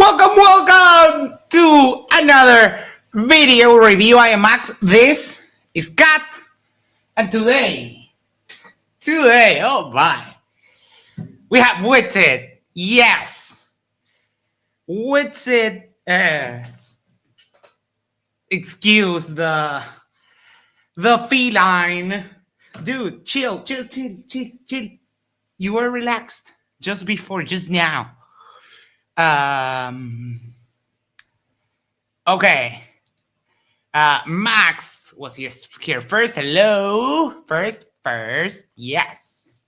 Welcome to another video review. I am Max. This is Kat. And today, oh my, we have Witsit. Yes. Witsit, excuse the feline. Dude, chill. You were relaxed just now. Okay. Max was here first. Hello. First. Yes.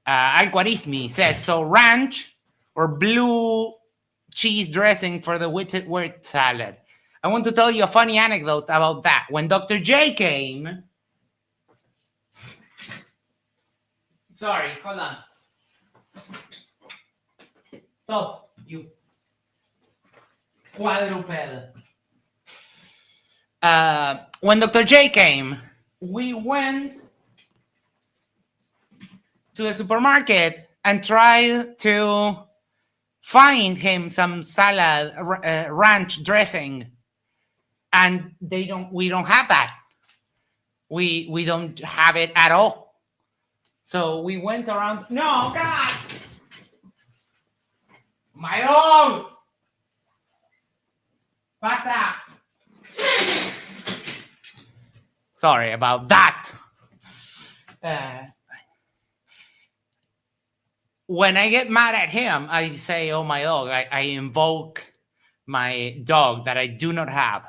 Alquarismi says, so ranch or blue cheese dressing for the Witsit word salad. I want to tell you a funny anecdote about that. When Dr. J came... Sorry, hold on. Stop, you quadruped. When Dr. J came, we went to the supermarket and tried to find him some salad ranch dressing, and we don't have that. We don't have it at all. So we went around. No, God, my own pata. Sorry about that. When I get mad at him, I say, oh my dog. I invoke my dog that I do not have.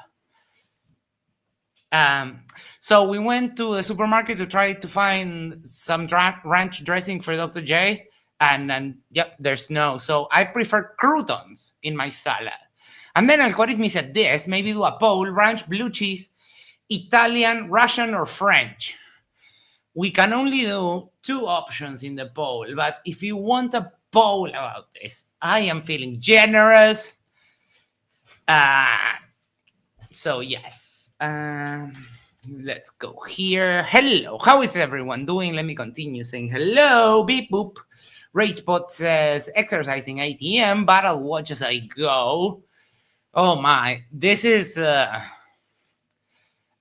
So we went to the supermarket to try to find some ranch dressing for Dr. J. And yep, there's no. So I prefer croutons in my salad. And then Alquarismi said this, maybe do a poll, ranch, blue cheese, Italian, Russian, or French. We can only do 2 options in the poll, but if you want a poll about this, I am feeling generous. So yes, let's go here. Hello, how is everyone doing? Let me continue saying hello. Beep boop. RageBot says exercising ATM, battle watch as I go. Oh my, this is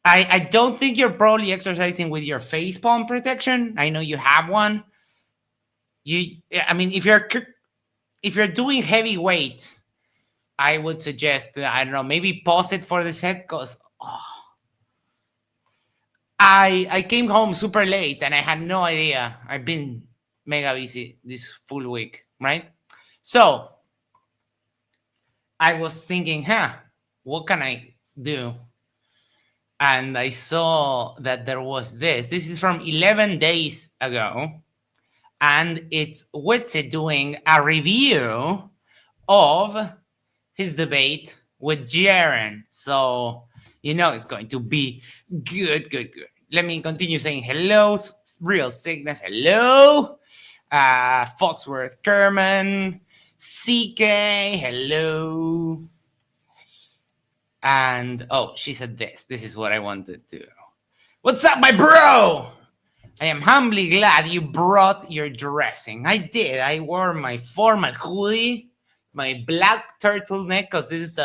I don't think you're probably exercising with your face palm protection. I know you have one. I mean, if you're doing heavy weights, I would suggest, I don't know, maybe pause it for the set, because I came home super late and I had no idea. I've been mega busy this full week, right? So I was thinking, what can I do? And I saw that there was this. This is from 11 days ago. And it's Witsit doing a review of his debate with Jeran. So, it's going to be good. Let me continue saying hello. Real Sickness, hello. Foxworth Kerman. CK, hello. And, she said this. This is what I wanted to. What's up, my bro? I am humbly glad you brought your dressing. I did. I wore my formal hoodie, my black turtleneck, because this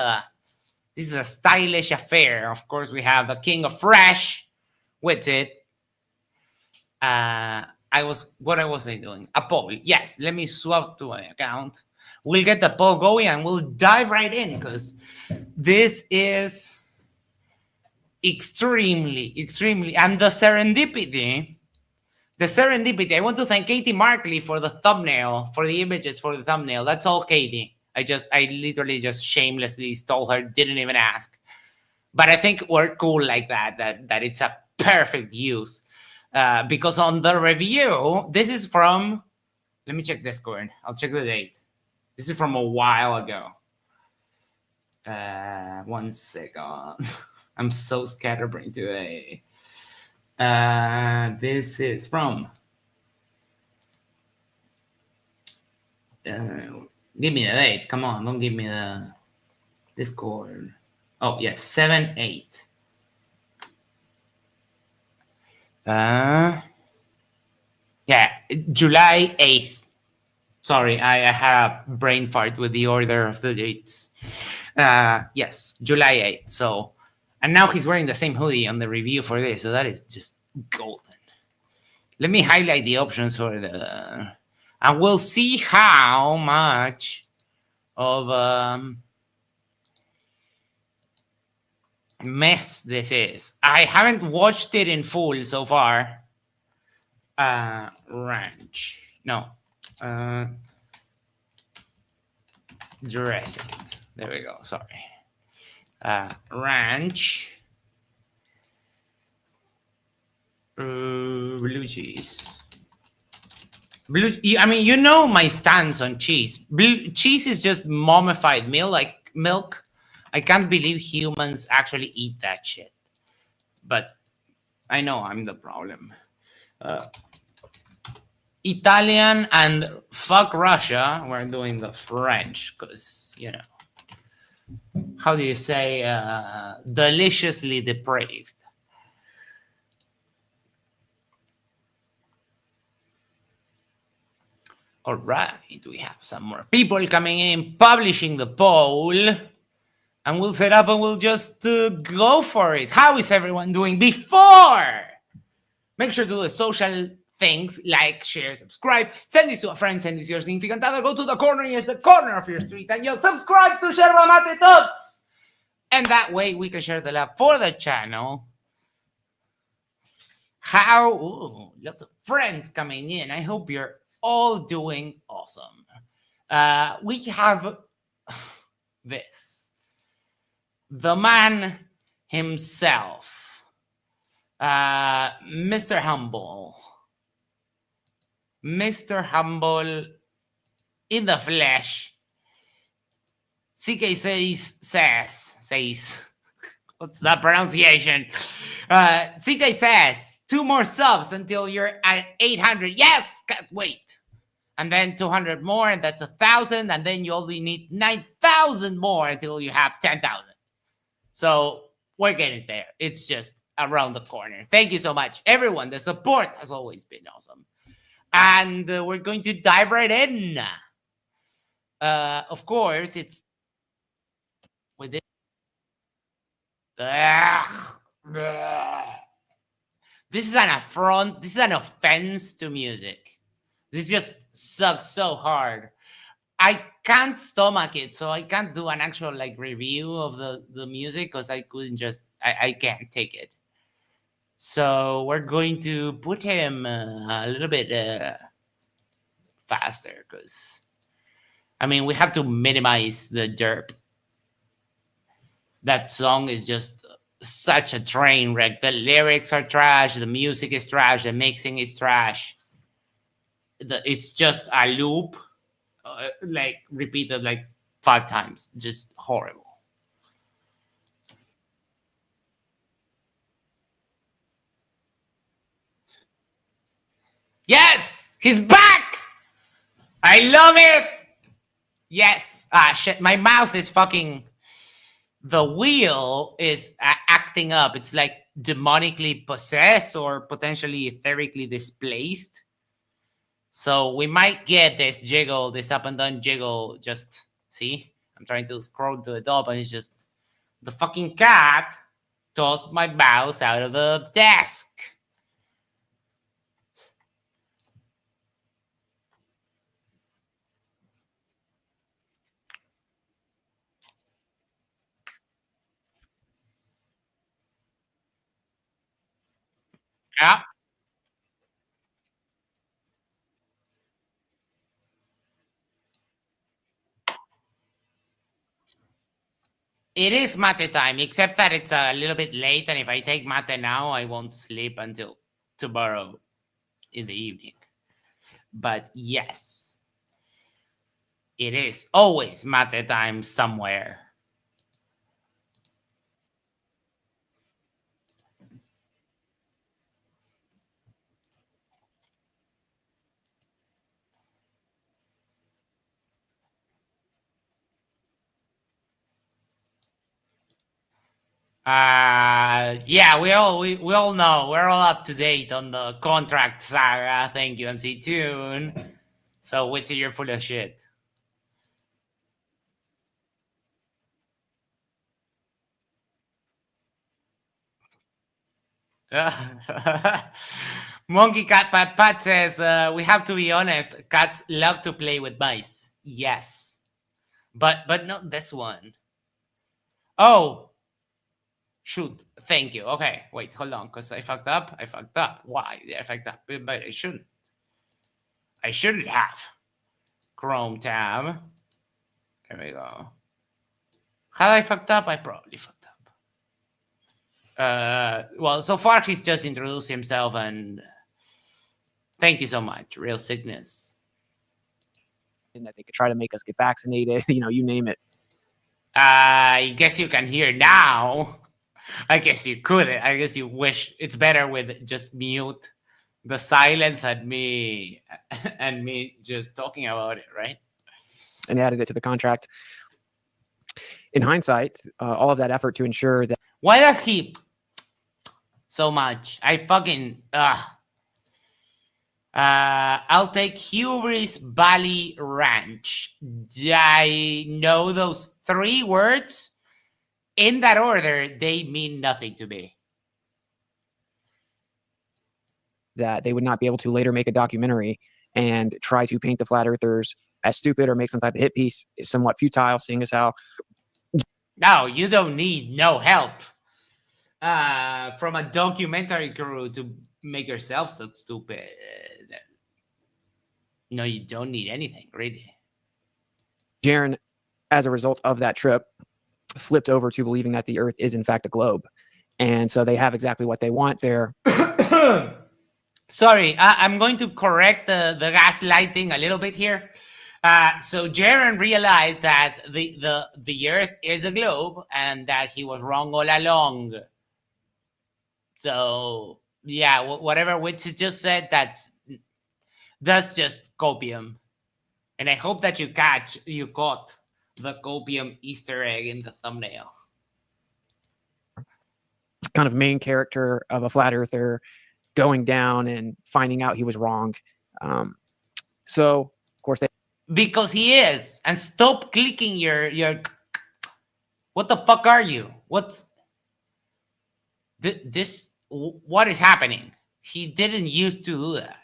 is a stylish affair. Of course, we have the king of fresh, Witsit. What was I doing? A poll. Yes, let me swap to my account. We'll get the poll going and we'll dive right in, because this is extremely, and the serendipity, I want to thank Katie Markley for the thumbnail, for the images for the thumbnail. That's all, Katie. I literally just shamelessly stole her, didn't even ask. But I think we're cool like that it's a perfect use. Because on the review, this is from, let me check Discord. I'll check the date. This is from a while ago. 1 second. I'm so scatterbrained today. This is from. Give me the date. Come on, don't give me the Discord. Oh yes, 7/8. Yeah, July 8th. Sorry, I had a brain fart with the order of the dates. Yes, July 8th. So, and now he's wearing the same hoodie on the review for this. So that is just golden. Let me highlight the options for the, and we'll see how much of mess this is. I haven't watched it in full so far. Ranch. No. Dressing. There we go. Sorry. Ranch. Blue cheese. I mean, you know my stance on cheese. Cheese is just mummified milk, like milk. I can't believe humans actually eat that shit. But I know I'm the problem. Italian and fuck Russia. We're doing the French because, you know, how do you say, deliciously depraved. All right, we have some more people coming in, publishing the poll, and we'll set up and we'll just go for it. How is everyone doing before? Make sure to do the social things, like, share, subscribe, send this to a friend, send this to your significant other, go to the corner, yes, the corner of your street, and you'll subscribe to Yerba Mate Talks. And that way we can share the love for the channel. How? Ooh, lots of friends coming in. I hope you're all doing awesome. We have this. The man himself. Mr. Humble. Mr. Humble in the flesh. CK says, what's that pronunciation? CK says, 2 more subs until you're at 800. Yes, can't wait. And then 200 more, and that's 1,000. And then you only need 9,000 more until you have 10,000. So we're getting there. It's just around the corner. Thank you so much, everyone. The support has always been awesome. And we're going to dive right in. Of course, it's with this. This is an affront. This is an offense to music. This just sucks so hard. I can't stomach it, so I can't do an actual like review of the music because I couldn't just I can't take it. So we're going to put him a little bit faster because I mean we have to minimize the derp. That song is just such a train wreck. The lyrics are trash. The music is trash. The mixing is trash. It's just a loop, like repeated like 5 times. Just horrible. Yes, he's back. I love it. Yes. Ah, shit. My mouse is fucking. The wheel is acting up. It's like demonically possessed or potentially etherically displaced. So we might get this jiggle, this up and down jiggle. Just see, I'm trying to scroll to the top, and it's just the fucking cat tossed my mouse out of the desk. Yeah. It is mate time, except that it's a little bit late, and if I take mate now, I won't sleep until tomorrow in the evening. But yes, it is always mate time somewhere. Yeah, we all know we're all up to date on the contract saga. Thank you, MC Tune. So Witsit, you're full of shit. Monkey Cat Pat Pat says, we have to be honest, cats love to play with mice. Yes. But not this one. Oh, shoot. Thank you. Okay, wait, hold on, because I fucked up. I fucked up. Why did I fucked up? But I shouldn't. I shouldn't have. Chrome tab. There we go. Had I fucked up? I probably fucked up. Well, so far he's just introduced himself, and thank you so much, Real Sickness. And that they could try to make us get vaccinated, you name it. I guess you can hear now. I guess you couldn't. I guess you wish it's better with just mute the silence and me just talking about it, right? And added it to the contract. In hindsight, all of that effort to ensure that. Why does he so much? I fucking I'll take Hubris Valley Ranch. I know those 3 words in that order. They mean nothing to me. That they would not be able to later make a documentary and try to paint the flat earthers as stupid or make some type of hit piece is somewhat futile, seeing as how. No, you don't need no help from a documentary crew to make yourself look stupid. No, you don't need anything, really. Jeran, as a result of that trip, flipped over to believing that the Earth is in fact a globe. And so they have exactly what they want there. Sorry, I'm going to correct the gaslighting a little bit here. So Jeran realized that the Earth is a globe and that he was wrong all along. So yeah, whatever Witsit just said, that's just copium. And I hope that you caught the copium Easter egg in the thumbnail. Kind of main character of a flat earther going down and finding out he was wrong. So of course because he is. And stop clicking your what the fuck are you? What's this? What is happening? He didn't used to do that.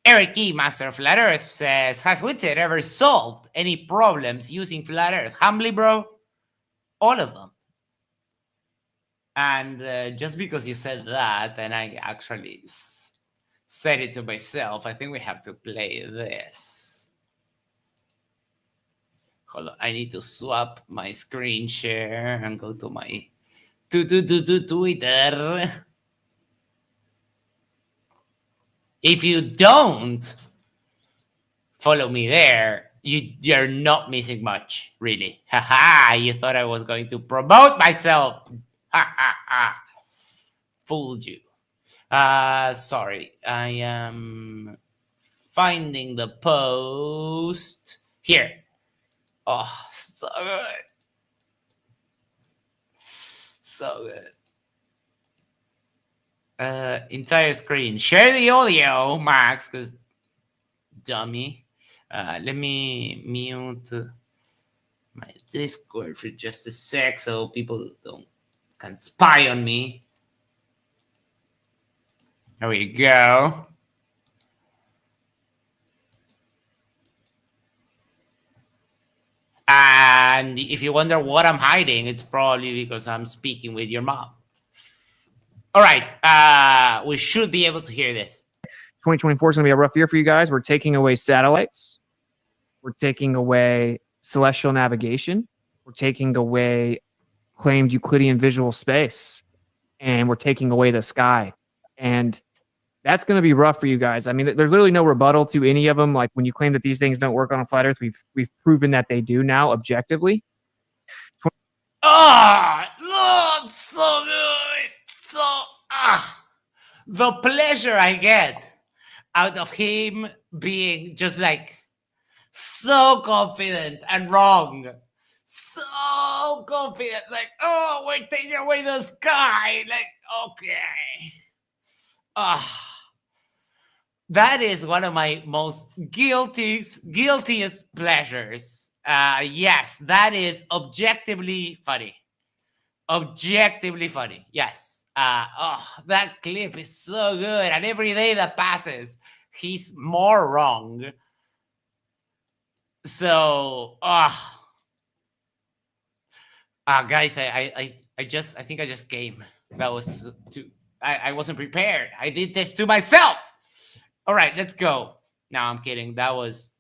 Eric E, Master of Flat Earth, says, has Witsit ever solved any problems using Flat Earth? Humbly, bro, all of them. And just because you said that, and I actually said it to myself, I think we have to play this. Hold on, I need to swap my screen share and go to my Twitter. If you don't follow me there, you're not missing much, really. Haha, you thought I was going to promote myself. Ha ha ha. Fooled you. Sorry, I am finding the post here. Oh, so good. So good. Entire screen. Share the audio, Max, because dummy. Let me mute my Discord for just a sec so people can spy on me. There we go. And if you wonder what I'm hiding, it's probably because I'm speaking with your mom. All right, we should be able to hear this. 2024 is going to be a rough year for you guys. We're taking away satellites. We're taking away celestial navigation. We're taking away claimed Euclidean visual space. And we're taking away the sky. And that's going to be rough for you guys. I mean, there's literally no rebuttal to any of them. Like when you claim that these things don't work on a flat Earth, we've proven that they do now objectively. Oh, so good. So, the pleasure I get out of him being just like so confident and wrong. So confident. Like, oh, we're taking away the sky. Like, okay. That is one of my most guiltiest pleasures. Yes, that is objectively funny. Objectively funny. Yes. That clip is so good, and every day that passes, he's more wrong. So, guys, I think I just came. That was too. I wasn't prepared. I did this to myself. All right, let's go. No, I'm kidding. That was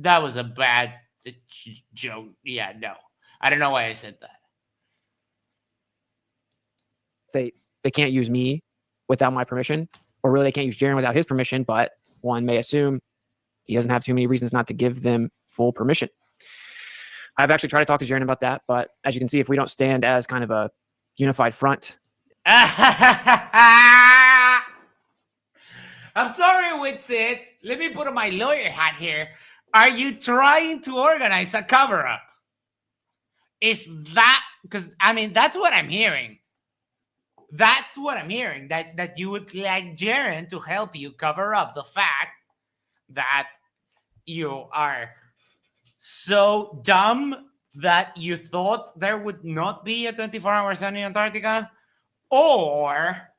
a bad joke. Yeah, no, I don't know why I said that. They can't use me without my permission, or really they can't use Jeran without his permission. But one may assume he doesn't have too many reasons not to give them full permission. I've actually tried to talk to Jeran about that, but as you can see, if we don't stand as kind of a unified front. I'm sorry, Witsit. Let me put on my lawyer hat here. Are you trying to organize a cover-up? Is that because I mean that's what I'm hearing. That's what I'm hearing. That you would like Jeran to help you cover up the fact that you are so dumb that you thought there would not be a 24-hour sun in Antarctica, or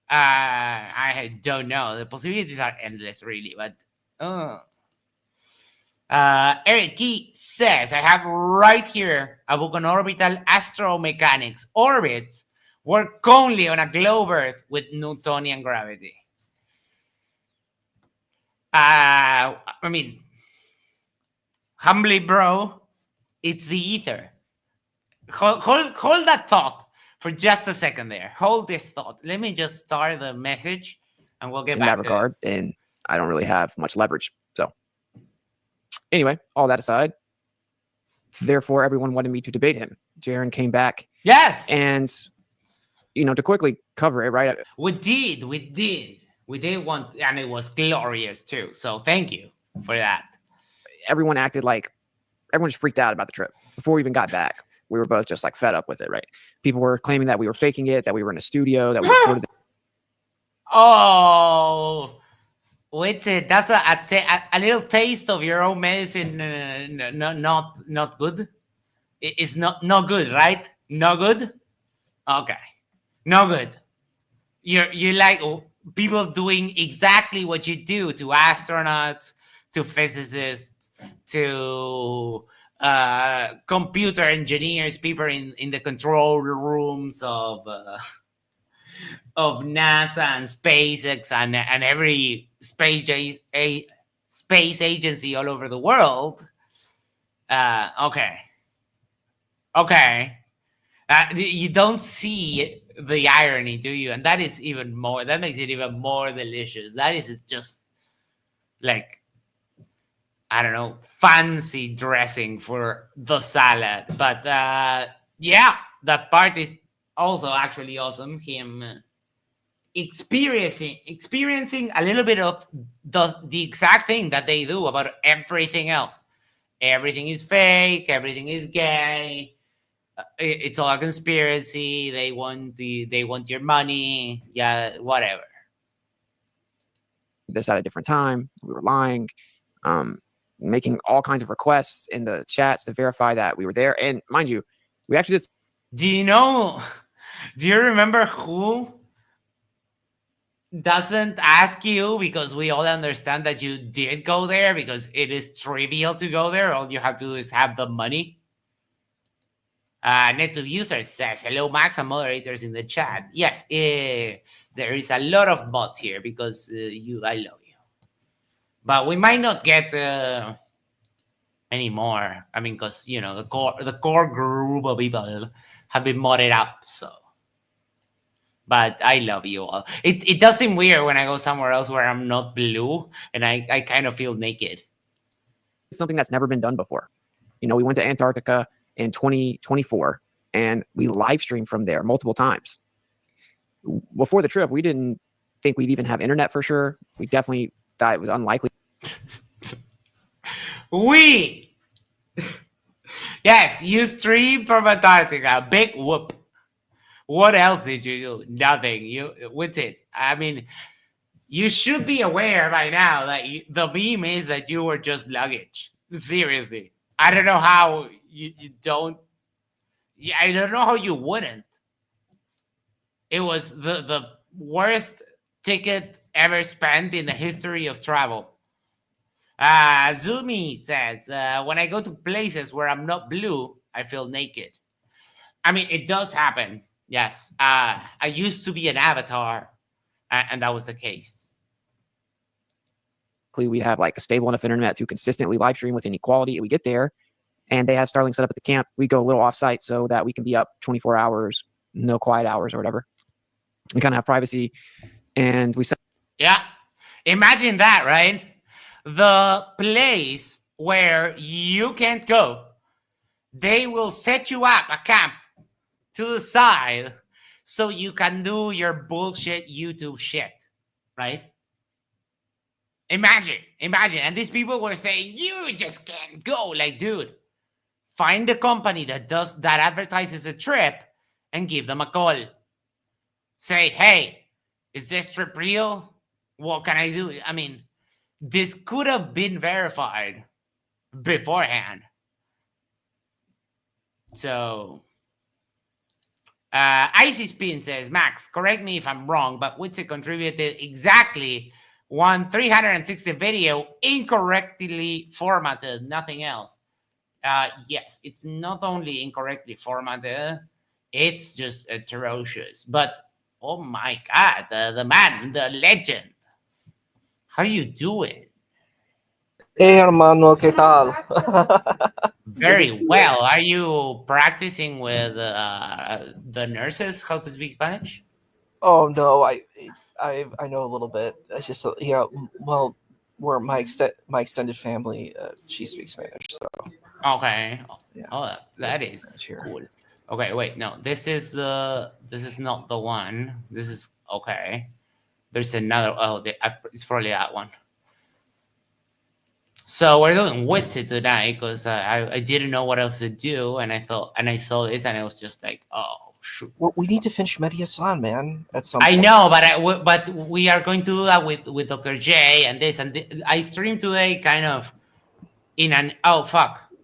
I don't know. The possibilities are endless, really. But Eric Key says, I have right here a book on orbital astromechanics. Orbits work only on a globe Earth with Newtonian gravity. I mean, humbly, bro, it's the ether. Hold that thought for just a second there. Hold this thought. Let me just start the message, and we'll get back in that to regard. this. And I don't really have much leverage. So anyway, all that aside, therefore everyone wanted me to debate him. Jeran came back. Yes. And, to quickly cover it, right? We did want, and it was glorious too. So thank you for that. Everyone just freaked out about the trip before we even got back. We were both just like fed up with it, right? People were claiming that we were faking it, that we were in a studio, that we recorded. Oh, Witsit, that's a little taste of your own medicine. Not good. It's not good, right? No good. Okay, no good. You like people doing exactly what you do to astronauts, to physicists, to computer engineers, people in the control rooms of NASA and SpaceX and every space agency all over the world. Okay. You don't see the irony, do you? And that makes it even more delicious. That is just like, I don't know, fancy dressing for the salad. But yeah, that part is also actually awesome. Him experiencing a little bit of the exact thing that they do about everything else. Everything is fake. Everything is gay. It's all a conspiracy. They want your money. Yeah, whatever. This at a different time. We were lying. Making all kinds of requests in the chats to verify that we were there. And mind you, we actually did. Do you remember who doesn't ask you? Because we all understand that you did go there because it is trivial to go there. All you have to do is have the money. NetTube user says, hello, Max and moderators in the chat. Yes, there is a lot of bots here because I love you. But we might not get any more. I mean, because, the core group of people have been modded up, so. But I love you all. It does seem weird when I go somewhere else where I'm not blue, and I kind of feel naked. Something that's never been done before. We went to Antarctica in 2024, and we live streamed from there multiple times. Before the trip, we didn't think we'd even have internet for sure. We definitely thought it was unlikely. Yes, you stream from Antarctica. Big whoop. What else did you do? Nothing. Witsit. I mean, you should be aware by now that the meme is that you were just luggage. Seriously. I don't know how you don't. Yeah, I don't know how you wouldn't. It was the worst ticket ever spent in the history of travel. Zumi says, when I go to places where I'm not blue, I feel naked. I mean, it does happen. Yes. I used to be an avatar, and that was the case. We have like a stable enough internet to consistently live stream with any quality. We get there and they have Starlink set up at the camp. We go a little off site so that we can be up 24 hours, no quiet hours or whatever. We kind of have privacy and we set. Yeah. Imagine that, right? The place where you can't go, they will set you up a camp to the side so you can do your bullshit YouTube shit, right? Imagine. And these people were saying, you just can't go. Like, dude, find the company that advertises a trip and give them a call. Say, hey, is this trip real? What can I do? I mean, this could have been verified beforehand. So, Icy Spin says, Max, correct me if I'm wrong, but Witsit contributed exactly 360 video incorrectly formatted, nothing else. Yes, it's not only incorrectly formatted, it's just atrocious. But, oh my God, the man, the legend. How you doing? Hey, hermano, ¿qué tal? Very well. Are you practicing with the nurses how to speak Spanish? Oh no, I know a little bit. I just well, we're my extended family. She speaks Spanish, so Okay. yeah. Oh, that is cool. Okay, wait. No, this is not the one. This is okay. There's another. Oh, it's probably that one. So we're doing Witsit tonight because I didn't know what else to do, and I saw this, and I was just like, oh shoot. Well, we need to finish Media San, man. At some I point. know, but we are going to do that with Dr. J and this I streamed today, kind of in an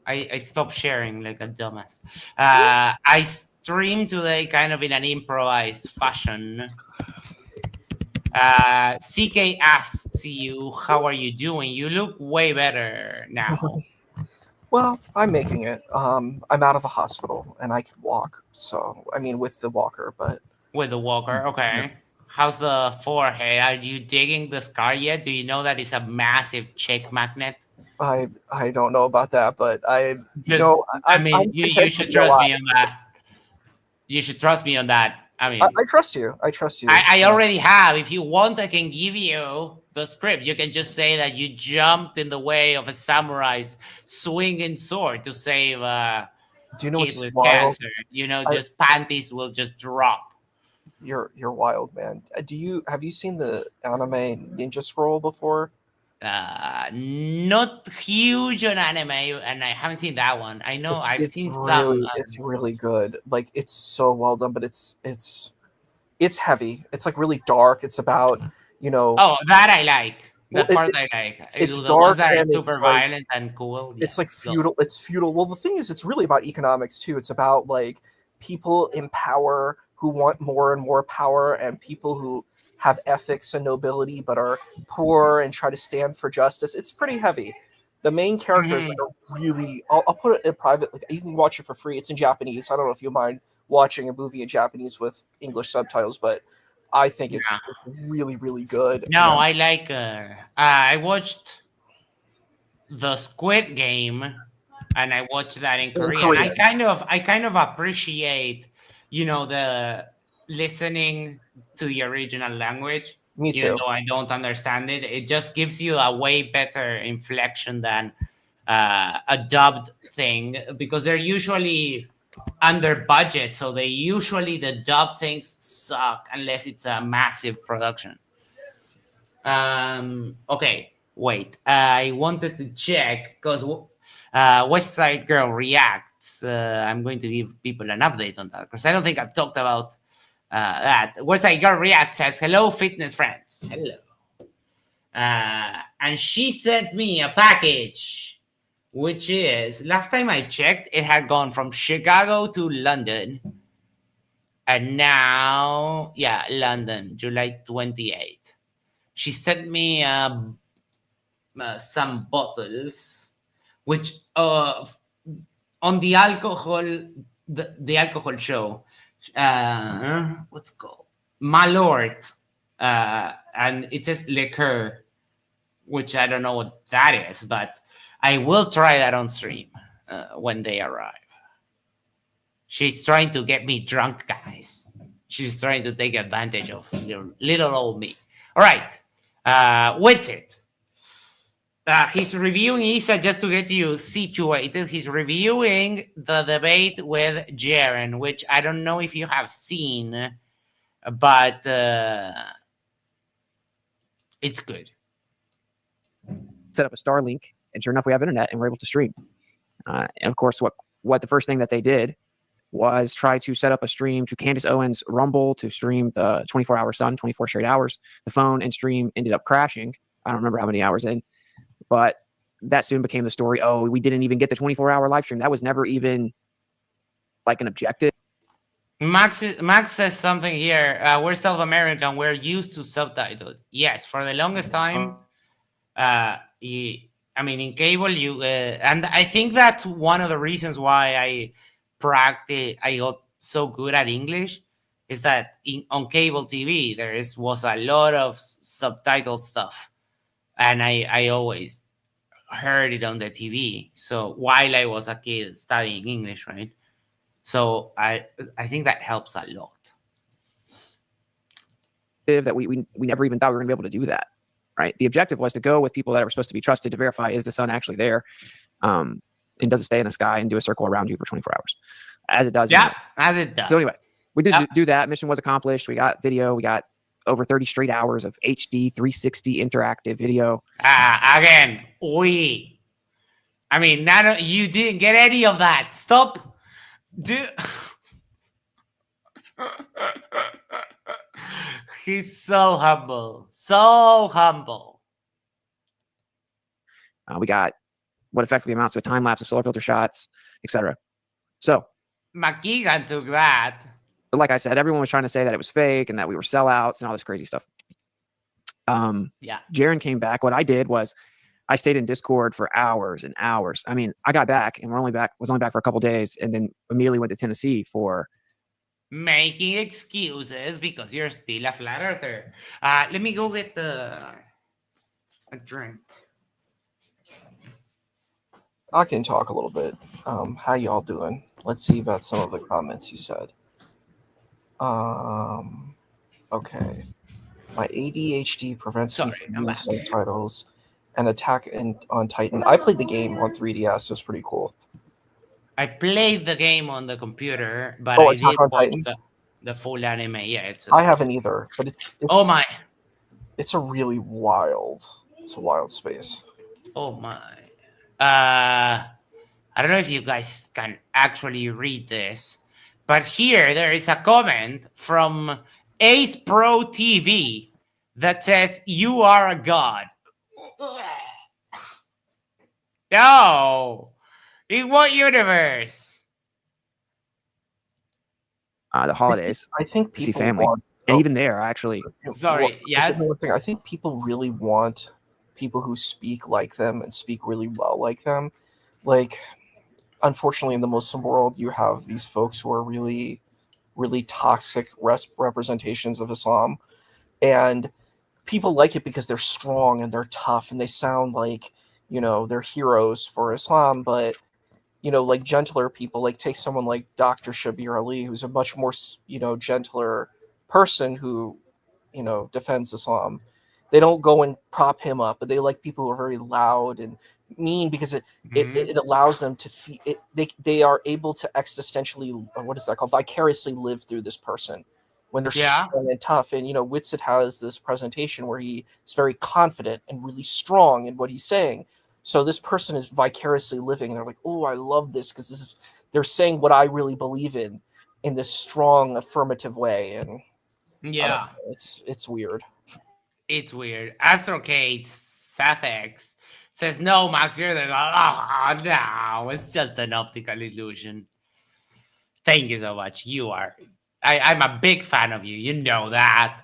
I stopped sharing like a dumbass. I streamed today kind of in an improvised fashion. CK asks you, how are you doing? You look way better now. Well, I'm making it. I'm out of the hospital and I can walk. So, I mean, with the walker, but with the walker, okay. How's the forehead? Are you digging the scar yet? Do you know that it's a massive chick magnet? I don't know about that, but you should trust me on that. You should trust me on that. I mean, I trust you. I trust you. I already have. If you want, I can give you the script. You can just say that you jumped in the way of a samurai's swinging sword to save do you know kid what's with wild? cancer. Just panties will just drop. You're wild, man. Have you seen the anime Ninja Scroll before? Not huge on anime, and I haven't seen that one. I know I've seen some. It's really good. Like, it's so well done, but it's heavy. It's like really dark. It's about Oh, that I like. That part I like. It's the dark ones that are and super violent and cool. It's like feudal. It's feudal. Well, the thing is, it's really about economics too. It's about like people in power who want more and more power, and people who have ethics and nobility but are poor and try to stand for justice. It's pretty heavy. The main characters are really. I'll put it in private. Like, you can watch it for free. It's in Japanese. I don't know if you mind watching a movie in Japanese with English subtitles, but I think it's really, really good. No, I like. I watched the Squid Game, and I watched that in Korean. I kind of appreciate, the listening to the original language. Me too. Even though I don't understand it, it just gives you a way better inflection than a dubbed thing, because they're usually under budget, so the dub things suck unless it's a massive production. Okay, wait. I wanted to check because West Side Girl reacts. I'm going to give people an update on that because I don't think I've talked about That Witsit Girl React says, hello, fitness friends. Hello. And she sent me a package, which is, last time I checked, it had gone from Chicago to London. And now, yeah, London, July 28th. She sent me some bottles, which on the alcohol, the alcohol show, what's it called? Malort, and it says liqueur, which I don't know what that is, but I will try that on stream when they arrive. She's trying to get me drunk, guys. She's trying to take advantage of little old me. All right, Witsit. He's reviewing Isa just to get you situated. He's reviewing the debate with Jeran, which I don't know if you have seen, but it's good. Set up a Starlink, and sure enough, we have internet, and we're able to stream. And of course, what the first thing that they did was try to set up a stream to Candace Owens' Rumble to stream the 24-hour Sun, 24 straight hours. The phone and stream ended up crashing. I don't remember how many hours in, but that soon became the story. Oh, we didn't even get the 24-hour live stream. That was never even like an objective. Max says something here. We're South American. We're used to subtitles. Yes, for the longest time. I mean, in cable, and I think that's one of the reasons why I got so good at English, is that on cable TV was a lot of subtitle stuff, and I always heard it on the TV. So while I was a kid studying English, right? So I think that helps a lot. That we never even thought we were going to be able to do that, right? The objective was to go with people that were supposed to be trusted to verify, is the sun actually there? And does it stay in the sky and do a circle around you for 24 hours? As it does. Yeah, as it does. So anyway, we did do that. Mission was accomplished. We got video. We got over 30 straight hours of HD 360 interactive video. Again, I mean, you didn't get any of that. Stop. He's so humble. So humble. We got what effectively amounts to a time lapse of solar filter shots, etc. So McKeegan took that. But like I said, everyone was trying to say that it was fake and that we were sellouts and all this crazy stuff. Yeah. Jeran came back. What I did was I stayed in Discord for hours and hours. I mean, I got back and was only back for a couple days, and then immediately went to Tennessee for making excuses because you're still a flat earther. Let me go get a drink. I can talk a little bit. How y'all doing? Let's see about some of the comments you said. Okay. My ADHD prevents me from using subtitles and Attack on Titan. I played the game on 3DS, so it's pretty cool. I played the game on the computer, but I did on watch Titan? the full anime. Yeah, I haven't either, but it's oh my. It's a really wild space. Oh my. I don't know if you guys can actually read this, but here there is a comment from Ace Pro TV that says, "You are a god." No. In what universe? The holidays. I think see people family. want, and even there, actually. Sorry, yes. I think people really want people who speak like them and speak really well like them. Like, unfortunately, in the Muslim world, you have these folks who are really, really toxic representations of Islam. And people like it because they're strong and they're tough and they sound like, they're heroes for Islam. But, like gentler people, like take someone like Dr. Shabir Ali, who's a much more, gentler person who, defends Islam. They don't go and prop him up, but they like people who are very loud and mean because it allows them to feel it. They are able to existentially, or what is that called, vicariously live through this person when they're strong and tough. And Witsit has this presentation where he is very confident and really strong in what he's saying. So this person is vicariously living, and they're like, "Oh, I love this because they're saying what I really believe in." in this strong affirmative way, and Yeah, it's weird. it's weird. Astrocade Sathex says, no, Max, you're the god. Oh, no, it's just an optical illusion. Thank you so much. You are. I'm a big fan of you. You know that.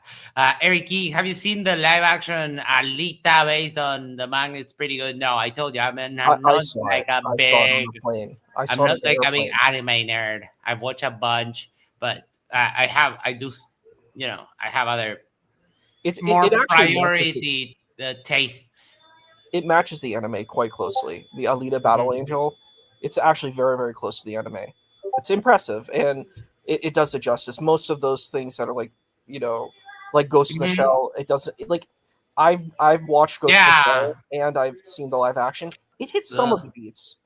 Eric E, have you seen the live action Alita based on the manga? It's pretty good. No, I told you, I'm not I saw like it. a I saw it on big. the plane. I I'm saw it not on the like a big airplane. anime nerd. I've watched a bunch, but I do, I have other more It actually matches priority tastes. it matches the anime quite closely. The Alita Battle Mhm. Angel, it's actually very, very close to the anime. It's impressive, and it does it justice. Most of those things that are like, like Ghost in the Mhm. Shell, it doesn't like. I've watched Ghost in the Yeah. Shell and I've seen the live action. It hits some of the beats,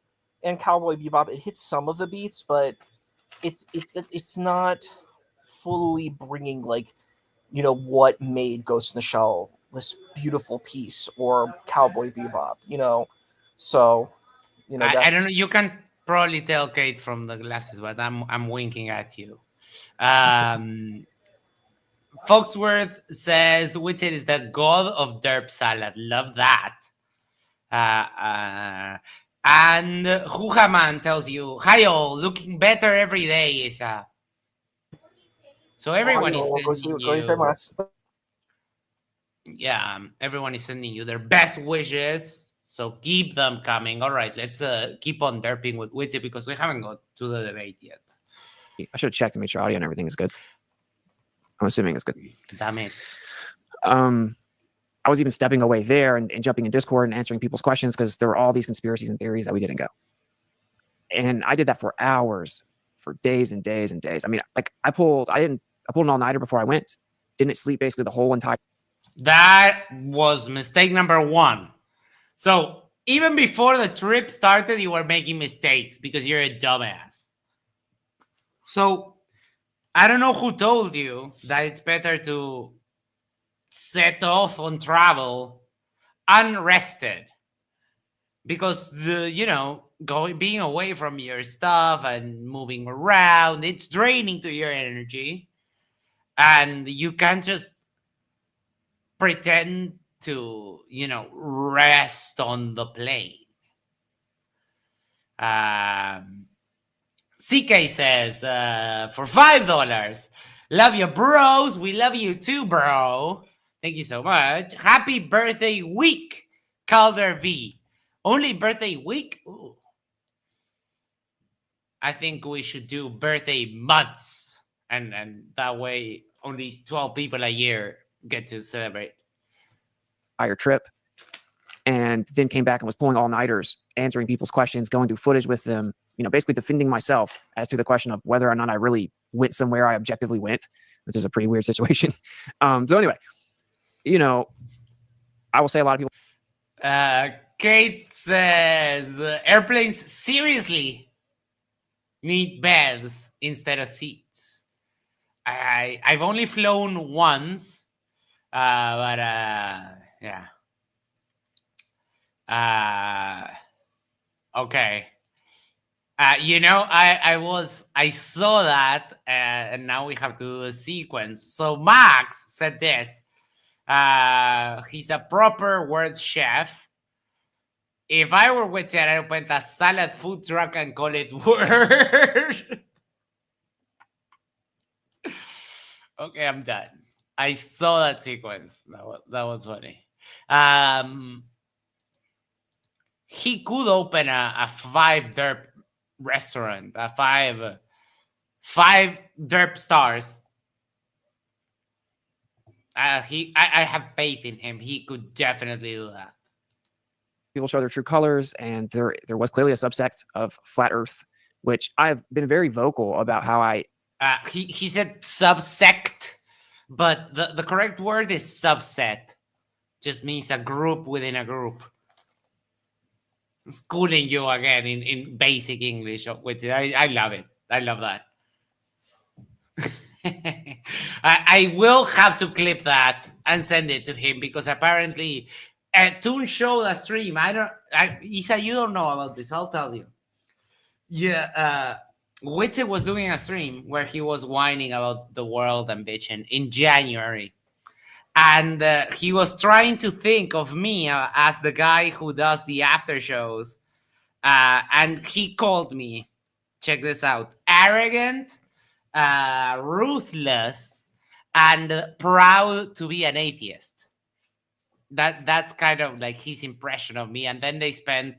and Cowboy Bebop, it hits some of the beats, but it's not fully bringing like what made Ghost in the Shell this beautiful piece, or Cowboy Bebop, so that I don't know. You can probably tell Kate from the glasses, but I'm winking at you. Um, Foxworth says Witsit is the god of derp salad. Love that. And Huhaman tells you, "Hi all, looking better every day." So everyone is sending you, everyone is sending you their best wishes. So keep them coming. All right, let's keep on derping with Witsit because we haven't got to the debate yet. I should have checked to make sure audio and everything is good. I'm assuming it's good. Damn it. I was even stepping away there and jumping in Discord and answering people's questions because there were all these conspiracies and theories that we didn't go. And I did that for hours, for days and days and days. I mean, like I pulled an all-nighter before I went. Didn't sleep basically the whole entire. That was mistake number one. So even before the trip started, you were making mistakes because you're a dumbass. So I don't know who told you that it's better to set off on travel unrested, because being away from your stuff and moving around, it's draining to your energy, and you can't just pretend to rest on the plane. CK says for $5, love you bros, we love you too, bro. Thank you so much. Happy birthday week, Calder V. Only birthday week? Ooh. I think we should do birthday months, and that way only 12 people a year get to celebrate. Entire trip, and then came back and was pulling all-nighters, answering people's questions, going through footage with them, basically defending myself as to the question of whether or not I really went somewhere I objectively went, which is a pretty weird situation. So anyway, I will say a lot of people. Kate says airplanes seriously need beds instead of seats. I've only flown once, but yeah. Okay. I saw that, and now we have to do a sequence. So Max said this. He's a proper word chef. If I were with Jeran, I'd open a salad food truck and call it Word. Okay, I'm done. I saw that sequence. That was funny. He could open a 5 derp restaurant, a five derp stars. I have faith in him. He could definitely do that. People show their true colors, and there was clearly a subsect of flat Earth, which I've been very vocal about how I. He said subsect, but the correct word is subset. Just means a group within a group. Schooling you again in basic English, which I love it. I love that. I will have to clip that and send it to him, because apparently Toon showed a stream. Isa, you don't know about this. I'll tell you. Yeah, Witsit was doing a stream where he was whining about the world and bitching in January. And he was trying to think of me as the guy who does the after shows. And he called me, check this out, arrogant, ruthless, and proud to be an atheist. That's kind of like his impression of me. And then they spent,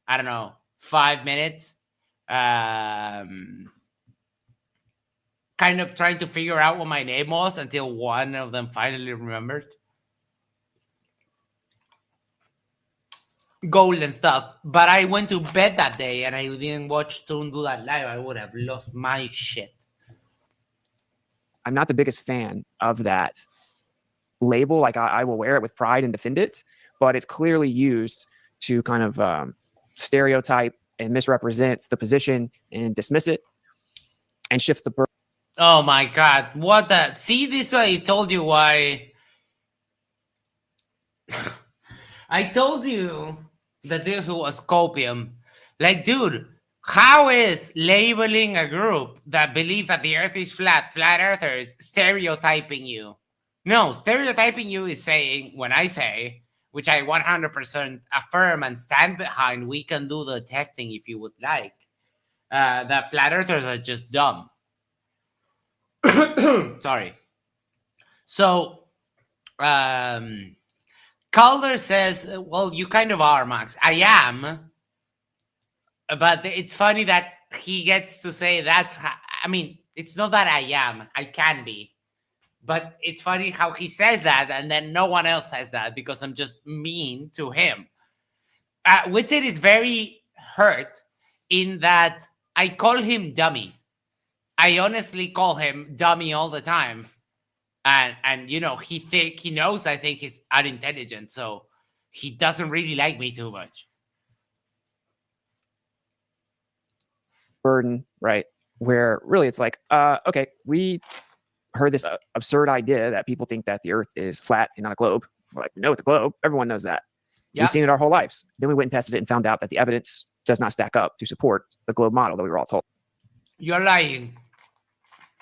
I don't know, 5 minutes kind of trying to figure out what my name was until one of them finally remembered. Golden stuff. But I went to bed that day and I didn't watch Toon do that live. I would have lost my shit. I'm not the biggest fan of that label. Like I will wear it with pride and defend it, but it's clearly used to kind of stereotype and misrepresent the position and dismiss it and shift the burden. Oh my God. What the? See, this I told you why. I told you that this was copium. Like, dude, how is labeling a group that believe that the earth is flat earthers, stereotyping you? No, stereotyping you is saying, when I say, which I 100% affirm and stand behind, we can do the testing if you would like, that flat earthers are just dumb. Sorry. So, Calder says, well, you kind of are, Max. I am. But it's funny that he gets to say that's, I mean, it's not that I am. I can be. But it's funny how he says that and then no one else says that because I'm just mean to him. Witsit is very hurt in that I call him dummy. I honestly call him dummy all the time. And you know, he knows I think he's unintelligent, so he doesn't really like me too much. Burden, right? Where really it's like, okay, we heard this absurd idea that people think that the earth is flat and not a globe. We're like, we know it's a globe. Everyone knows that. Yeah. We've seen it our whole lives. Then we went and tested it and found out that the evidence does not stack up to support the globe model that we were all told. You're lying.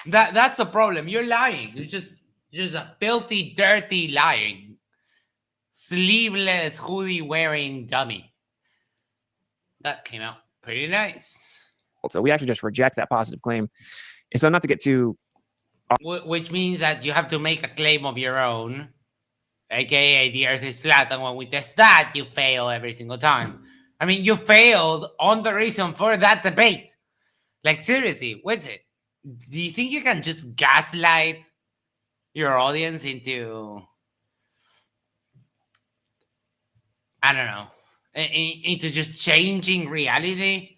That's the problem. You're lying. You're just a filthy, dirty, lying, sleeveless, hoodie-wearing dummy. That came out pretty nice. So we actually just reject that positive claim. And so not to get too... Which means that you have to make a claim of your own, aka the earth is flat, and when we test that, you fail every single time. I mean, you failed on the reason for that debate. Like, seriously, what's it? Do you think you can just gaslight your audience into, I don't know, into just changing reality?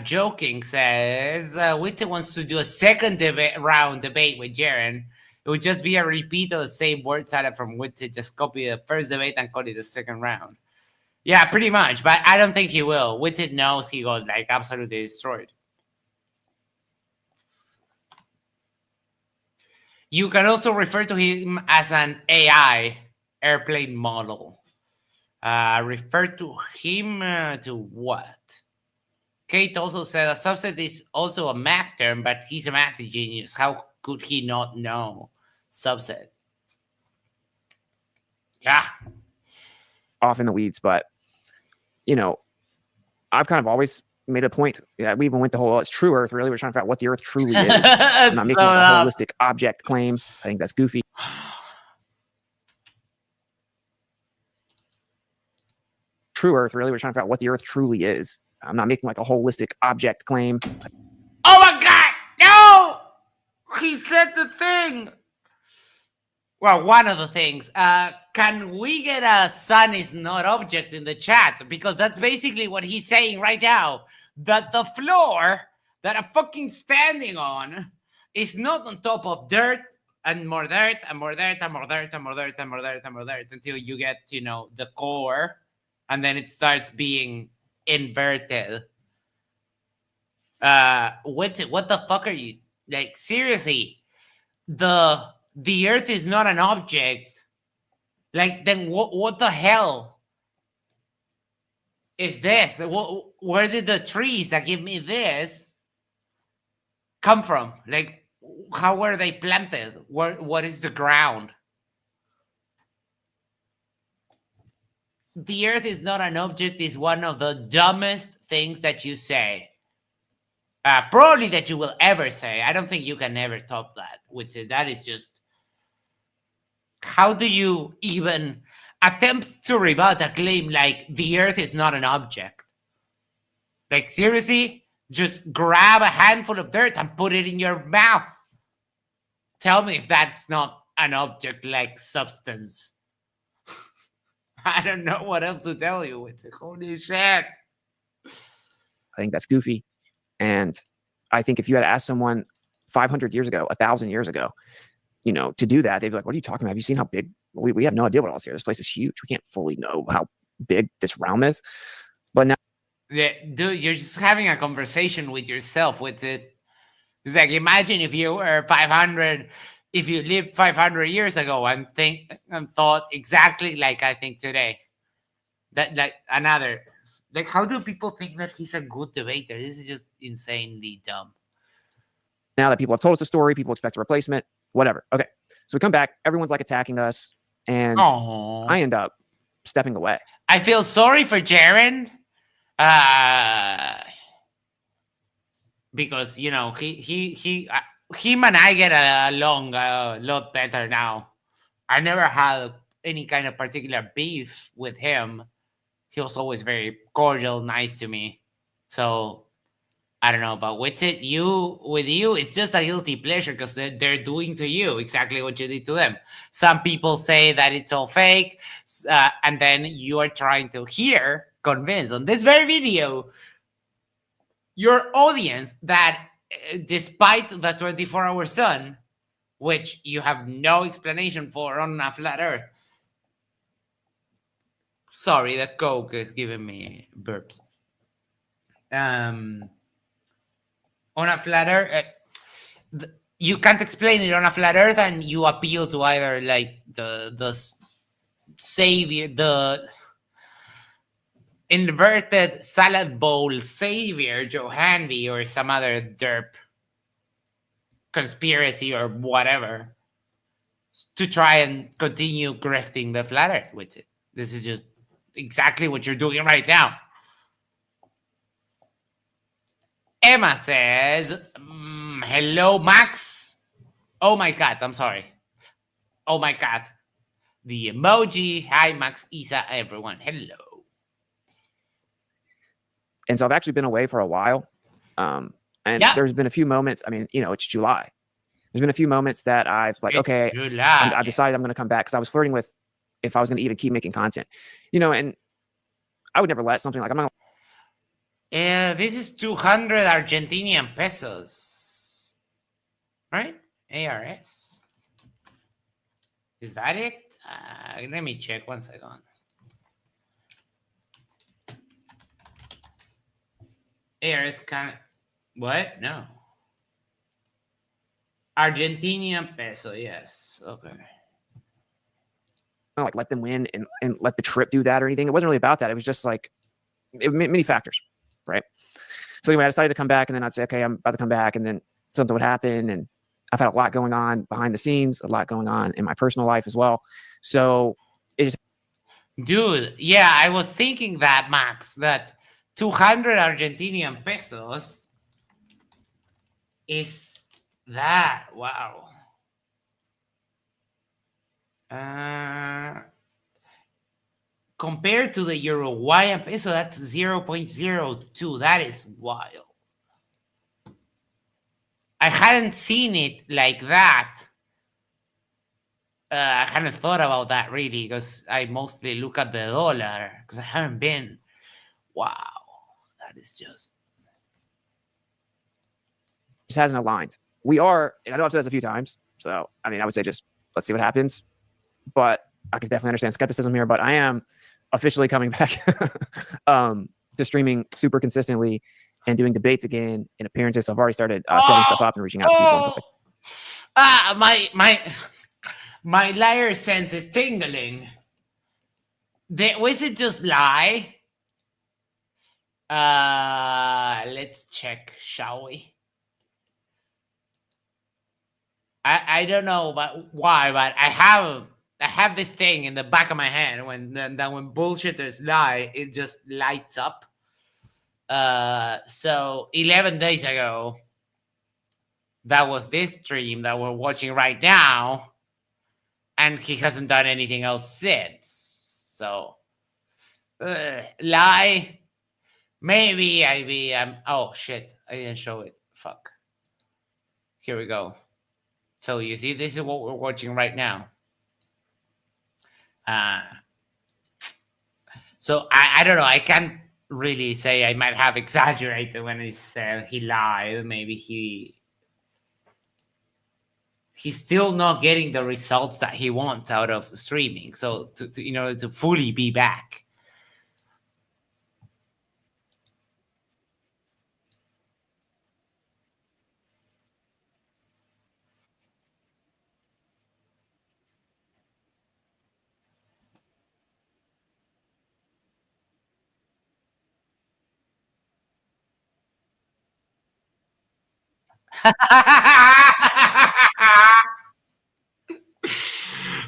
Joking says, Witsit wants to do a second round debate with Jeran. It would just be a repeat of the same word salad from Witsit, just copy the first debate and call it the second round. Yeah, pretty much, but I don't think he will. Witsit knows he got like absolutely destroyed. You can also refer to him as an AI airplane model. Refer to him to what? Kate also said a subset is also a math term, but he's a math genius. How could he not know subset? Yeah. Off in the weeds, but, you know, I've kind of always made a point. Yeah, we even went the whole, it's true Earth, really. We're trying to figure out what the Earth truly is. I'm not making like a holistic object claim. I think that's goofy. True Earth, really. We're trying to figure out what the Earth truly is. I'm not making like a holistic object claim. Oh my God! No! He said the thing. Well, one of the things. Can we get a sun is not object in the chat? Because that's basically what he's saying right now. That the floor that I'm fucking standing on is not on top of dirt and more dirt and more dirt and more dirt and more dirt and more dirt and more dirt until you get, you know, the core, and then it starts being inverted. What the fuck are you, like, seriously? The earth is not an object. Like, then what the hell is this? Where did the trees that give me this come from? Like, how were they planted? What is the ground? The earth is not an object is one of the dumbest things that you say. Probably that you will ever say. I don't think you can ever top that. That is just. How do you even attempt to rebut a claim like the earth is not an object? Like, seriously? Just grab a handful of dirt and put it in your mouth. Tell me if that's not an object-like substance. I don't know what else to tell you. It's a holy shit. I think that's goofy. And I think if you had asked someone 500 years ago, 1,000 years ago, to do that, they'd be like, what are you talking about? Have you seen how big? We have no idea what else here. This place is huge. We can't fully know how big this realm is. But now, yeah, dude, you're just having a conversation with yourself. It's like, imagine if you were 500, if you lived 500 years ago and thought exactly like I think today. How do people think that he's a good debater? This is just insanely dumb. Now that people have told us a story, people expect a replacement, whatever. Okay. So we come back, everyone's like attacking us, and I end up stepping away. I feel sorry for Jeran. Because him and I get along a lot better now. I never had any kind of particular beef with him. He was always very cordial, nice to me. So I don't know, but with you, it's just a guilty pleasure because they're doing to you exactly what you did to them. Some people say that it's all fake, and then you are trying to convince on this very video your audience that despite the 24-hour sun, which you have no explanation for on a flat earth. Sorry, the Coke is giving me burps. On a flat earth, you can't explain it on a flat earth, and you appeal to either like the savior, the inverted salad bowl savior, Johanby, or some other derp conspiracy or whatever, to try and continue grifting the flat earth with it. This is just exactly what you're doing right now. Emma says, hello, Max. Oh my God, I'm sorry. Oh my God. The emoji. Hi, Max, Isa, everyone. Hello. And so I've actually been away for a while. And there's been a few moments. I mean, it's July. There's been a few moments that I've like, okay, I've decided I'm going to come back because I was flirting with if I was going to even keep making content, and I would never let something like I'm not. This is 200 Argentinian pesos, right? ARS. Is that it? Let me check 1 second. ARS what? No. Argentinian peso, yes. Okay. Like let them win and let the trip do that or anything. It wasn't really about that. It was just like many factors, right? So anyway, I decided to come back, and then I'd say, okay, I'm about to come back, and then something would happen, and I've had a lot going on behind the scenes, a lot going on in my personal life as well. So it just, dude, yeah, I was thinking that, Max, that 200 Argentinian pesos is that, wow. Compared to the Uruguayan peso, that's 0.02. That is wild. I hadn't seen it like that. I hadn't thought about that really because I mostly look at the dollar because I haven't been. Wow, that is just hasn't aligned. We are, and I know I've said this a few times, so I mean, I would say just let's see what happens. But I can definitely understand skepticism here. But I am officially coming back to streaming super consistently and doing debates again and appearances. So I've already started setting stuff up and reaching out to people and stuff like that. My liar sense is tingling. Was it just lie? Let's check, shall we? I don't know why, but I have this thing in the back of my head that when bullshitters lie, it just lights up. So 11 days ago, that was this stream that we're watching right now, and he hasn't done anything else since. So lie. Maybe oh shit, I didn't show it. Fuck. Here we go. So you see, this is what we're watching right now. So I don't know. I can't really say. I might have exaggerated when I said he lied. Maybe he's still not getting the results that he wants out of streaming. So in order to fully be back.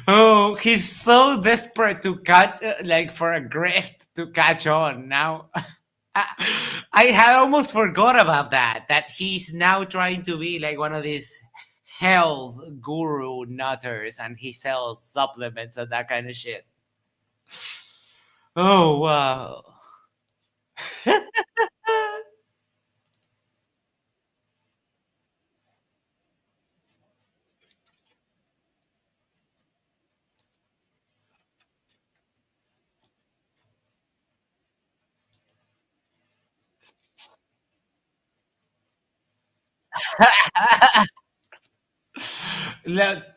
Oh, he's so desperate to catch, like for a grift to catch on now. I had almost forgot about that. That he's now trying to be like one of these health guru nutters, and he sells supplements and that kind of shit. Oh wow.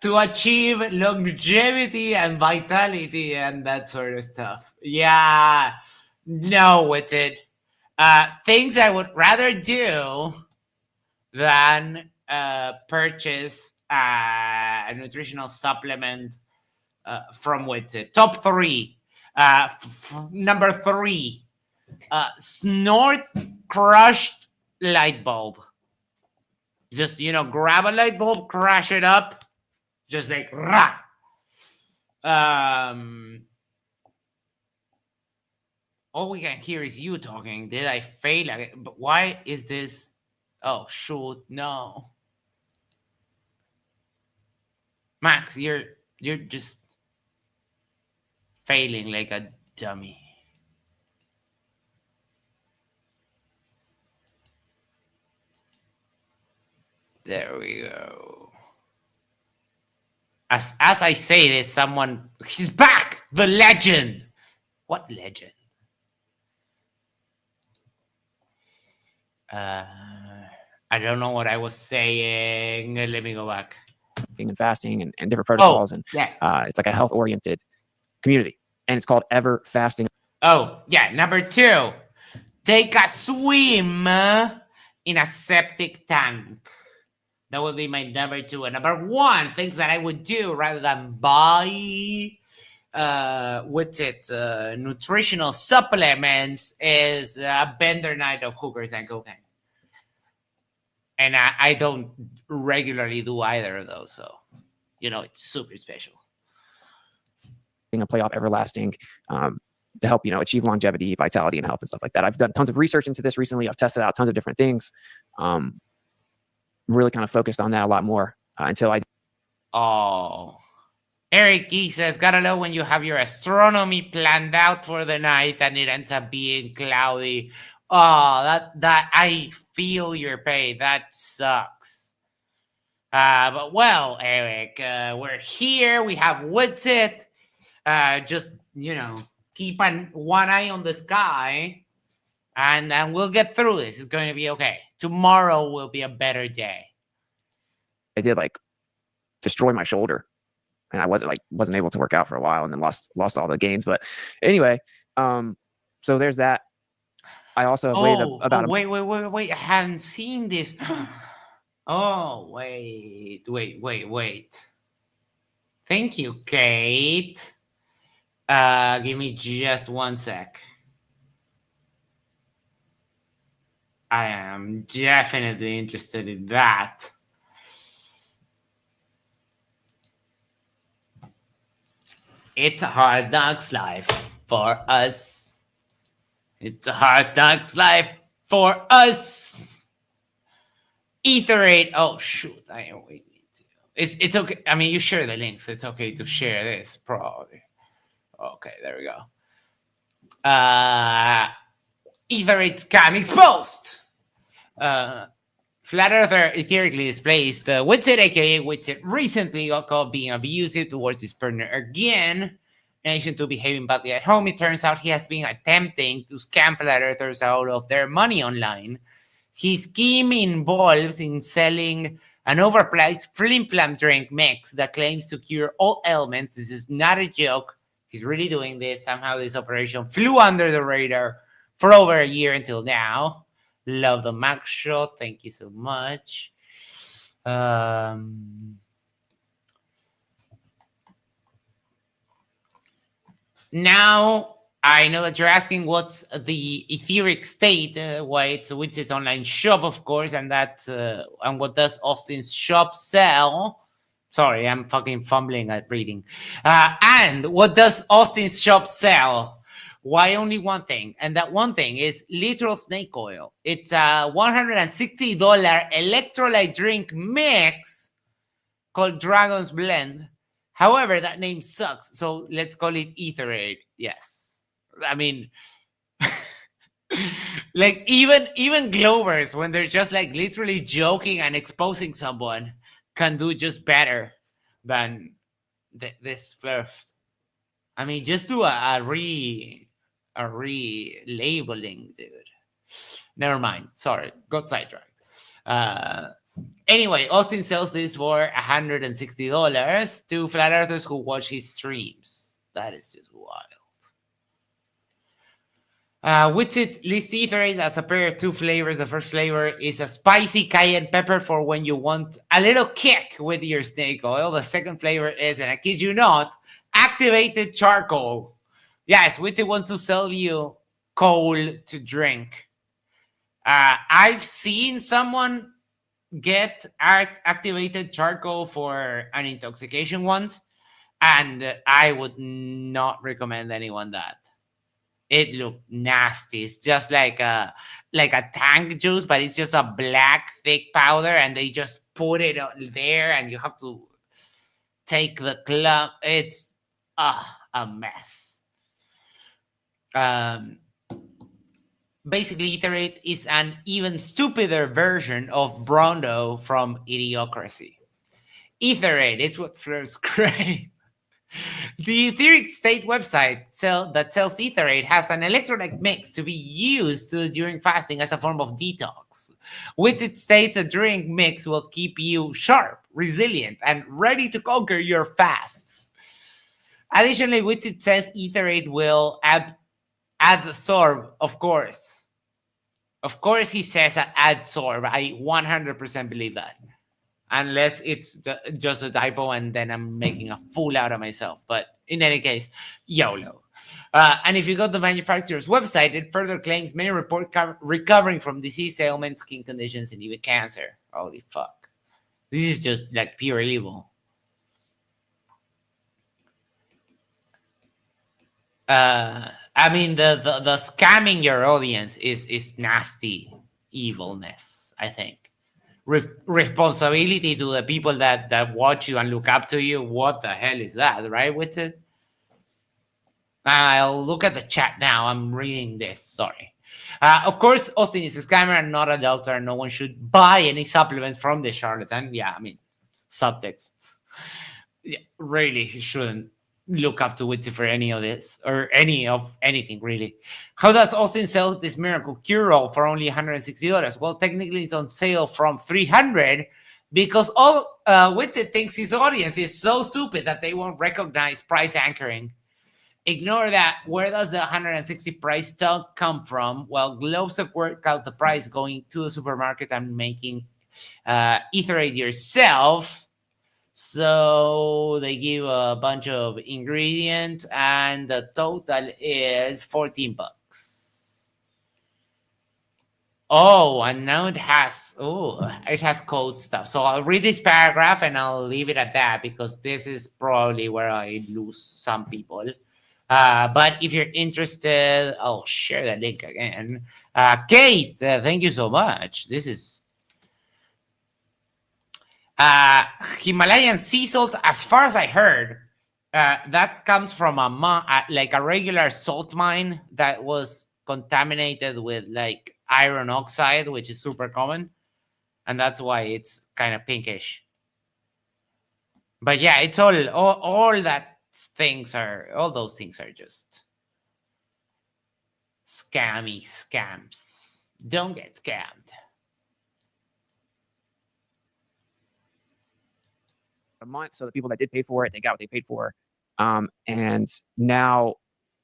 To achieve longevity and vitality and that sort of stuff. Yeah, no, Witsit. Things I would rather do than purchase a nutritional supplement from Witsit. Top three. Number three, snort crushed light bulb. Just, grab a light bulb, crash it up, just like, rah. All we can hear is you talking. Did I fail again? But why is this? Oh, shoot, no. Max, you're just failing like a dummy. There we go. As I say this, he's back. The legend. What legend? I don't know what I was saying. Let me go back. And fasting and different protocols. Oh, and yes. It's like a health-oriented community. And it's called Ever Fasting. Oh, yeah. Number two, take a swim in a septic tank. That would be my number two. And number one, things that I would do rather than buy nutritional supplements is a bender night of hookers and cocaine. And I don't regularly do either of those. So, it's super special. A play off everlasting to help, achieve longevity, vitality, and health and stuff like that. I've done tons of research into this recently. I've tested out tons of different things. Really kind of focused on that a lot more until I. Oh, Eric E says, gotta love when you have your astronomy planned out for the night and it ends up being cloudy. Oh, that I feel your pain. That sucks. But well, Eric, we're here. We have Witsit. Just keep one eye on the sky, and we'll get through this. It's going to be okay. Tomorrow will be a better day. I did destroy my shoulder, and I wasn't able to work out for a while, and then lost all the gains. But anyway, so there's that. I also have weighed about. Wait! I hadn't seen this. Oh, wait! Thank you, Kate. Give me just one sec. I am definitely interested in that. It's a hard knocks life for us. It's a hard knocks life for us. Etherate. Oh shoot! I know we need to. It's okay. I mean, you share the links. It's okay to share this, probably. Okay, there we go. Etherate scam exposed. Flat Earther etherically displays the Witsit, aka Witsit, recently got caught being abusive towards his partner again. In addition to behaving badly at home, it turns out he has been attempting to scam Flat Earthers out of their money online. His scheme involves in selling an overpriced flim-flam drink mix that claims to cure all ailments. This is not a joke. He's really doing this. Somehow this operation flew under the radar for over a year until now. Love the Mac shot. Thank you so much. Now, I know that you're asking what's the etheric state, why it's a Witsit online shop, of course, and that and what does Austin's shop sell? Sorry, I'm fucking fumbling at reading. And what does Austin's shop sell? Why only one thing? And that one thing is literal snake oil. It's a $160 electrolyte drink mix called Dragon's Blend. However, that name sucks, so let's call it Etherade. Yes. I mean, like even Glovers, when they're just like literally joking and exposing someone, can do just better than this fluff. I mean, just do a relabeling, dude. Never mind. Sorry, got sidetracked. Anyway, Austin sells this for $160 to flat earthers who watch his streams. That is just wild. Witsit lists Etherade as a pair of two flavors. The first flavor is a spicy cayenne pepper for when you want a little kick with your snake oil. The second flavor is, and I kid you not, activated charcoal. Yes, Witsit wants to sell you coal to drink. I've seen someone get activated charcoal for an intoxication once, and I would not recommend anyone that. It looked nasty. It's just like a tank juice, but it's just a black thick powder, and they just put it there, and you have to take the clump. It's a mess. Basically, Etherate is an even stupider version of Brondo from Idiocracy. Etherate is what Fleurs crave. The Etheric State website that sells Etherate has an electrolyte mix to be used during fasting as a form of detox. Witsit states a drink mix will keep you sharp, resilient, and ready to conquer your fast. Additionally, Witsit says Etherate will adsorb, of course. Of course, he says adsorb. I 100% believe that. Unless it's just a typo and then I'm making a fool out of myself. But in any case, YOLO. And if you go to the manufacturer's website, it further claims many report recovering from disease, ailments, skin conditions, and even cancer. Holy fuck. This is just like pure evil. I mean, the scamming your audience is nasty evilness, I think. Responsibility to the people that watch you and look up to you. What the hell is that, right, Witsit? I'll look at the chat now. I'm reading this. Sorry. Of course, Austin is a scammer and not a doctor. No one should buy any supplements from the charlatan. Yeah, I mean, subtext. Yeah, really, he shouldn't look up to Witsit for any of this or anything really. How does Austin sell this miracle cure-all for only $160? Well, technically it's on sale from $300 because all Witsit thinks his audience is so stupid that they won't recognize price anchoring. Ignore that. Where does the $160 price tag come from? Well, Globes have worked out the price going to the supermarket and making Etherate yourself. So they give a bunch of ingredients and the total is $14. Oh, and now it has code stuff. So I'll read this paragraph and I'll leave it at that because this is probably where I lose some people. But if you're interested, I'll share the link again. Kate, thank you so much. This is Himalayan sea salt. As far as I heard, that comes from like a regular salt mine that was contaminated with like iron oxide, which is super common, and that's why it's kind of pinkish. But yeah, it's all those things are just scams. Don't get scammed. A month, so the people that did pay for it, they got what they paid for. And now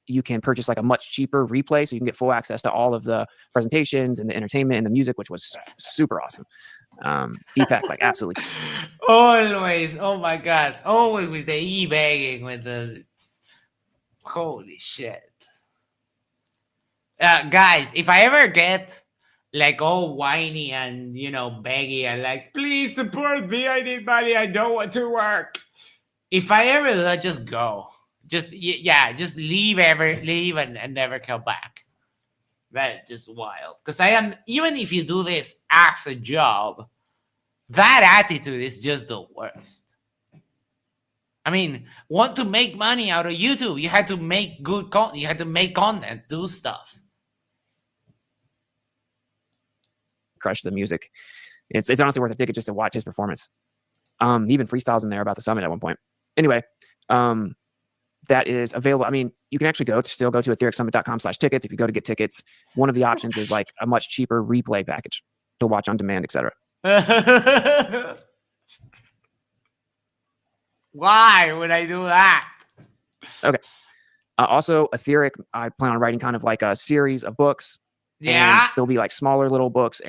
you can purchase like a much cheaper replay, so you can get full access to all of the presentations and the entertainment and the music, which was super awesome. Deepak, like absolutely. Always, oh my god, always with the e-bagging with the holy shit. Guys, if I ever get like all whiny and baggy and like, please support me, I need money, I don't want to work. If I ever do that, just go. Just leave and never come back. That's just wild. Because even if you do this as a job, that attitude is just the worst. I mean, want to make money out of YouTube, you had to make good content, you had to make content, do stuff. Crush the music. It's honestly worth a ticket just to watch his performance. Even freestyles in there about the summit at one point. Anyway, that is available. I mean, you can actually still go to ethereumsummit.com/tickets. If you go to get tickets, one of the options is like a much cheaper replay package to watch on demand, etc. Why would I do that? Okay. Also, Etheric, I plan on writing kind of like a series of books. Yeah. And they'll be like smaller little books.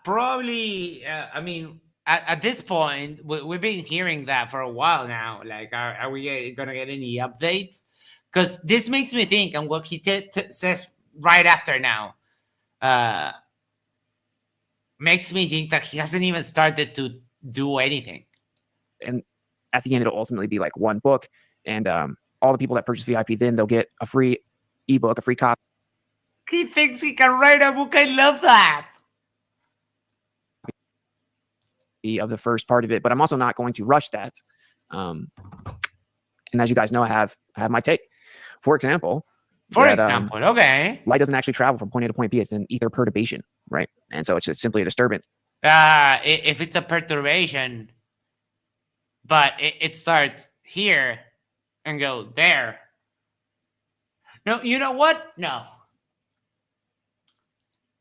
Probably, I mean, at this point, we've been hearing that for a while now. Like, are we going to get any updates? Because this makes me think, and what he says right after now makes me think that he hasn't even started to do anything. And at the end, it'll ultimately be like one book. And all the people that purchase VIP, then they'll get a free ebook, a free copy. He thinks he can write a book. I love that. Of the first part of it, but I'm also not going to rush that. And as you guys know, I have my take. For example, okay, light doesn't actually travel from point A to point B. It's an ether perturbation, right? And so it's just simply a disturbance. If it's a perturbation, but it starts here and go there. No, you know what? No.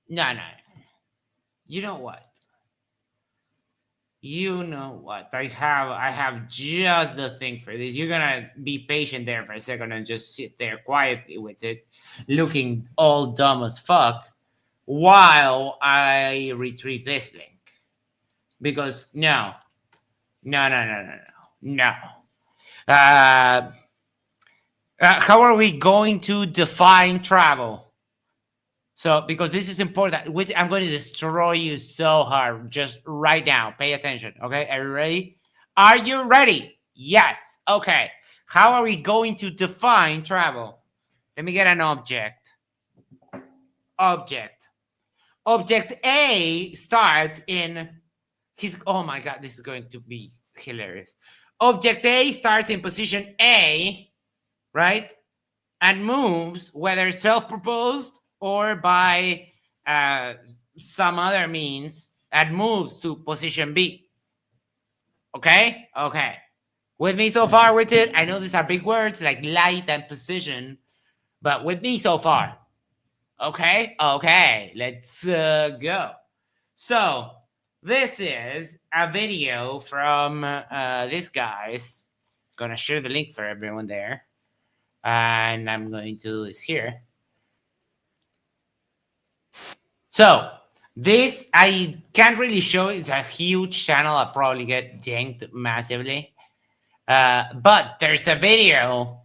You know what? I have just the thing for this. You're gonna be patient there for a second and just sit there quietly with it, looking all dumb as fuck, while I retrieve this link. Because no. How are we going to define travel? So, because this is important, I'm going to destroy you so hard just right now. Pay attention, okay? Are you ready? Are you ready? Yes. Okay. How are we going to define travel? Let me get an object. Object A starts in oh my God, this is going to be hilarious. Object A starts in position A, right? And moves, whether self-proposed or by some other means, and moves to position B. Okay? Okay. With me so far, Witsit? I know these are big words like light and position, but with me so far. Okay? Okay. Let's go. So, this is a video from this guy's. Gonna share the link for everyone there. And I'm going to do this here. So this, I can't really show. It's a huge channel. I'll probably get janked massively. But there's a video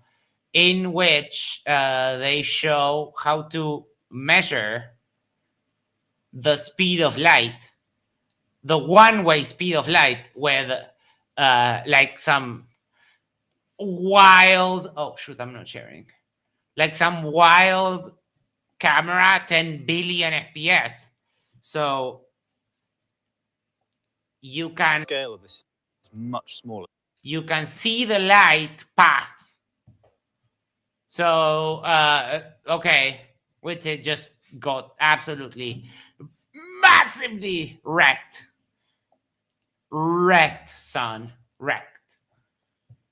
in which they show how to measure the speed of light, the one-way speed of light, with like some wild, oh shoot, I'm not sharing, like some wild camera, 10 billion FPS. So you can Scale of this is much smaller. you can see the light path. So okay, Witsit just got absolutely massively wrecked, son, wrecked.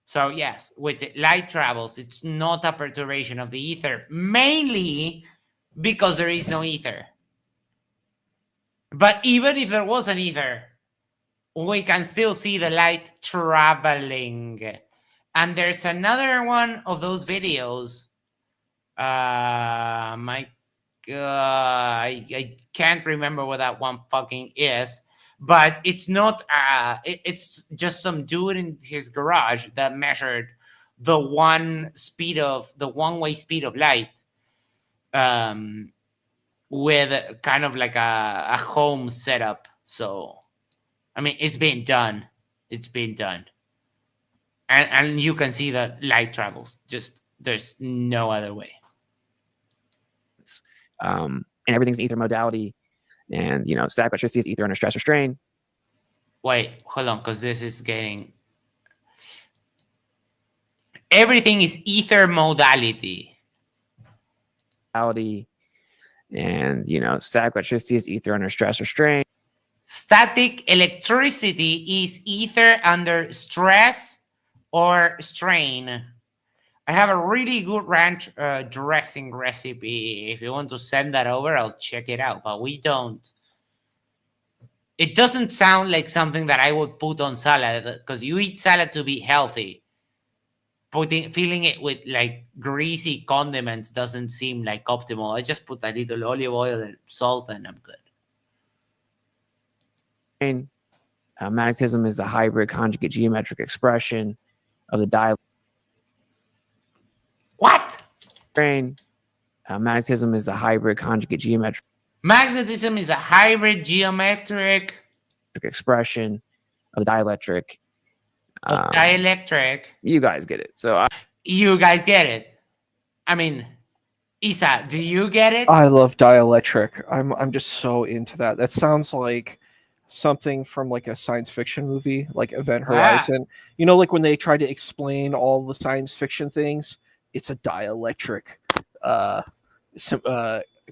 So yes, with light travels, it's not a perturbation of the ether, mainly because there is no ether. But even if there was an ether, we can still see the light traveling. And there's another one of those videos. My I can't remember what that one fucking is, but it's not. It's just some dude in his garage that measured the one-way speed of light, with kind of like a home setup. So, I mean, it's been done. It's been done, and you can see that light travels. Just there's no other way. And everything's in ether modality, and static electricity is ether under stress or strain. Wait, hold on, because this is getting. Everything is ether modality. And static electricity is ether under stress or strain. Static electricity is ether under stress or strain. I have a really good ranch dressing recipe. If you want to send that over, I'll check it out. But we don't. It doesn't sound like something that I would put on salad, because you eat salad to be healthy. Filling it with like greasy condiments doesn't seem like optimal. I just put a little olive oil and salt, and I'm good. Magnetism is the hybrid conjugate geometric expression of the dielectric. What? Magnetism is the hybrid conjugate geometric. Magnetism is a hybrid geometric expression of the dielectric. Dielectric. You guys get it. So you guys get it. I mean, Isa, do you get it? I love dielectric. I'm just so into that. That sounds like something from like a science fiction movie, like Event Horizon. Like when they try to explain all the science fiction things, it's a dielectric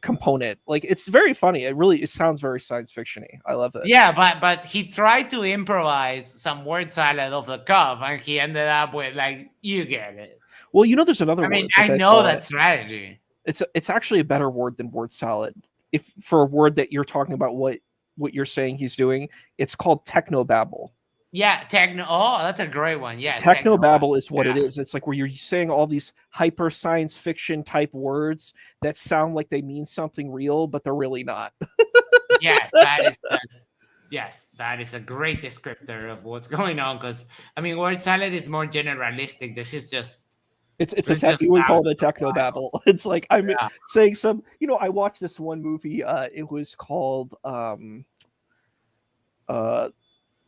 component. Like, it's very funny. It sounds very science fiction-y. I love it. Yeah, but he tried to improvise some word salad off the cuff, and he ended up with like, you get it. Well, there's another word. I mean, I know that strategy. It's actually a better word than word salad. If for a word that you're talking about what you're saying he's doing, it's called technobabble. Yeah, oh, that's a great one. Yeah, technobabble is what it is. It's like where you're saying all these hyper science fiction type words that sound like they mean something real, but they're really not. Yes, that is a great descriptor of what's going on. Because I mean, word salad is more generalistic. This is just we call it a technobabble. It's like I'm saying some. I watched this one movie. It was called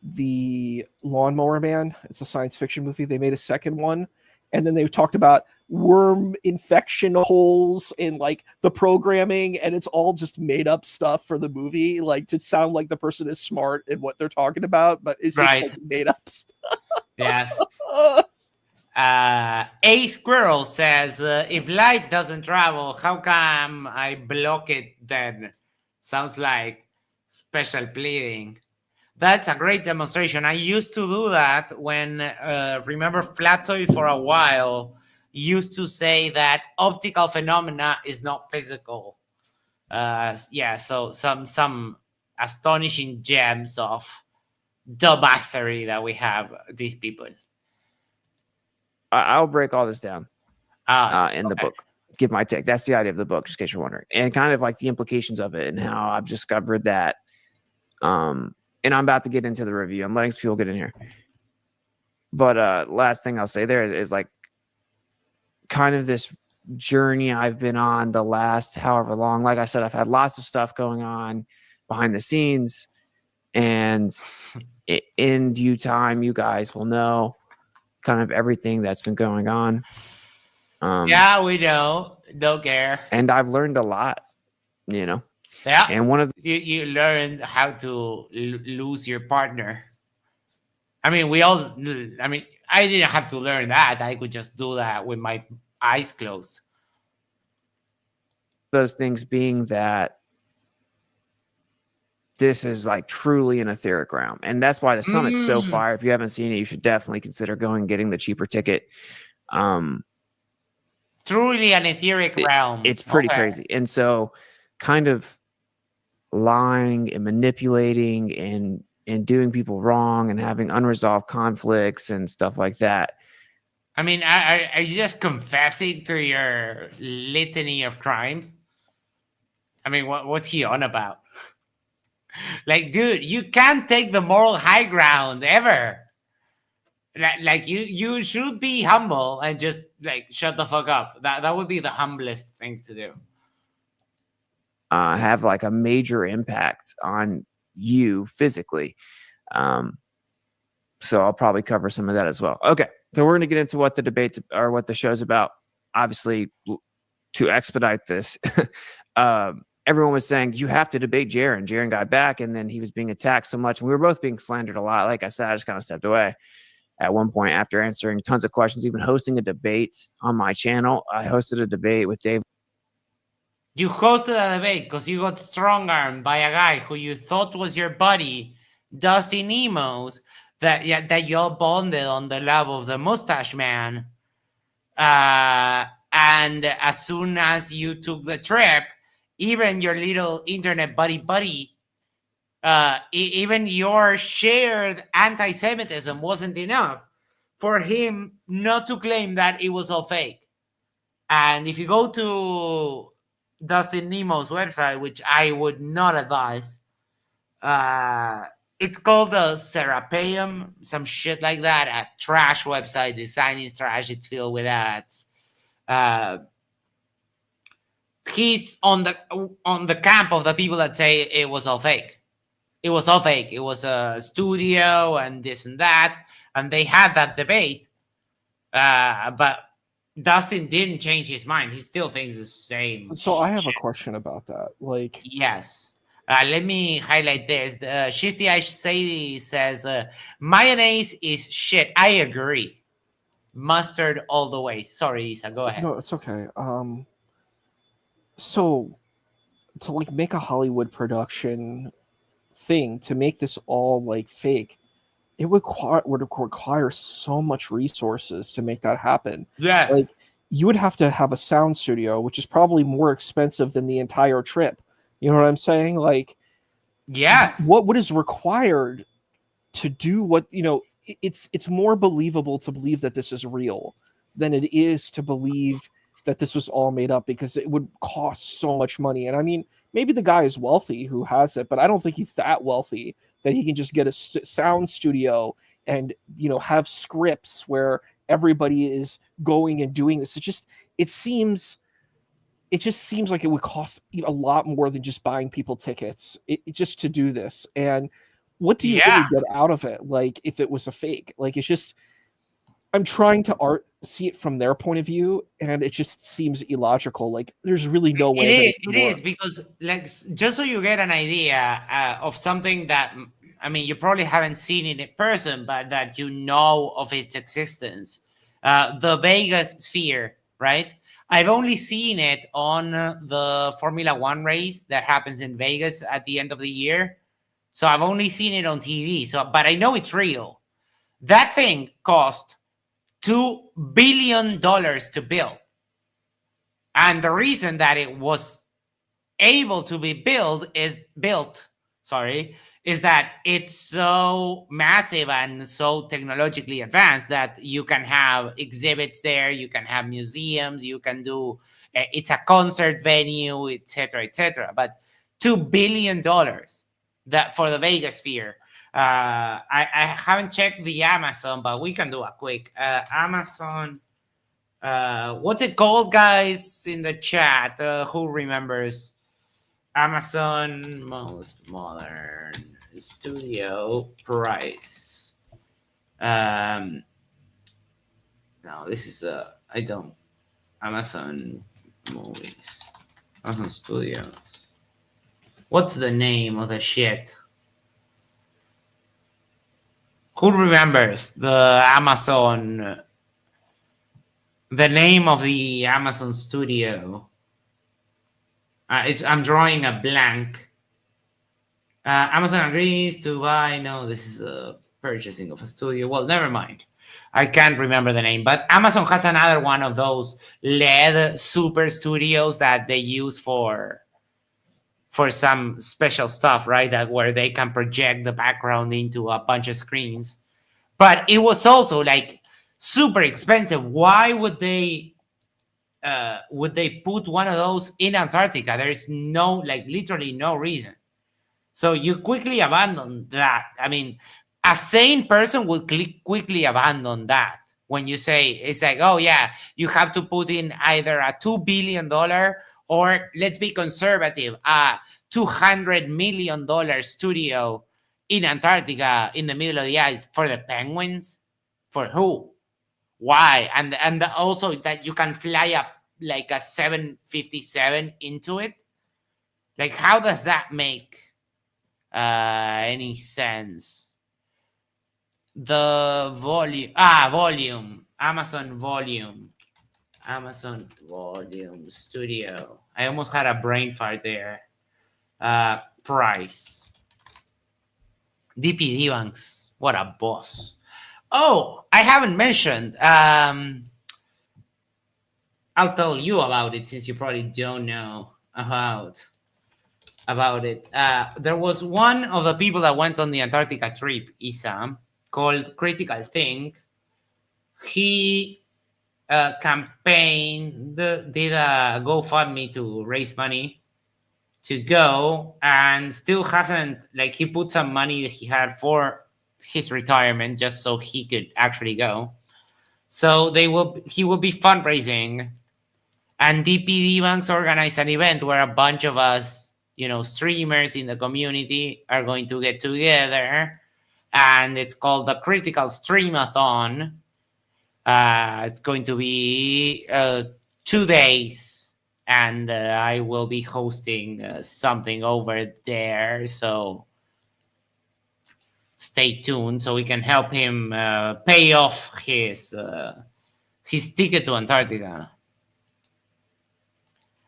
The Lawnmower Man. It's a science fiction movie. They made a second one, and then they talked about worm infection holes in like the programming, and it's all just made up stuff for the movie, like to sound like the person is smart in what they're talking about, but it's just like made up stuff. Yes. A Squirrel says, if light doesn't travel, how come I block it then? Sounds like special pleading. That's a great demonstration. I used to do that when, remember, Flatoid for a while used to say that optical phenomena is not physical. So some astonishing gems of dumbassery that we have, these people. I'll break all this down in the book. Give my take. That's the idea of the book, just in case you're wondering. And kind of like the implications of it and how I've discovered that. And I'm about to get into the review. I'm letting people get in here. But last thing I'll say there is like kind of this journey I've been on the last however long. Like I said, I've had lots of stuff going on behind the scenes, and in due time, you guys will know kind of everything that's been going on. Yeah, we know. Don't care. And I've learned a lot, you know. Yeah. And one of you learned how to lose your partner. I mean, I didn't have to learn that. I could just do that with my eyes closed. those things being that this is like truly an etheric realm, and that's why the summit's so fire. If you haven't seen it, you should definitely consider going and getting the cheaper ticket. Truly an etheric realm. It's pretty crazy. And so kind of lying and manipulating and doing people wrong and having unresolved conflicts and stuff like that. I mean, are you just confessing to your litany of crimes? I mean, what's he on about? Like, dude, you can't take the moral high ground ever. Like you should be humble and just like shut the fuck up. That would be the humblest thing to do. Have like a major impact on you physically. So I'll probably cover some of that as well. Okay, so we're going to get into what the debates or what the show's about. Obviously, to expedite this, everyone was saying you have to debate Jeran. Jeran got back, and then he was being attacked so much. And we were both being slandered a lot. Like I said, I just kind of stepped away at one point after answering tons of questions, even hosting a debate on my channel. I hosted a debate with Dave. You hosted a debate because you got strong-armed by a guy who you thought was your buddy, Dusty Nemos, that y'all bonded on the love of the mustache man. And as soon as you took the trip, even your little internet buddy, even your shared anti-Semitism wasn't enough for him not to claim that it was all fake. And if you go to Dustin Nemo's website, which I would not advise, it's called the Serapeum, some shit like that, a trash website. Design is trash. It's filled with ads. He's on the camp of the people that say it was all fake. It was all fake. It was a studio and this and that, and they had that debate. But Dustin didn't change his mind. He still thinks the same. So I have a question about that. Like, yes. Let me highlight this. Shifty Ice Sadie says, mayonnaise is shit. I agree. Mustard all the way. Sorry, Isa. Go ahead. No, it's okay. So to like make a Hollywood production thing, to make this all like fake, it would require so much resources to make that happen. Yes. Like, you would have to have a sound studio, which is probably more expensive than the entire trip. You know what I'm saying? Like, yes. What is required to do what, you know, it's more believable to believe that this is real than it is to believe that this was all made up, because it would cost so much money. And I mean, maybe the guy is wealthy who has it, but I don't think he's that wealthy that he can just get a sound studio and, you know, have scripts where everybody is going and doing this. It just seems like it would cost a lot more than just buying people tickets just to do this. And what do you really get out of it? Like, if it was a fake, like, it's just, I'm trying to see it from their point of view, and it just seems illogical. Like, there's really no way. It is because, like, just so you get an idea of something that, I mean, you probably haven't seen it in person, but that you know of its existence. The Vegas Sphere, right? I've only seen it on the Formula One race that happens in Vegas at the end of the year. So I've only seen it on TV. But I know it's real. That thing cost $2 billion to build. And the reason that it was able to be built is that it's so massive and so technologically advanced that you can have exhibits there, you can have museums, you can do, it's a concert venue, etc., etc. But $2 billion that for the Vegas Sphere. I haven't checked the Amazon, but we can do a quick Amazon. What's it called, guys, in the chat? Who remembers? Amazon most modern studio price. No, this is I don't Amazon movies. Amazon Studio. What's the name of the shit? Who remembers the Amazon? The name of the Amazon Studio. I'm drawing a blank. Amazon agrees to buy. No, this is a purchasing of a studio. Well, never mind. I can't remember the name, but Amazon has another one of those LED super studios that they use for some special stuff, right? That where they can project the background into a bunch of screens. But it was also like super expensive. Why would they put one of those in Antarctica? There's no, like, literally no reason. So you quickly abandon that. I mean, a sane person would quickly abandon that when you say it's like, oh yeah, you have to put in either a $2 billion or, let's be conservative, a $200 million studio in Antarctica in the middle of the ice for the penguins. For who? Why? And also that you can fly up like a 757 into it. Like, how does that make any sense? The volume, Amazon volume studio. I almost had a brain fart there. Price. DPD banks, what a boss. Oh, I haven't mentioned, I'll tell you about it since you probably don't know about it. There was one of the people that went on the Antarctica trip, Isam, called Critical Think. He campaigned, did a GoFundMe to raise money to go, and still hasn't, like, he put some money that he had for his retirement just so he could actually go. So he will be fundraising, and DPD Banks organized an event where a bunch of us, streamers in the community are going to get together, and it's called the Critical Streamathon. It's going to be 2 days, and I will be hosting something over there, so stay tuned so we can help him pay off his ticket to Antarctica.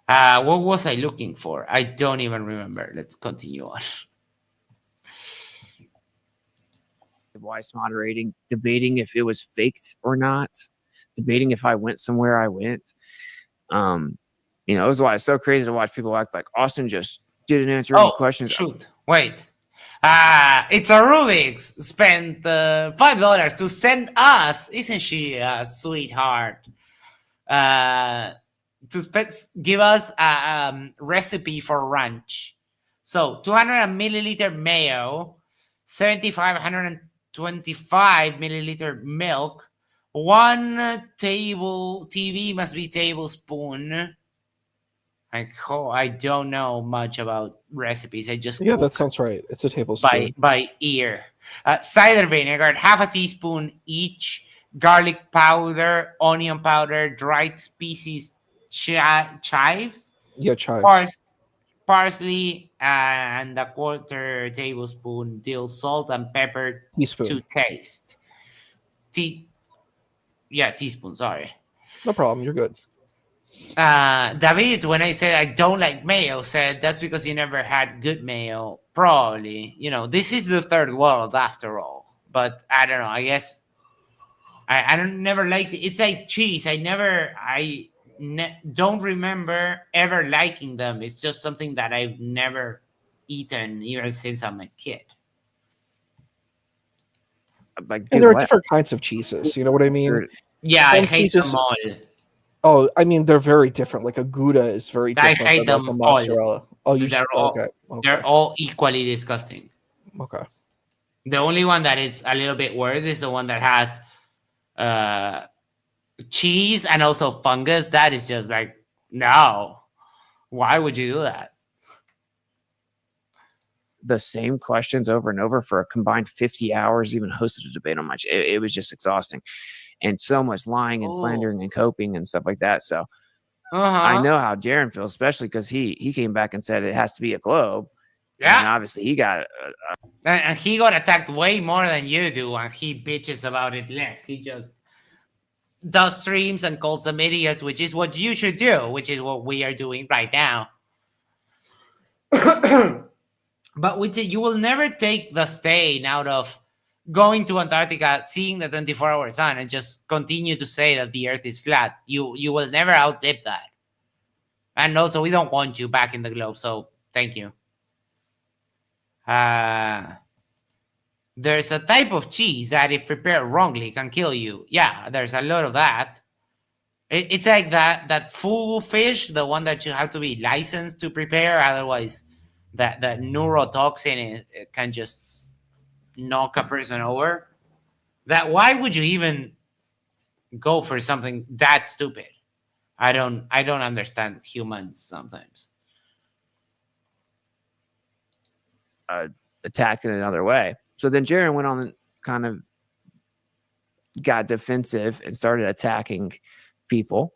What was I looking for? I don't even remember. Let's continue on. Voice moderating, debating if it was faked or not, debating if I went somewhere I went. It was why it's so crazy to watch people act like Austin just didn't answer any questions. Shoot, wait. It's a Rubik's spent $5 to send us. Isn't she a sweetheart? Give us a recipe for ranch. So 200 milliliter mayo, 7,525 milliliter milk, 1 TV must be tablespoon. I don't know much about recipes. I just that sounds right. It's a tablespoon by ear. Cider vinegar, half a teaspoon each. Garlic powder, onion powder, dried species chives. Yeah, chives. Parsley, and a 1/4 tablespoon dill salt and pepper teaspoon to taste. Teaspoon. Sorry. No problem. You're good. David, when I said I don't like mayo, said that's because you never had good mayo. Probably, this is the third world after all. But I don't know. I guess I never liked it. It's like cheese. I don't remember ever liking them. It's just something that I've never eaten even since I'm a kid. Like, and there are different kinds of cheeses. You know what I mean? Yeah, I hate them all. Oh, I mean, they're very different. Like a Gouda is very different I hate than them like a mozzarella. all. Okay. They're all equally disgusting. Okay. The only one that is a little bit worse is the one that has cheese and also fungus. That is just like, no. Why would you do that? the same questions over and over for a combined 50 hours, even hosted a debate on much. It was just exhausting, and so much lying and slandering and coping and stuff like that. So I know how Jeran feels, especially because he came back and said it has to be a globe. Yeah. And obviously he got and he got attacked way more than you do, and he bitches about it less. He just does streams and calls them idiots, which is what you should do, which is what we are doing right now. But Witsit, you will never take the stain out of going to Antarctica, seeing the 24-hour sun, and just continue to say that the Earth is flat. You will never outlive that. And also, we don't want you back in the globe, so thank you. There's a type of cheese that, if prepared wrongly, can kill you. Yeah, there's a lot of that. It's like that full fish, the one that you have to be licensed to prepare, otherwise that neurotoxin can just knock a person over. That why would you even go for something that stupid? I don't understand humans sometimes. attacked in another way. So then Jeran went on and kind of got defensive and started attacking people.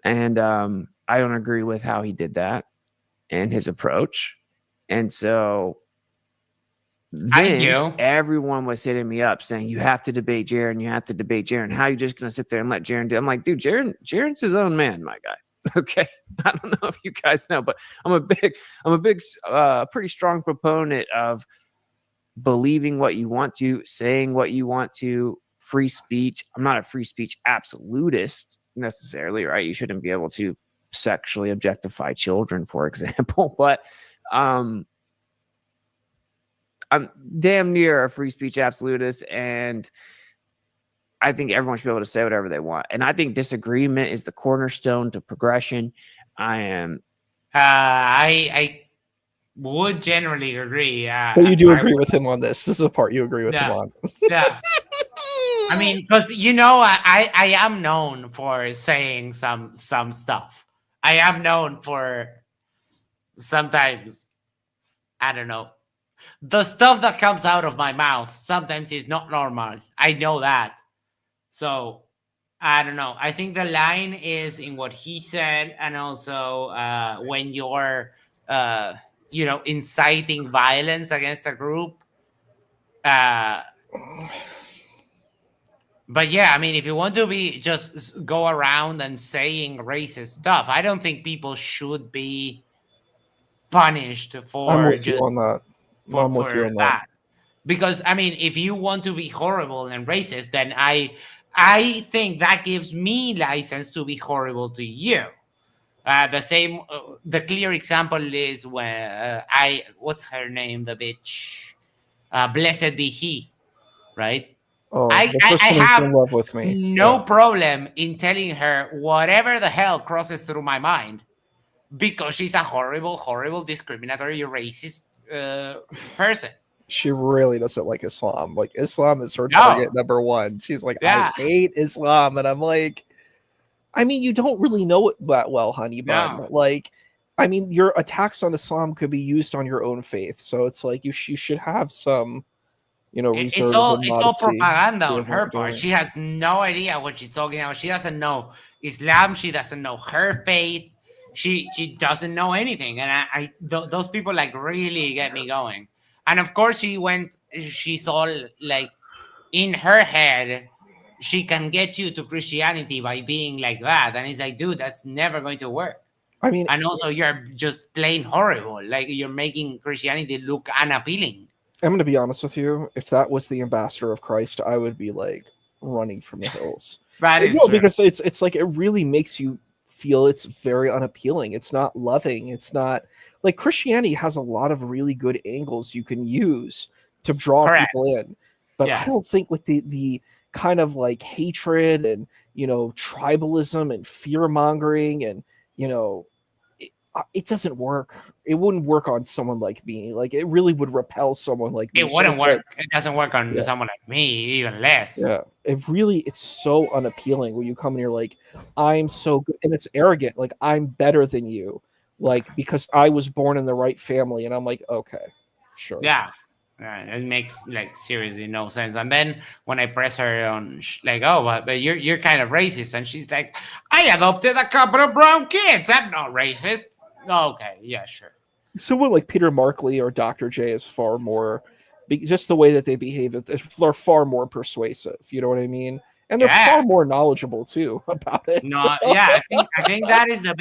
And I don't agree with how he did that and his approach. And so then everyone was hitting me up saying, you have to debate Jeran. You have to debate Jeran. How are you just going to sit there and let Jeran do it? I'm like, dude, Jeran's his own man, my guy. Okay. I don't know if you guys know, but I'm a big, pretty strong proponent of believing what you want to, saying what you want to, free speech. I'm not a free speech absolutist necessarily, right? You shouldn't be able to sexually objectify children, for example, but I'm damn near a free speech absolutist, and I think everyone should be able to say whatever they want. And I think disagreement is the cornerstone to progression. I would generally agree. But you do agree with him on this. This is the part you agree with him on. Yeah. I mean, because I am known for saying some stuff. I am known for sometimes, I don't know, the stuff that comes out of my mouth sometimes is not normal. I know that. So I don't know. I think the line is in what he said, and also when you're inciting violence against a group. But yeah, I mean, if you want to be just go around and saying racist stuff, I don't think people should be punished for. I'm with you on that. I'm with you on that. Because I mean, if you want to be horrible and racist, then I think that gives me license to be horrible to you. The clear example is when what's her name, the bitch, Blessed be he, right? Oh, I have in love with me. No problem in telling her whatever the hell crosses through my mind, because she's a horrible, horrible, discriminatory, racist person. She really doesn't like Islam. Like, Islam is her target number one. She's like, I hate Islam. And I'm like, I mean, you don't really know it that well, honey bun. No. Like, I mean, your attacks on Islam could be used on your own faith. So it's like you should have some, it's all propaganda on her part. She has no idea what she's talking about. She doesn't know Islam. She doesn't know her faith. She doesn't know anything. And those people like really get me going. And of course she's all like in her head, she can get you to Christianity by being like that. And it's like, dude, that's never going to work. I mean, and also you're just plain horrible. Like, you're making Christianity look unappealing. I'm going to be honest with you. If that was the ambassador of Christ, I would be like running from the hills. That is true. Because it's like, it really makes you feel it's very unappealing. It's not loving. It's not like Christianity has a lot of really good angles you can use to draw people in. But I don't think like the kind of like hatred and, tribalism and fear mongering and, it doesn't work. It wouldn't work on someone like me. Like, it really would repel someone like me. It wouldn't work. It doesn't work on someone like me, even less. Yeah. It's so unappealing when you come and you're like, I'm so good. And it's arrogant. Like, I'm better than you. Like, because I was born in the right family. And I'm like, okay. Sure. Yeah. It makes like seriously no sense. And then when I press her on, like, oh, but you're kind of racist, and she's like, I adopted a couple of brown kids. I'm not racist. Okay, yeah, sure. Someone like Peter Markley or Dr. J is far more, just the way that they behave, they're far more persuasive. You know what I mean? And they're Yeah. far more knowledgeable too about it. No, yeah, I think that is the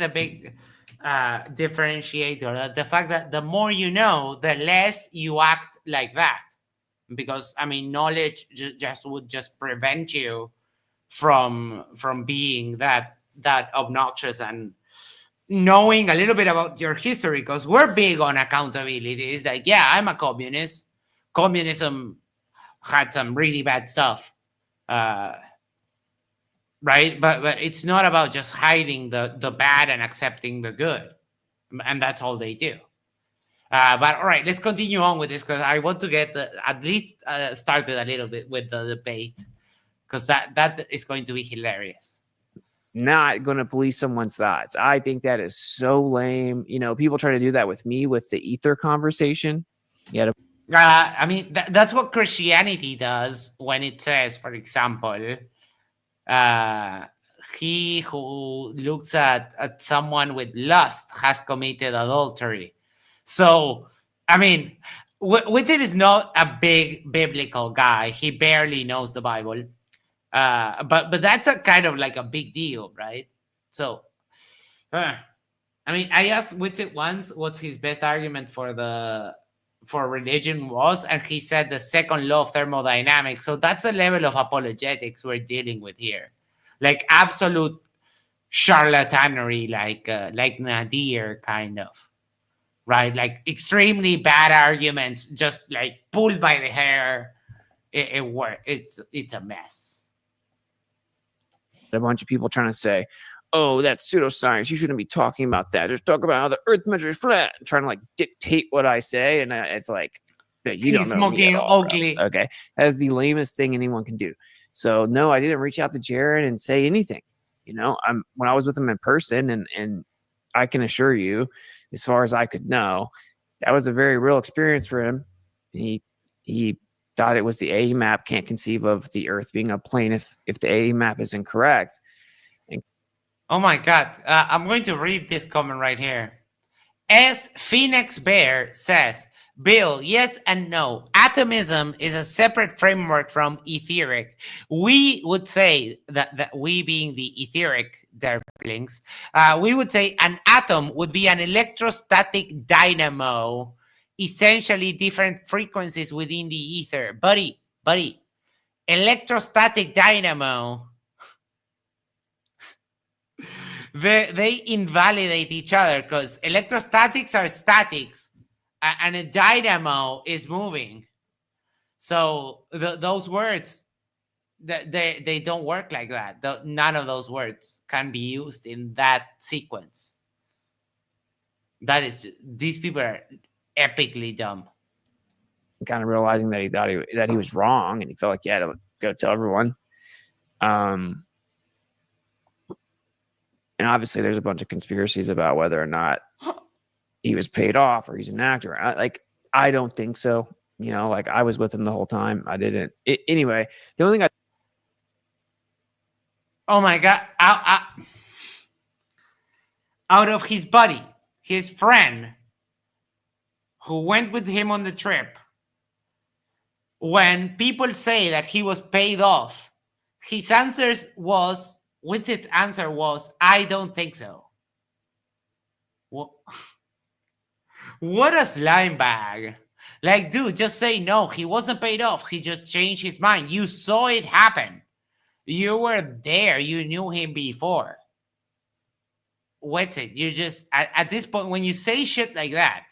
big differentiator. The fact that the more you know, the less you act like that. Because I mean, knowledge just would just prevent you from being that obnoxious, and knowing a little bit about your history, because we're big on accountability. It's like, yeah, I'm a communist. Communism had some really bad stuff, right? But it's not about just hiding the bad and accepting the good, and that's all they do. But all right, let's continue on with this, because I want to get at least started a little bit with the debate, because that is going to be hilarious. Not going to police someone's thoughts. I think that is so lame. You know, people try to do that with me with the ether conversation. Yeah. I mean, that's what Christianity does when it says, for example, he who looks at someone with lust has committed adultery. So, I mean, Witsit is not a big biblical guy. He barely knows the Bible. But that's a kind of like a big deal, right? So, I mean, I asked Witsit once what's his best argument for religion was, and he said the second law of thermodynamics. So that's the level of apologetics we're dealing with here, like absolute charlatanery, like Nadir kind of, right? Like extremely bad arguments, just like pulled by the hair. It works. It's a mess. A bunch of people trying to say, oh, that's pseudoscience. You shouldn't be talking about that. Just talk about how the earth measures flat, and trying to like dictate what I say. And it's like, you don't know me at all, ugly. bro. Okay. That is the lamest thing anyone can do. So no, I didn't reach out to Jeran and say anything. You know, when I was with him in person, and I can assure you, as far as I could know, that was a very real experience for him. He thought it was the AE map. Can't conceive of the Earth being a plane if the AE map is incorrect. Oh my God. I'm going to read this comment right here. S. Phoenix Bear says, Bill, yes and no. Atomism is a separate framework from etheric. We would say that we being the etheric derblings, we would say an atom would be an electrostatic dynamo, essentially different frequencies within the ether. Buddy, electrostatic dynamo, they invalidate each other, because electrostatics are statics and a dynamo is moving. So those words, they don't work like that. None of those words can be used in that sequence. These people are epically dumb. Kind of realizing that he thought that he was wrong, and he felt like he had to go tell everyone. And obviously, there's a bunch of conspiracies about whether or not he was paid off or he's an actor. I don't think so. You know, like I was with him the whole time. I didn't. Anyway, the only thing Oh my God! Out of his buddy, his friend, who went with him on the trip, when people say that he was paid off, his answers was, Witsit's answer was, I don't think so. What a slime bag. Like, dude, just say no. He wasn't paid off. He just changed his mind. You saw it happen. You were there. You knew him before. Witsit, you just, at this point, when you say shit like that,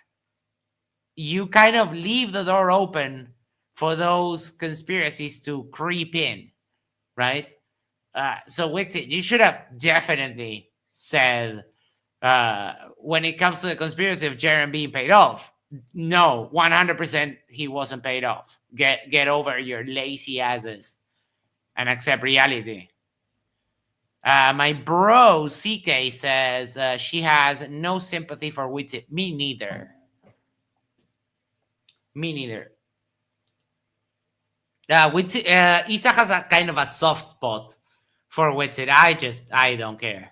you kind of leave the door open for those conspiracies to creep in, right? So Witsit, you should have definitely said, when it comes to the conspiracy of Jeran being paid off, no, 100% he wasn't paid off. Get over your lazy asses and accept reality. My bro CK says she has no sympathy for Witsit. Me neither. Me neither. Isa has a kind of a soft spot for Witsit. I don't care.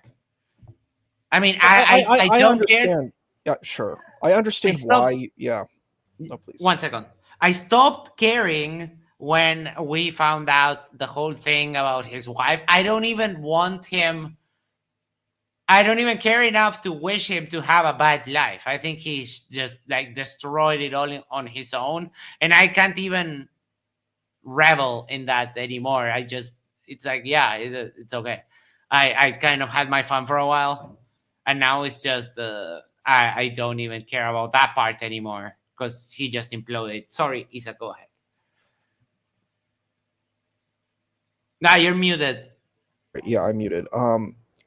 I mean, I I don't care. understand. Yeah, sure. I I understand stopped, why. Yeah. No, please. 1 second. I stopped caring when we found out the whole thing about his wife. I don't even want him. I don't even care enough to wish him to have a bad life. I think he's just like destroyed it all on his own, and I can't even revel in that anymore. It's like, yeah, it's okay. I kind of had my fun for a while, and now it's just I don't even care about that part anymore because he just imploded. Sorry, Isa, go ahead. Now you're muted. Yeah, I'm muted.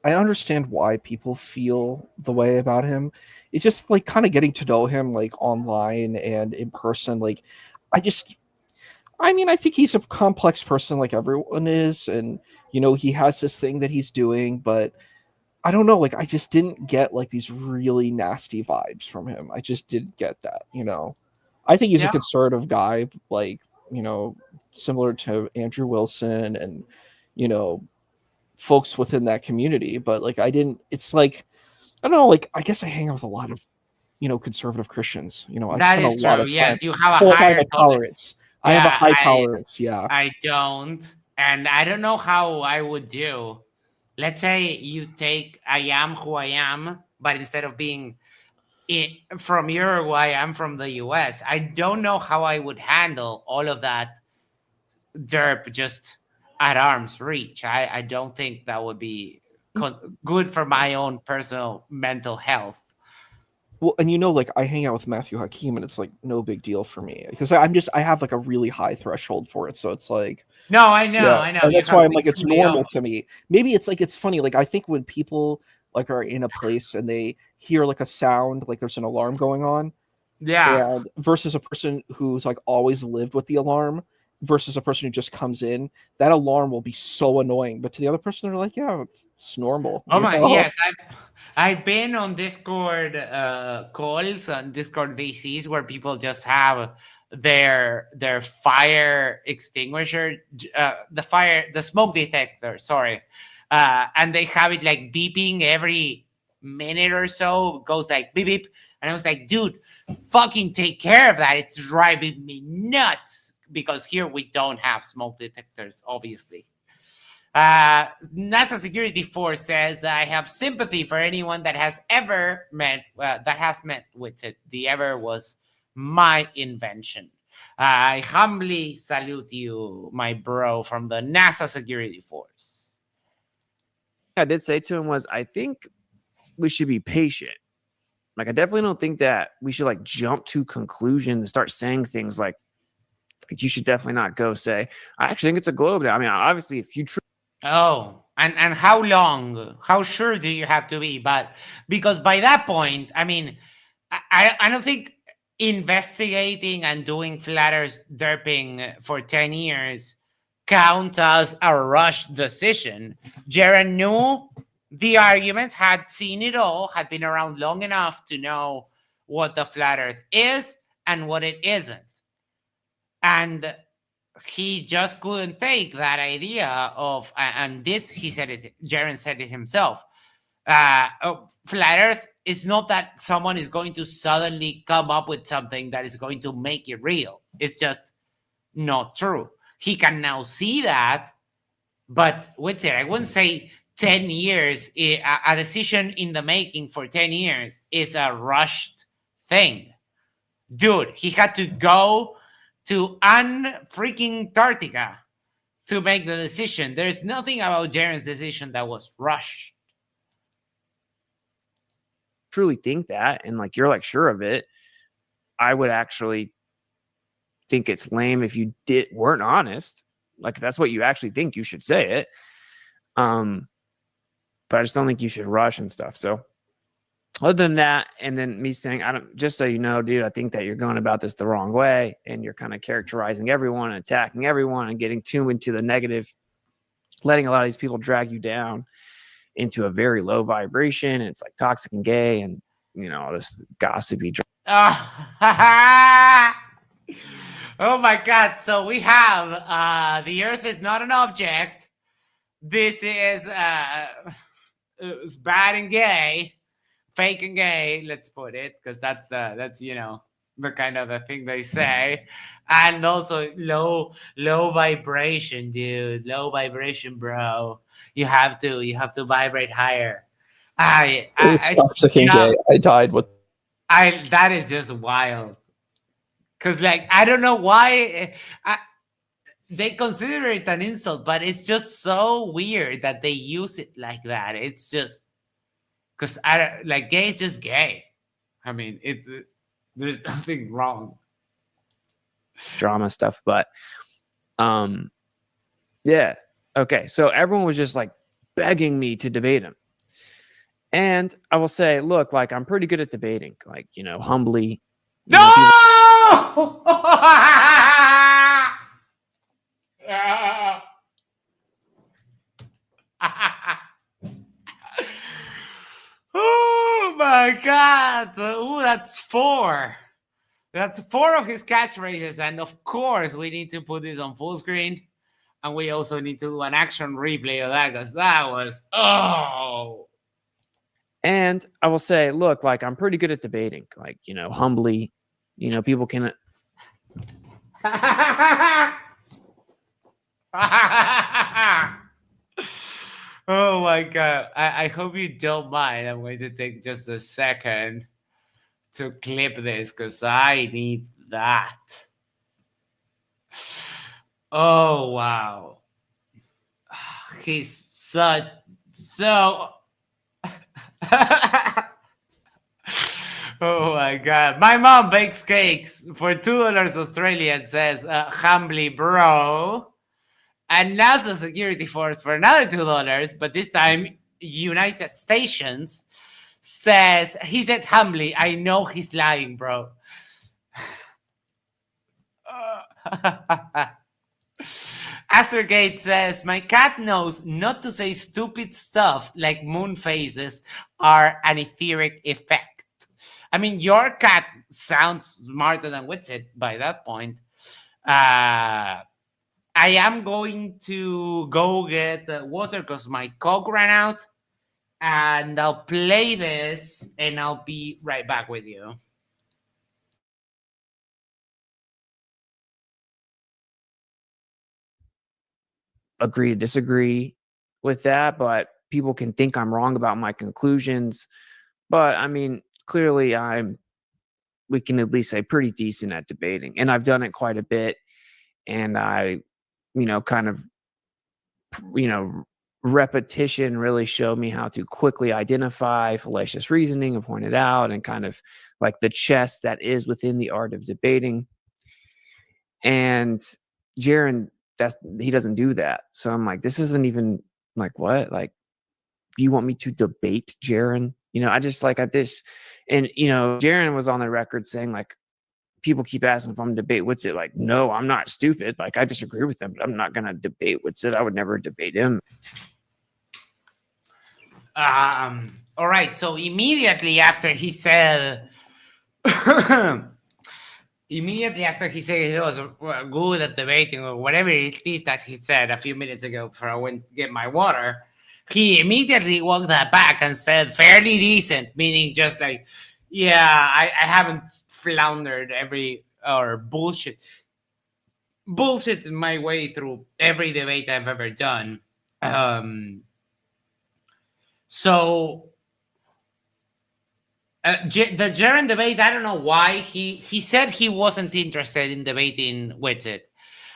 I understand why people feel the way about him. It's just like kind of getting to know him like online and in person. Like, I mean, I think he's a complex person like everyone is, and he has this thing that he's doing, but I don't know, like I just didn't get like these really nasty vibes from him. I just didn't get that. I think he's a Yeah, conservative guy, like, similar to Andrew Wilson and, you know, folks within that community, but like it's like I don't know, like I guess I hang out with a lot of conservative Christians. I that spend a is lot true. of time. Yes, you have a So I have higher a tolerance. tolerance. I have a Yeah, high tolerance. Yeah. I don't, and I don't know how I would do. Let's say you take I am who I am, but instead of being from Uruguay, I'm from the US. I don't know how I would handle all of that derp just at arm's reach. I don't think that would be good for my own personal mental health. Well, and like I hang out with Matthew Hakeem, and it's like no big deal for me because I have like a really high threshold for it, so it's like No, yeah, I know. and You that's have why to I'm be like it's truly normal open. to me. Maybe it's like it's funny. Like I think when people like are in a place and they hear like a sound, like there's an alarm going on, Yeah. and versus a person who's like always lived with the alarm versus a person who just comes in, that alarm will be so annoying. But to the other person, they're like, yeah, it's normal. Oh my, yes, I've been on Discord calls on Discord VCs where people just have their fire extinguisher, the smoke detector, sorry, and they have it like beeping every minute or so. It goes like beep beep, and I was like, dude, fucking take care of that. It's driving me nuts because here we don't have smoke detectors, obviously. NASA Security Force says, I have sympathy for anyone that has met Witsit. The ever was my invention. I humbly salute you, my bro, from the NASA Security Force. I did say to him was, I think we should be patient. Like, I definitely don't think that we should like jump to conclusions and start saying things like you should definitely not go say, I actually think it's a globe now. I mean, obviously, if you Oh, and how long? How sure do you have to be? But because by that point, I mean, I don't think investigating and doing flat earth derping for 10 years count as a rushed decision. Jeran knew the arguments, had seen it all, had been around long enough to know what the flat earth is and what it isn't. And he just couldn't take that idea of, and this he said it, Jeran said it himself. Flat Earth is not that someone is going to suddenly come up with something that is going to make it real. It's just not true. He can now see that, but with it, I wouldn't say 10 years, a decision in the making for 10 years is a rushed thing. Dude, he had to go to unfreaking Antarctica to make the decision. There's nothing about Jeran's decision that was rushed. truly think that, and like you're like sure of it, I would actually think it's lame if you weren't honest. Like if that's what you actually think, you should say it. But I just don't think you should rush and stuff. So other than that, and then me saying, I don't, just so you know, dude, I think that you're going about this the wrong way, and you're kind of characterizing everyone and attacking everyone and getting too into the negative, letting a lot of these people drag you down into a very low vibration. And it's like toxic and gay and, this gossipy. Oh my God. So we have the Earth is not an object. This is it's bad and gay, fake and gay, let's put it, because that's the kind of the thing they say. And also low vibration, dude. Low vibration, bro. You have to vibrate higher. It's toxic and yeah, gay. I died with. that is just wild. Cause like I don't know why they consider it an insult, but it's just so weird that they use it like that. It's just because I like gay is just gay. I mean, there's nothing wrong. Drama stuff, but yeah. Okay, so everyone was just like begging me to debate him. And I will say, look, like I'm pretty good at debating, like, humbly. No! Oh my God. Ooh, that's 4. That's 4 of his catchphrases. And of course, we need to put this on full screen. And we also need to do an action replay of that because that was, oh. And I will say, look, like I'm pretty good at debating, like, humbly, people can. Oh my God. I hope you don't mind. I'm going to take just a second to clip this because I need that. Oh, wow. He's so. Oh my God. My mom bakes cakes for $2 Australian, says humbly, bro. And NASA security force for another $2, but this time United Stations says, he said humbly, I know he's lying, bro. Astergate says, my cat knows not to say stupid stuff like moon phases are an etheric effect. I mean, your cat sounds smarter than Witsit by that point. I am going to go get water because my Coke ran out. And I'll play this and I'll be right back with you. Agree to disagree with that, but people can think I'm wrong about my conclusions. But I mean, clearly we can at least say pretty decent at debating, and I've done it quite a bit. And I, kind of, repetition really showed me how to quickly identify fallacious reasoning and point it out, and kind of like the chess that is within the art of debating. And Jeran, he doesn't do that. So I'm like, this isn't even like, what? Like, you want me to debate Jeran? I just like at this, and Jeran was on the record saying like, people keep asking if I'm debate Witsit. Like, no, I'm not stupid. Like, I disagree with him, but I'm not gonna debate Witsit. I would never debate him. All right. So immediately after he said. Immediately after he said he was good at debating or whatever it is that he said a few minutes ago before I went to get my water, he immediately walked that back and said fairly decent, meaning just like, yeah, I haven't floundered or bullshit my way through every debate I've ever done. So the Jeran debate, I don't know why he said he wasn't interested in debating Witsit,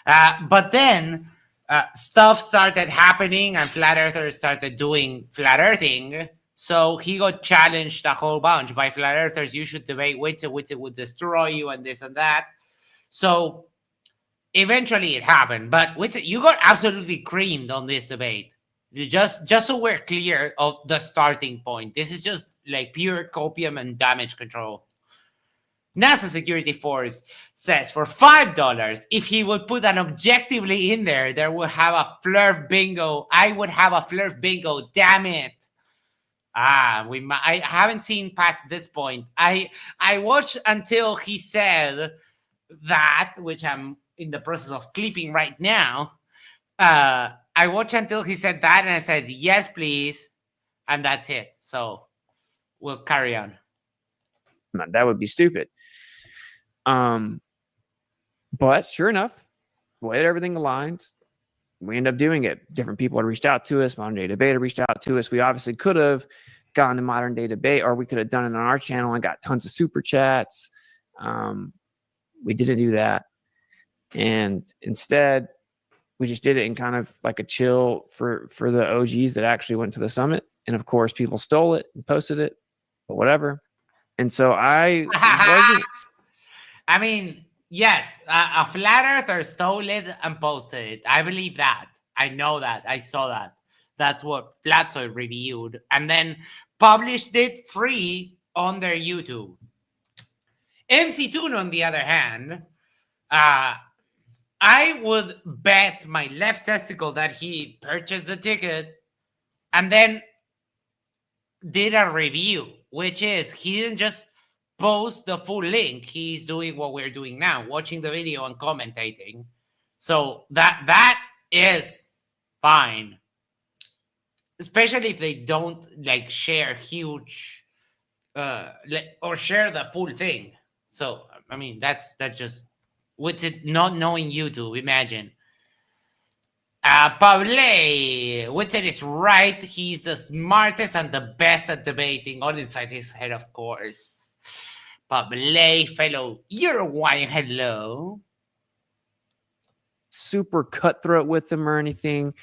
but then stuff started happening and flat earthers started doing flat earthing. So he got challenged a whole bunch by flat earthers. You should debate Witsit. Witsit would destroy you and this and that. So eventually it happened. But Witsit, you got absolutely creamed on this debate. Just so we're clear of the starting point. This is just like pure copium and damage control. NASA security force says for $5, if he would put an objectively in there, there would have a flurf bingo. I would have a flurf bingo. Damn it. I haven't seen past this point. I watched until he said that, which I'm in the process of clipping right now, I watched until he said that, and I said, yes, please. And that's it. So we'll carry on. That would be stupid. But sure enough, the way that everything aligned, we ended up doing it. Different people had reached out to us. Modern Day Debate had reached out to us. We obviously could have gone to Modern Day Debate, or we could have done it on our channel and got tons of super chats. We didn't do that. And instead, we just did it in kind of like a chill for the OGs that actually went to the summit. And of course, people stole it and posted it, but whatever. And so I wasn't. I mean, yes, a flat earther stole it and posted it. I believe that. I know that. I saw that. That's what Platzo reviewed and then published it free on their YouTube. MC Tune, on the other hand, I would bet my left testicle that he purchased the ticket and then did a review, which is he didn't just post the full link. He's doing what we're doing now, watching the video and commentating. So that is fine, especially if they don't like share huge or share the full thing. So I mean that's just Witsit not knowing YouTube. Imagine. Pable, Witsit is right. He's the smartest and the best at debating, all inside his head, of course. Pable, fellow Uruguayan, hello. Super cutthroat with them or anything,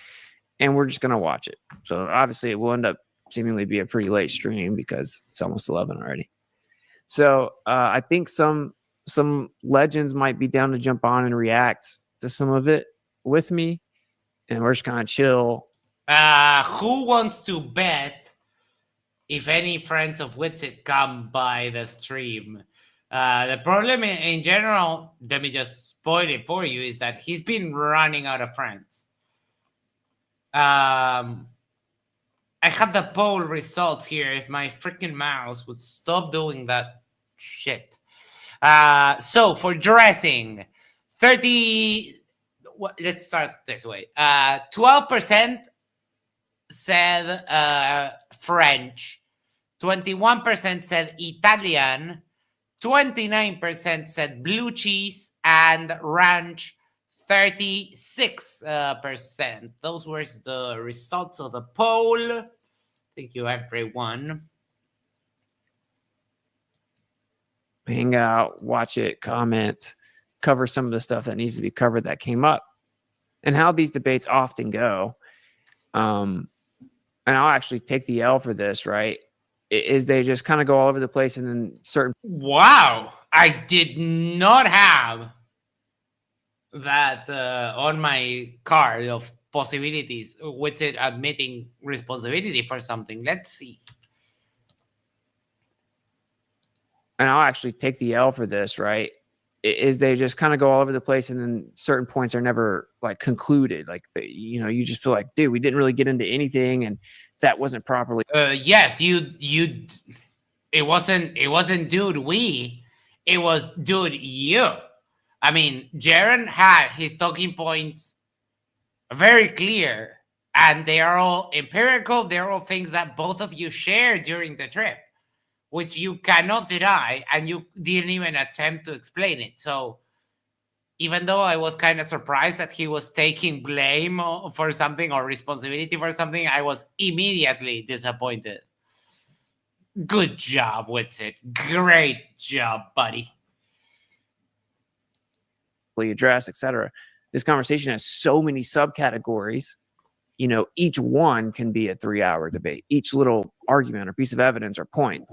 and we're just gonna watch it. So obviously, it will end up seemingly be a pretty late stream because it's almost 11 already. So I think some legends might be down to jump on and react to some of it with me, and we're just kind of chill. Who wants to bet if any friends of Witsit come by the stream? The problem in general, let me just spoil it for you, is that he's been running out of friends. I have the poll results here. If my freaking mouse would stop doing that shit. So for dressing, 30. Let's start this way. 12% said French, 21% said Italian, 29% said blue cheese, and ranch 36%. Those were the results of the poll. Thank you, everyone. Hang out, watch it, comment, cover some of the stuff that needs to be covered that came up, and how these debates often go. And I'll actually take the L for this, right? Is they just kind of go all over the place, and then certain. Wow, I did not have that on my card of possibilities with it admitting responsibility for something. Let's see. And I'll actually take the L for this, right? Is they just kind of go all over the place, and then certain points are never like concluded. Like you just feel like, dude, we didn't really get into anything, and that wasn't properly. Yes, you. It wasn't, dude. It was, dude. You. I mean, Jeran had his talking points very clear, and they are all empirical. They're all things that both of you shared during the trip, which you cannot deny, and you didn't even attempt to explain it. So even though I was kind of surprised that he was taking blame for something or responsibility for something, I was immediately disappointed. Good job, Witsit. Great job, buddy. Addressed, etc. This conversation has so many subcategories. Each one can be a 3-hour debate. Each little argument or piece of evidence or point.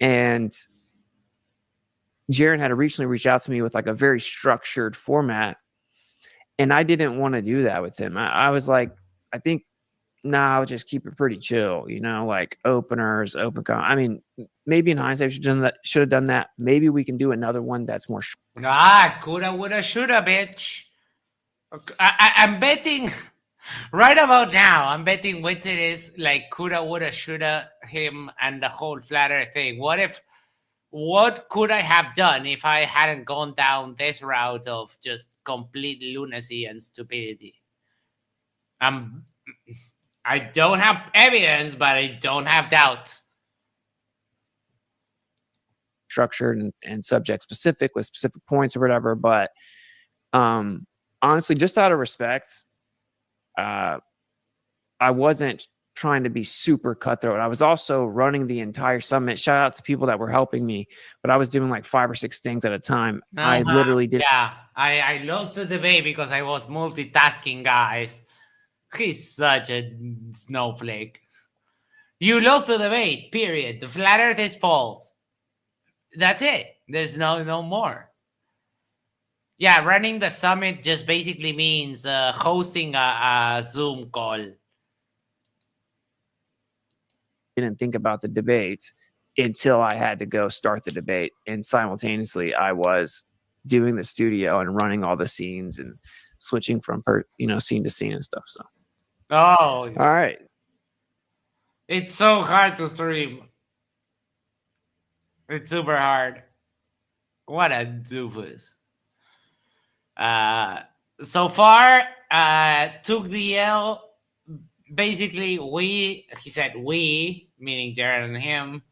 And Jeran had recently reached out to me with like a very structured format, and I didn't want to do that with him. I was like, I think, I'll just keep it pretty chill, like openers, I mean, maybe in hindsight, we should have done that. Maybe we can do another one that's more. Coulda, woulda, shoulda, bitch. I'm betting right about now. I'm betting Witsit is like coulda, woulda, shoulda him and the whole flat earth thing. What if what could I have done if I hadn't gone down this route of just complete lunacy and stupidity? I don't have evidence, but I don't have doubts. Structured and subject specific with specific points or whatever. But honestly, just out of respect, I wasn't trying to be super cutthroat. I was also running the entire summit. Shout out to people that were helping me, but I was doing like 5 or 6 things at a time. I literally did. Yeah, I lost the debate because I was multitasking, guys. He's such a snowflake. You lost the debate, period. The flat earth is false. That's it. There's no more. Yeah, running the summit just basically means hosting a Zoom call. Didn't think about the debate until I had to go start the debate. And simultaneously, I was doing the studio and running all the scenes and switching from scene to scene and stuff. So, all right. It's so hard to stream. It's super hard. What a doofus. So far, took the L. Basically, he said we, meaning Jeran and him,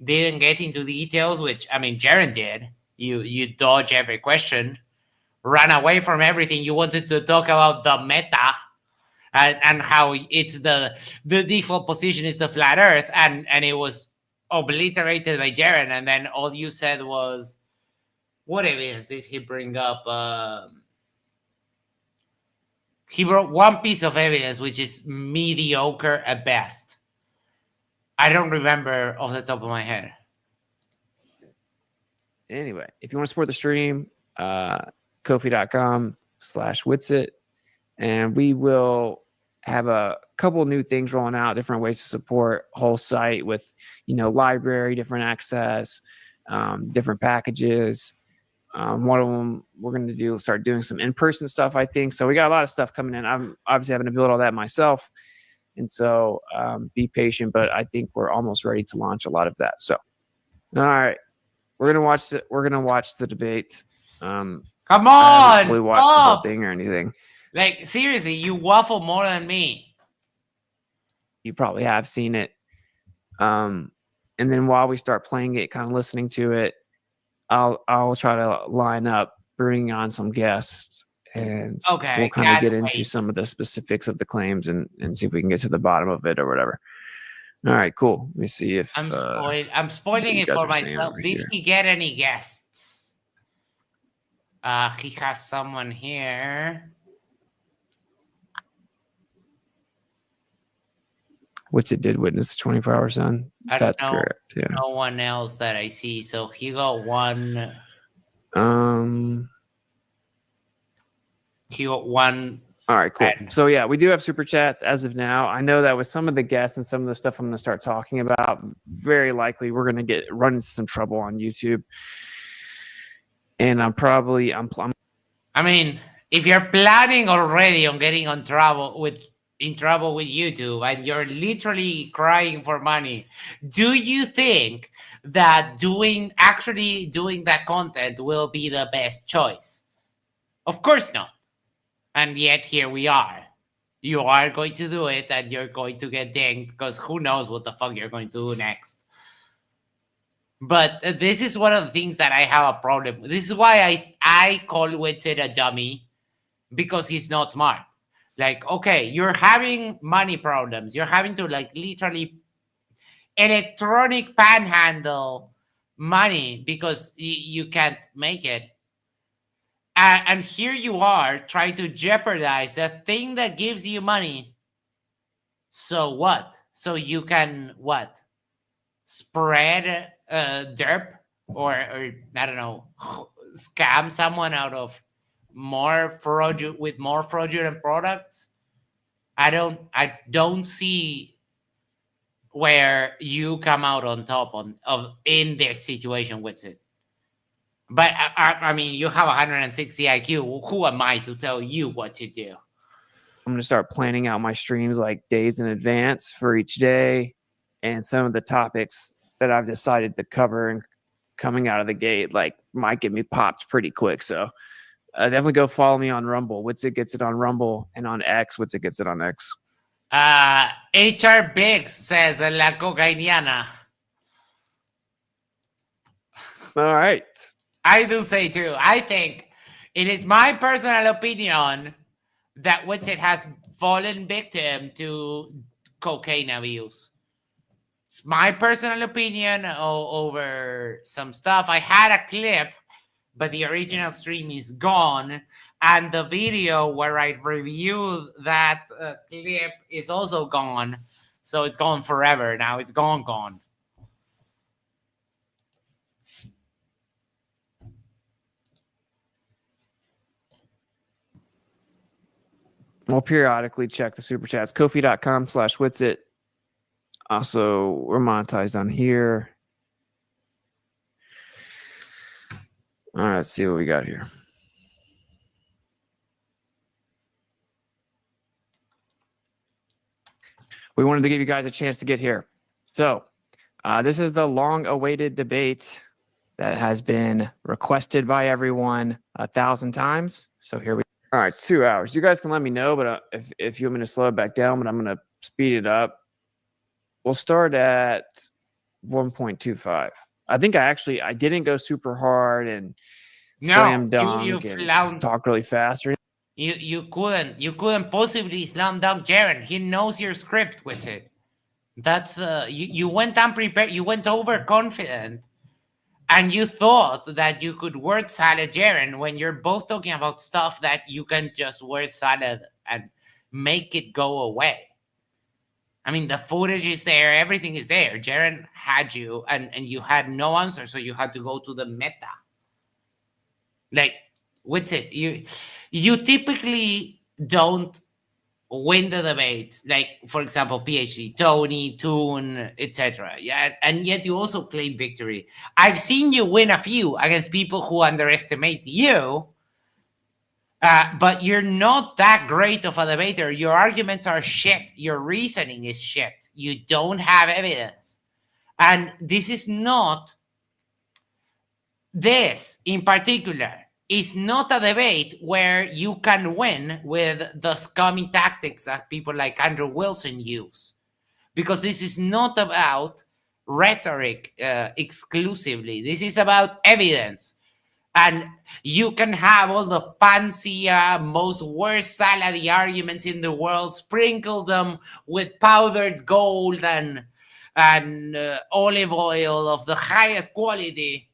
didn't get into details, which, I mean, Jeran did. You dodge every question, run away from everything. You wanted to talk about the meta and how it's the default position is the flat earth, and it was obliterated by Jeran, and then all you said was, what evidence did he bring up? He brought one piece of evidence, which is mediocre at best. I don't remember off the top of my head. Anyway, if you want to support the stream, Ko-fi.com/Witsit, and we will have a couple new things rolling out, different ways to support whole site with, library, different access, different packages. One of them we're going to start doing some in-person stuff, I think. So we got a lot of stuff coming in. I'm obviously having to build all that myself. And so be patient, but I think we're almost ready to launch a lot of that. So, all right, we're going to watch the debate. Come I on, haven't fully watched the whole thing or anything. Like, seriously, you waffle more than me. You probably have seen it. And then while we start playing it, kind of listening to it, I'll try to line up, bring on some guests, and we'll kind of get into some of the specifics of the claims and see if we can get to the bottom of it or whatever. All right, cool. Let me see if I'm spoiling it for myself. Did he get any guests? He has someone here. Witsit did witness the 24-hour sun. That's correct. Yeah. No one else that I see. So he got one. He got one. All right, cool. So yeah, we do have super chats as of now. I know that with some of the guests and some of the stuff I'm going to start talking about, very likely we're going to run into some trouble on YouTube. And I'm I mean, if you're planning already on getting in trouble with YouTube and you're literally crying for money, do you think that actually doing that content will be the best choice? Of course not. And yet here we are. You are going to do it and you're going to get dinged because who knows what the fuck you're going to do next. But this is one of the things that I have a problem with. This is why I call Witsit a dummy, because he's not smart. Like, okay, you're having money problems. You're having to literally electronic panhandle money because you can't make it. And here you are trying to jeopardize the thing that gives you money. So what? So you can what? Spread derp or I don't know, scam someone out of more fraudulent products. I don't see where you come out on top in this situation with it. But I mean, you have 160 IQ. Who am I to tell you what to do? I'm gonna start planning out my streams days in advance for each day, and some of the topics that I've decided to cover and coming out of the gate, like, might get me popped pretty quick. So definitely go follow me on Rumble. Witsit gets it on Rumble, and on X, Witsit gets it on X. HR Biggs says La Cocainiana. All right. I do say too. I think it is my personal opinion that Witsit has fallen victim to cocaine abuse. It's my personal opinion over some stuff. I had a clip, but the original stream is gone. And the video where I reviewed that clip is also gone. So it's gone forever now. It's gone. We'll periodically check the super chats. Kofi.com/Witsit. Also, we're monetized on here. All right, let's see what we got here. We wanted to give you guys a chance to get here. So this is the long-awaited debate that has been requested by everyone 1,000 times. So here we go. All right, it's 2 hours. You guys can let me know, but if you want me to slow it back down, but I'm going to speed it up. We'll start at 1.25. I think I didn't go super hard and slam dunk and talk really fast. You couldn't possibly slam dunk Jeran. He knows your script with it. That's you went unprepared. You went overconfident, and you thought that you could word salad Jeran when you're both talking about stuff that you can just word salad and make it go away. I mean, the footage is there. Everything is there. Jeran had you, and you had no answer, so you had to go to the meta. Like, what's it? You typically don't win the debate. Like, for example, PhD, Tony, Toon, etc. Yeah, and yet you also claim victory. I've seen you win a few against people who underestimate you. But you're not that great of a debater. Your arguments are shit. Your reasoning is shit. You don't have evidence. And this in particular is not a debate where you can win with the scummy tactics that people like Andrew Wilson use. Because this is not about rhetoric exclusively. This is about evidence. And you can have all the fancy, most worst salady arguments in the world, sprinkle them with powdered gold and olive oil of the highest quality.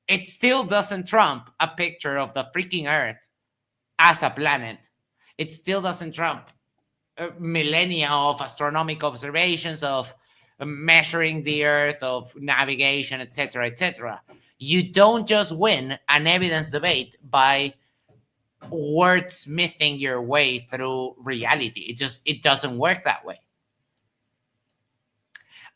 It still doesn't trump a picture of the freaking Earth as a planet. It still doesn't trump millennia of astronomical observations, of measuring the Earth, of navigation, etc., etc. You don't just win an evidence debate by wordsmithing your way through reality. It doesn't work that way.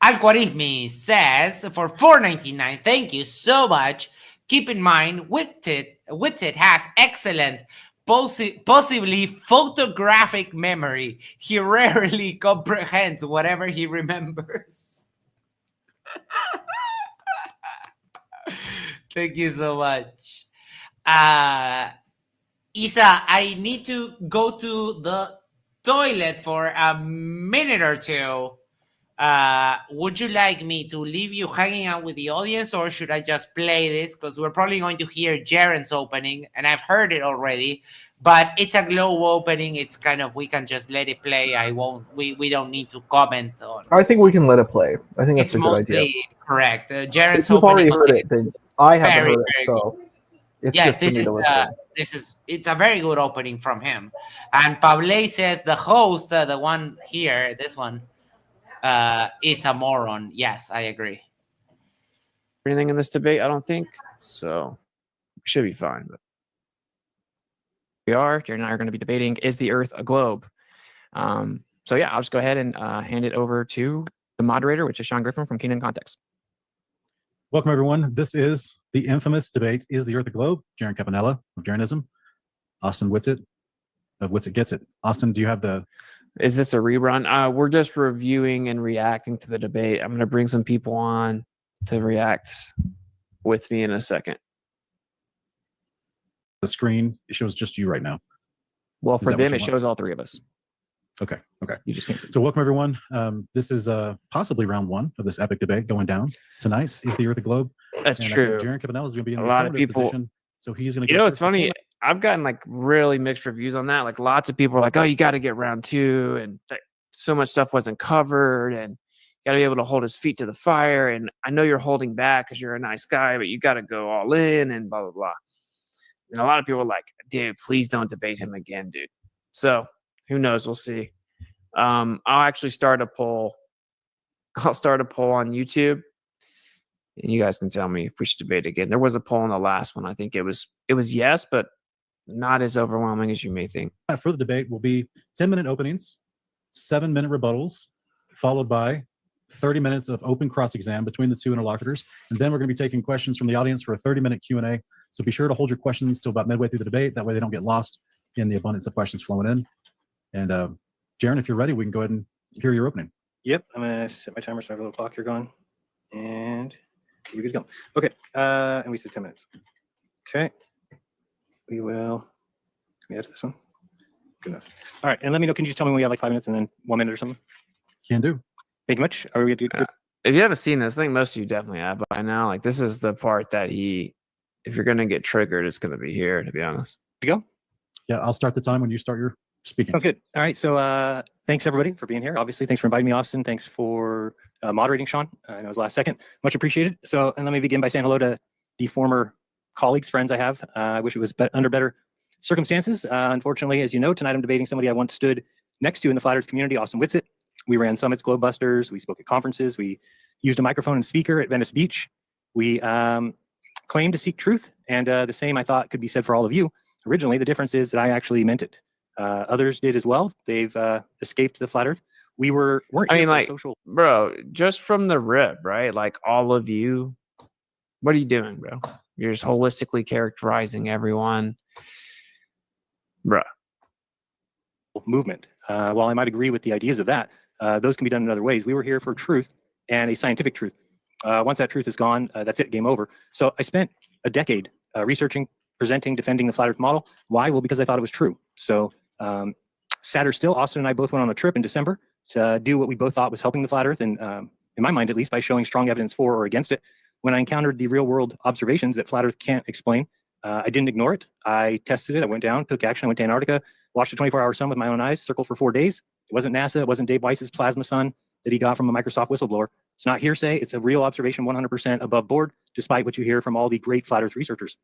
Algoritmi says for $4.99, thank you so much. Keep in mind, Witsit has excellent, possibly photographic memory. He rarely comprehends whatever he remembers. Thank you so much. Isa, I need to go to the toilet for a minute or two. Would you like me to leave you hanging out with the audience, or should I just play this? Because we're probably going to hear Jeran's opening, and I've heard it already, but it's a glow opening. It's kind of, we can just let it play. We don't need to comment on. I think we can let it play. I think that's a good idea. Correct. Jeran's if you've opening. Already heard it, then I haven't heard it, so it's yes, just for me to listen. It's a very good opening from him. And Pablo says the host, the one here, this one, is a moron. Yes, I agree. Anything in this debate? I don't think so. We should be fine. But Jeran and I are going to be debating: is the Earth a globe? So yeah, I'll just go ahead and hand it over to the moderator, which is Sean Griffin from Keenan Context. Welcome, everyone. This is the infamous debate: is the Earth a globe? Jeran Campanella of Jearnism, Austin Witsit of Witsit Gets It. Austin, do you have the? Is this a rerun? We're just reviewing and reacting to the debate. I'm going to bring some people on to react with me in a second. The screen, it shows just you right now. Well, Is for that what them, you it want? shows all three of us. Okay. You just can't see. So welcome everyone. This is possibly round one of this epic debate going down tonight. Is the Earth a globe? That's And true. Jeran Cabanella is going to be in A the lot of affirmative people- position, so he's going to. You know, it's first. Before funny. I've gotten like really mixed reviews on that. Like lots of people are like, "Oh, you got to get round two," and so much stuff wasn't covered, and you got to be able to hold his feet to the fire. And I know you're holding back because you're a nice guy, but you got to go all in and blah blah blah. And a lot of people are like, "Dude, please don't debate him again, dude." So who knows? We'll see. I'll actually start a poll. I'll start a poll on YouTube, and you guys can tell me if we should debate again. There was a poll in the last one. I think it was yes, but not as overwhelming as you may think. For the debate will be 10-minute openings, 7-minute rebuttals, followed by 30 minutes of open cross-exam between the two interlocutors, and then we're going to be taking questions from the audience for a 30-minute Q&A. So be sure to hold your questions till about midway through the debate. That way they don't get lost in the abundance of questions flowing in. And Jeran, if you're ready, we can go ahead and hear your opening. Yep, I'm gonna set my timer so I have a little clock here going, and we're good to go. Okay, and we said 10 minutes. Okay, we will. Can we edit this one? Good enough. All right, and let me know. Can you just tell me when we have like 5 minutes and then 1 minute or something? Can do. Thank you much. Are we good? If you haven't seen this, I think most of you definitely have by now. Like this is the part that if you're gonna get triggered, it's gonna be here. To be honest. To go? Yeah, I'll start the time when you start your speaking. Oh, good. All right. So thanks everybody for being here. Obviously, thanks for inviting me, Austin. Thanks for moderating, Sean. I know it was last second. Much appreciated. So, and let me begin by saying hello to the former colleagues, friends I have. I wish it was under better circumstances. Unfortunately, as you know, tonight I'm debating somebody I once stood next to in the Flat Earth community, Austin Witsit. We ran summits, Globebusters. We spoke at conferences. We used a microphone and speaker at Venice Beach. We claimed to seek truth. And the same, I thought, could be said for all of you. Originally, the difference is that I actually meant it. Others did as well. They've escaped the Flat Earth. We weren't. I mean, here for like, social. bro, just from the rip, right? Like all of you, what are you doing, bro? You're just holistically characterizing everyone, bro. Movement. While I might agree with the ideas of that, those can be done in other ways. We were here for truth and a scientific truth. Once that truth is gone, that's it, game over. So I spent a decade researching, presenting, defending the Flat Earth model. Why? Well, because I thought it was true. So sadder still, Austin and I both went on a trip in December to do what we both thought was helping the Flat Earth, and in my mind at least, by showing strong evidence for or against it. When I encountered the real world observations that Flat Earth can't explain, I didn't ignore it. I tested it. I went down, took action. I went to Antarctica, watched a 24-hour sun with my own eyes, circled for 4 days. It wasn't NASA. It wasn't Dave Weiss's plasma sun that he got from a Microsoft whistleblower. It's not hearsay. It's a real observation, 100% above board, despite what you hear from all the great Flat Earth researchers.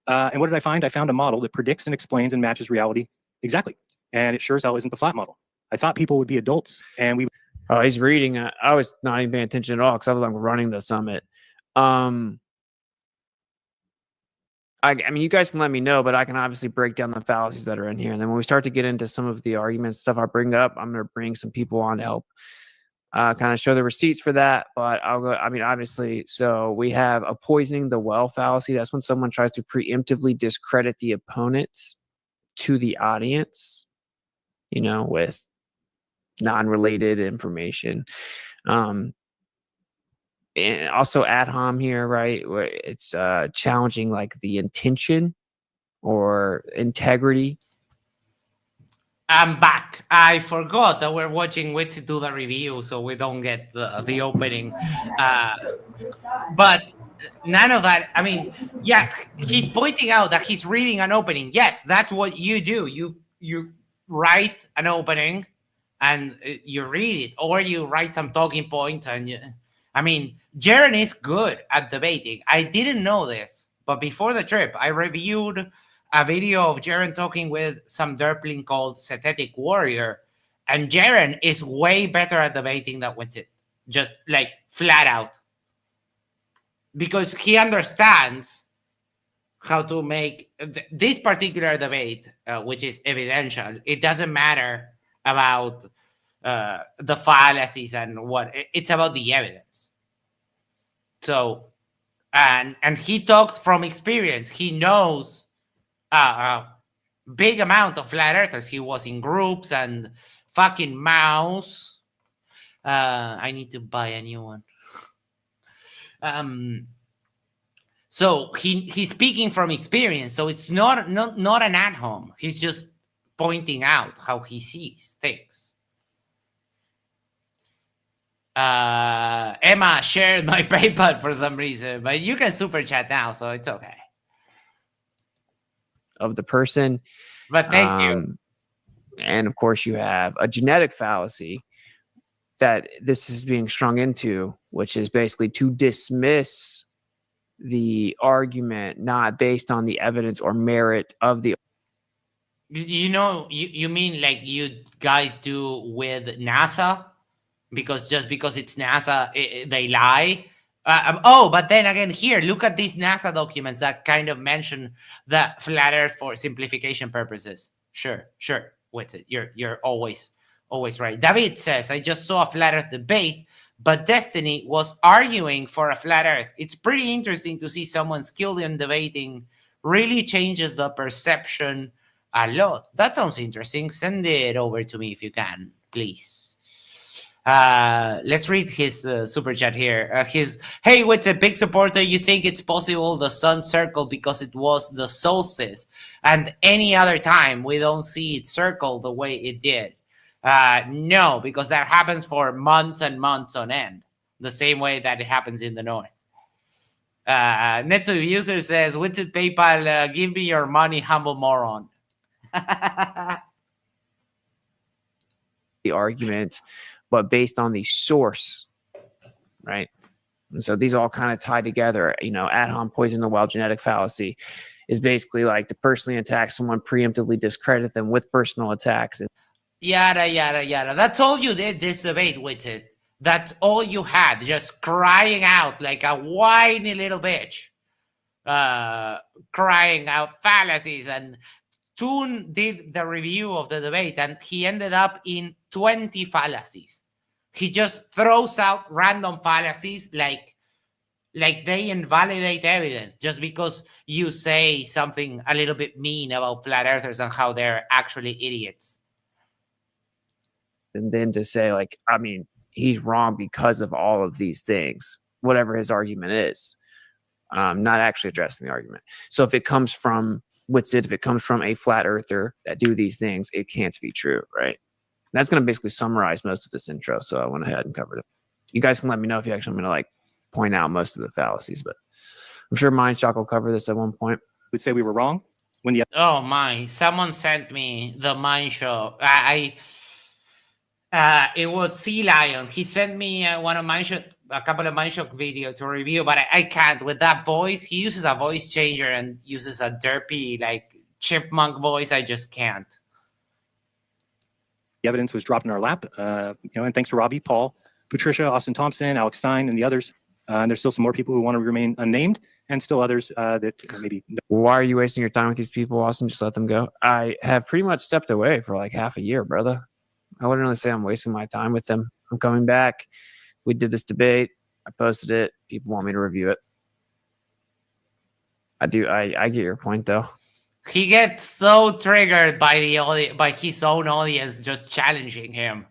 And what did I find? I found a model that predicts and explains and matches reality exactly. And it sure as hell isn't the flat model. I thought people would be adults and we. Oh, he's reading. I was not even paying attention at all because I was like running the summit. I mean, you guys can let me know, but I can obviously break down the fallacies that are in here. And then when we start to get into some of the arguments, stuff I bring up, I'm going to bring some people on to help kind of show the receipts for that. But I'll go, I mean, obviously, so we have a poisoning the well fallacy. That's when someone tries to preemptively discredit the opponents to the audience, you know, with non-related information. And also ad hom here, right? Where it's challenging like the intention or integrity. I'm back. I forgot that we're watching Witsit do the review, so we don't get the opening. But none of that. I mean, yeah, he's pointing out that he's reading an opening. Yes, that's what you do. You write an opening and you read it, or you write some talking points. And I mean, Jeran is good at debating. I didn't know this, but before the trip, I reviewed a video of Jeran talking with some derpling called Synthetic Warrior, and Jeran is way better at debating than Witsit, just like flat out, because he understands how to make this particular debate, which is evidential. It doesn't matter about the fallacies and what it's about the evidence. So, and he talks from experience. He knows big amount of flat earthers. He was in groups and fucking mouse. I need to buy a new one. So he's speaking from experience. So it's not an at home. He's just pointing out how he sees things. Emma shared my PayPal for some reason, but you can super chat now, so it's okay. Of the person. But thank you. And of course, you have a genetic fallacy that this is being strung into, which is basically to dismiss the argument not based on the evidence or merit of the. You know, you mean like you guys do with NASA? Because just because it's NASA, they lie. But then again, here, look at these NASA documents that kind of mention the flat Earth for simplification purposes. Sure. Witsit, you're always right. David says, I just saw a flat Earth debate, but Destiny was arguing for a flat Earth. It's pretty interesting to see someone skilled in debating really changes the perception a lot. That sounds interesting. Send it over to me if you can, please. Let's read his super chat here. Hey, what's a big supporter? You think it's possible the sun circled because it was the solstice, and any other time we don't see it circle the way it did? No, because that happens for months and months on end, the same way that it happens in the north. Neto user says, Witsit PayPal, give me your money, humble moron. The argument, but based on the source, right? And so these all kind of tie together. You know, ad hom poison the well genetic fallacy is basically like to personally attack someone, preemptively discredit them with personal attacks. Yada, yada, yada. That's all you did this debate with it. That's all you had, just crying out like a whiny little bitch. Crying out fallacies. And Toon did the review of the debate, and he ended up in 20 fallacies. He just throws out random fallacies like they invalidate evidence just because you say something a little bit mean about flat earthers and how they're actually idiots. And then to say, like, I mean, he's wrong because of all of these things, whatever his argument is, not actually addressing the argument. So if it comes from Witsit, if it comes from a flat earther that do these things, it can't be true, right? And that's going to basically summarize most of this intro. So I went ahead and covered it. You guys can let me know if you actually want me to like point out most of the fallacies, but I'm sure Mindshock will cover this at one point. Would say we were wrong when the Oh my! Someone sent me the Mind Show. It was Sea Lion. He sent me a couple of Mindshock video to review, but I can't with that voice. He uses a voice changer and uses a derpy like chipmunk voice. I just can't. The evidence was dropped in our lap, and thanks to Robbie, Paul, Patricia, Austin Thompson, Alex Stein, and the others. And there's still some more people who want to remain unnamed, and still others that maybe. Why are you wasting your time with these people, Austin? Just let them go. I have pretty much stepped away for like half a year, brother. I wouldn't really say I'm wasting my time with them. I'm coming back. We did this debate. I posted it. People want me to review it. I do. I get your point, though. He gets so triggered by by his own audience just challenging him.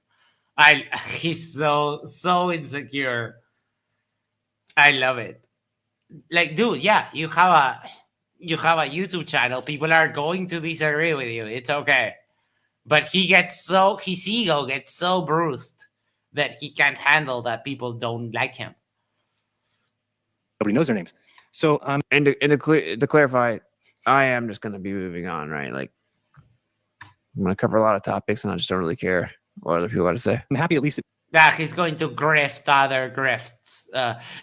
He's so insecure. I love it. Like, dude, yeah, you have a YouTube channel. People are going to disagree with you. It's okay. But his ego gets so bruised that he can't handle that people don't like him. Nobody knows their names. So, and to clarify, I am just going to be moving on, right? Like, I'm going to cover a lot of topics, and I just don't really care what other people got to say. I'm happy at least. He's going to grift other grifts.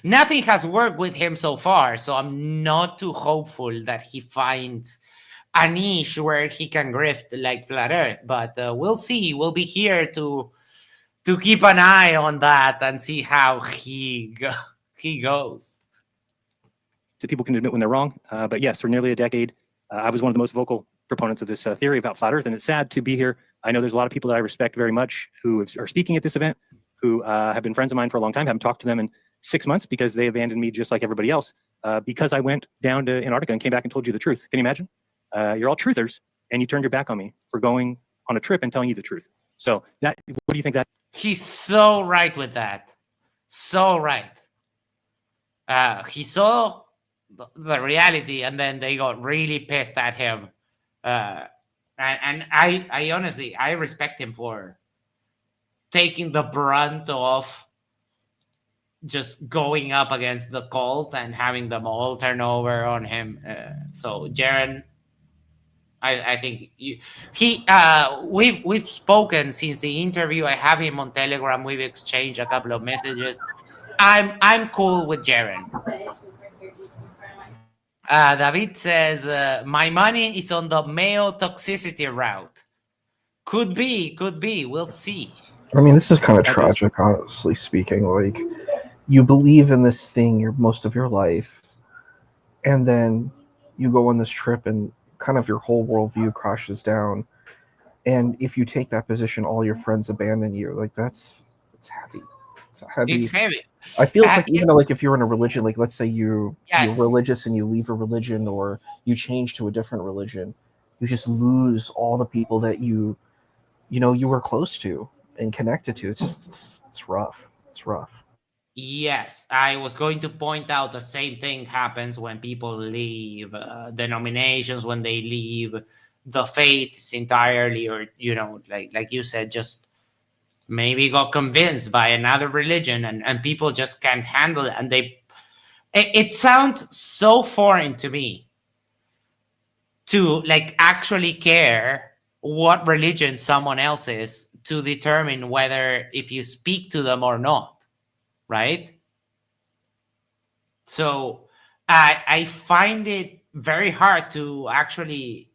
Nothing has worked with him so far, so I'm not too hopeful that he finds a niche where he can grift like Flat Earth. But we'll see. We'll be here to keep an eye on that and see how he goes. So people can admit when they're wrong. But yes, for nearly a decade, I was one of the most vocal proponents of this theory about Flat Earth, and it's sad to be here. I know there's a lot of people that I respect very much who are speaking at this event, who have been friends of mine for a long time. I haven't talked to them in 6 months because they abandoned me just like everybody else because I went down to Antarctica and came back and told you the truth. Can you imagine? You're all truthers, and you turned your back on me for going on a trip and telling you the truth. So what do you think that? He's so right with that. So right. He saw the reality, and then they got really pissed at him. And I honestly, I respect him for taking the brunt of just going up against the cult and having them all turn over on him. So Jeran, I think we've spoken since the interview. I have him on Telegram. We've exchanged a couple of messages. I'm cool with Jeran. David says my money is on the Mayo toxicity route. Could be. We'll see. I mean, this is kind of That is- tragic, honestly speaking. Like, you believe in this thing most of your life, and then you go on this trip, and kind of your whole worldview crashes down. And if you take that position, all your friends abandon you. Like, it's heavy. It's heavy. It's heavy. I feel it's like even like if you're in a religion, like let's say you're Yes. religious and you leave a religion or you change to a different religion, you just lose all the people that you were close to and connected to. It's just it's rough. It's rough. Yes, I was going to point out the same thing happens when people leave denominations, when they leave the faiths entirely, or like you said, just maybe got convinced by another religion, and people just can't handle it, and it sounds so foreign to me to like actually care what religion someone else is to determine whether if you speak to them or not. Right? So I find it very hard to actually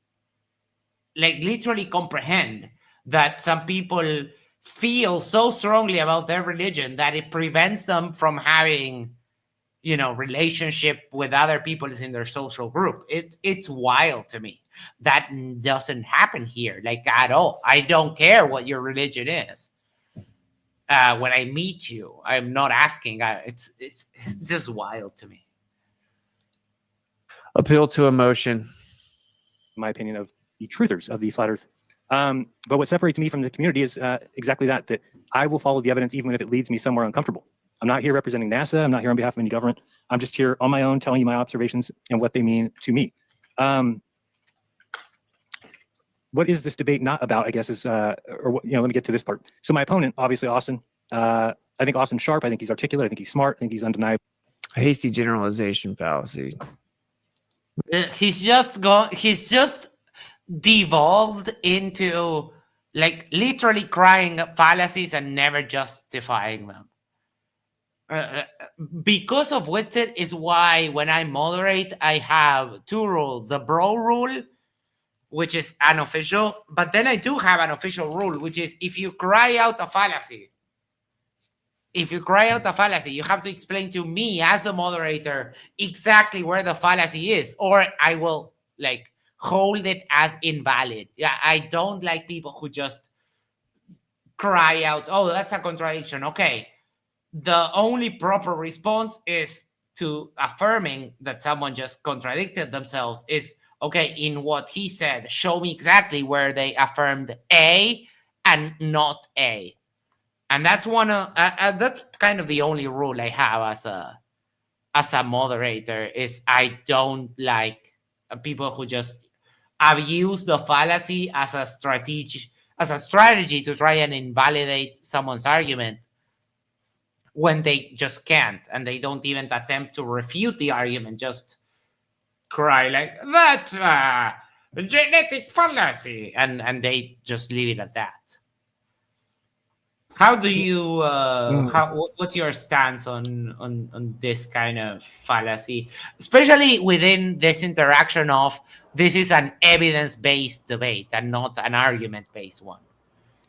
like literally comprehend that some people feel so strongly about their religion that it prevents them from having relationship with other people in their social group. It's wild to me. That doesn't happen here, like at all. I don't care what your religion is. When I meet you, I'm not asking. It's just wild to me. Appeal to emotion. my opinion, of the truthers of the flat Earth. But what separates me from the community is exactly that I will follow the evidence even if it leads me somewhere uncomfortable. I'm not here representing NASA. I'm not here on behalf of any government. I'm just here on my own telling you my observations and what they mean to me. What is this debate not about, I guess, is, let me get to this part. So my opponent, obviously Austin, I think Austin's sharp. I think he's articulate. I think he's smart. I think he's undeniable. A hasty generalization fallacy. He's just devolved into like literally crying fallacies and never justifying them. Because of Witsit is why when I moderate, I have two rules: the bro rule, which is unofficial, but then I do have an official rule, which is if you cry out a fallacy, you have to explain to me as a moderator exactly where the fallacy is, or I will like hold it as invalid. Yeah, I don't like people who just cry out, "Oh, that's a contradiction." Okay, the only proper response is to affirming that someone just contradicted themselves is, okay, in what he said, show me exactly where they affirmed A and not A. And that's that's kind of the only rule I have as a moderator is I don't like people who just abuse the fallacy as a strategy to try and invalidate someone's argument when they just can't, and they don't even attempt to refute the argument, just cry like that's genetic fallacy, and they just leave it at that. How do you what's your stance on this kind of fallacy, especially within this interaction of this is an evidence-based debate and not an argument-based one?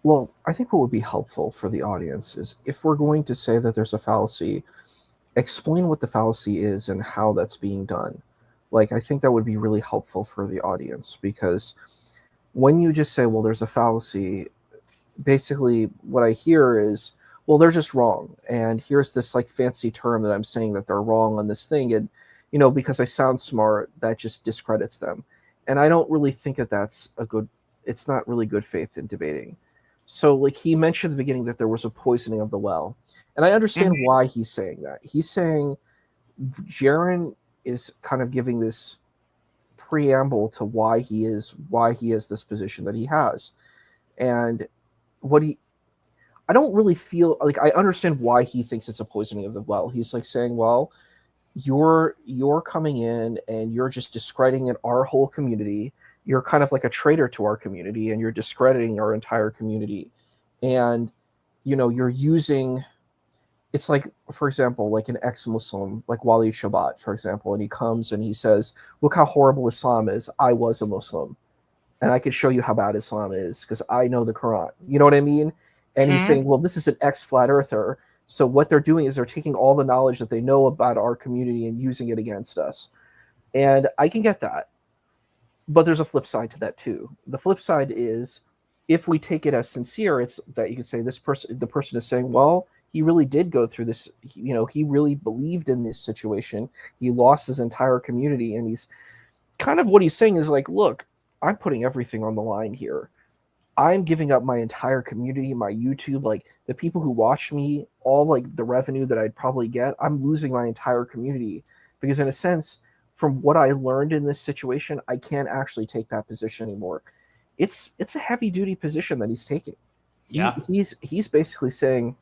Well, I think what would be helpful for the audience is if we're going to say that there's a fallacy, explain what the fallacy is and how that's being done. Like, I think that would be really helpful for the audience, because when you just say, well, there's a fallacy, basically what I hear is, well, they're just wrong. And here's this like fancy term that I'm saying that they're wrong on this thing. And, because I sound smart, that just discredits them. And I don't really think that it's not really good faith in debating. So like he mentioned at the beginning that there was a poisoning of the well. And I understand why he's saying that. He's saying Jeran is kind of giving this preamble to why he is this position that he has. And I don't really feel like I understand why he thinks it's a poisoning of the well. He's like saying, well, you're coming in and you're just discrediting our whole community. You're kind of like a traitor to our community, and you're discrediting our entire community. And you're using, it's like, for example, like an ex-Muslim, like Wali Shabat, for example, and he comes and he says, look how horrible Islam is. I was a Muslim, and I can show you how bad Islam is because I know the Quran. You know what I mean? And he's saying, well, this is an ex-flat earther. So what they're doing is they're taking all the knowledge that they know about our community and using it against us. And I can get that. But there's a flip side to that too. The flip side is, if we take it as sincere, it's that you can say the person is saying, well, he really did go through this, he really believed in this situation. He lost his entire community, and he's kind of, what he's saying is like, look, I'm putting everything on the line here. I'm giving up my entire community, my YouTube, like the people who watch me, all like the revenue that I'd probably get. I'm losing my entire community because, in a sense, from what I learned in this situation, I can't actually take that position anymore. It's a heavy duty position that he's taking. Yeah. He's basically saying,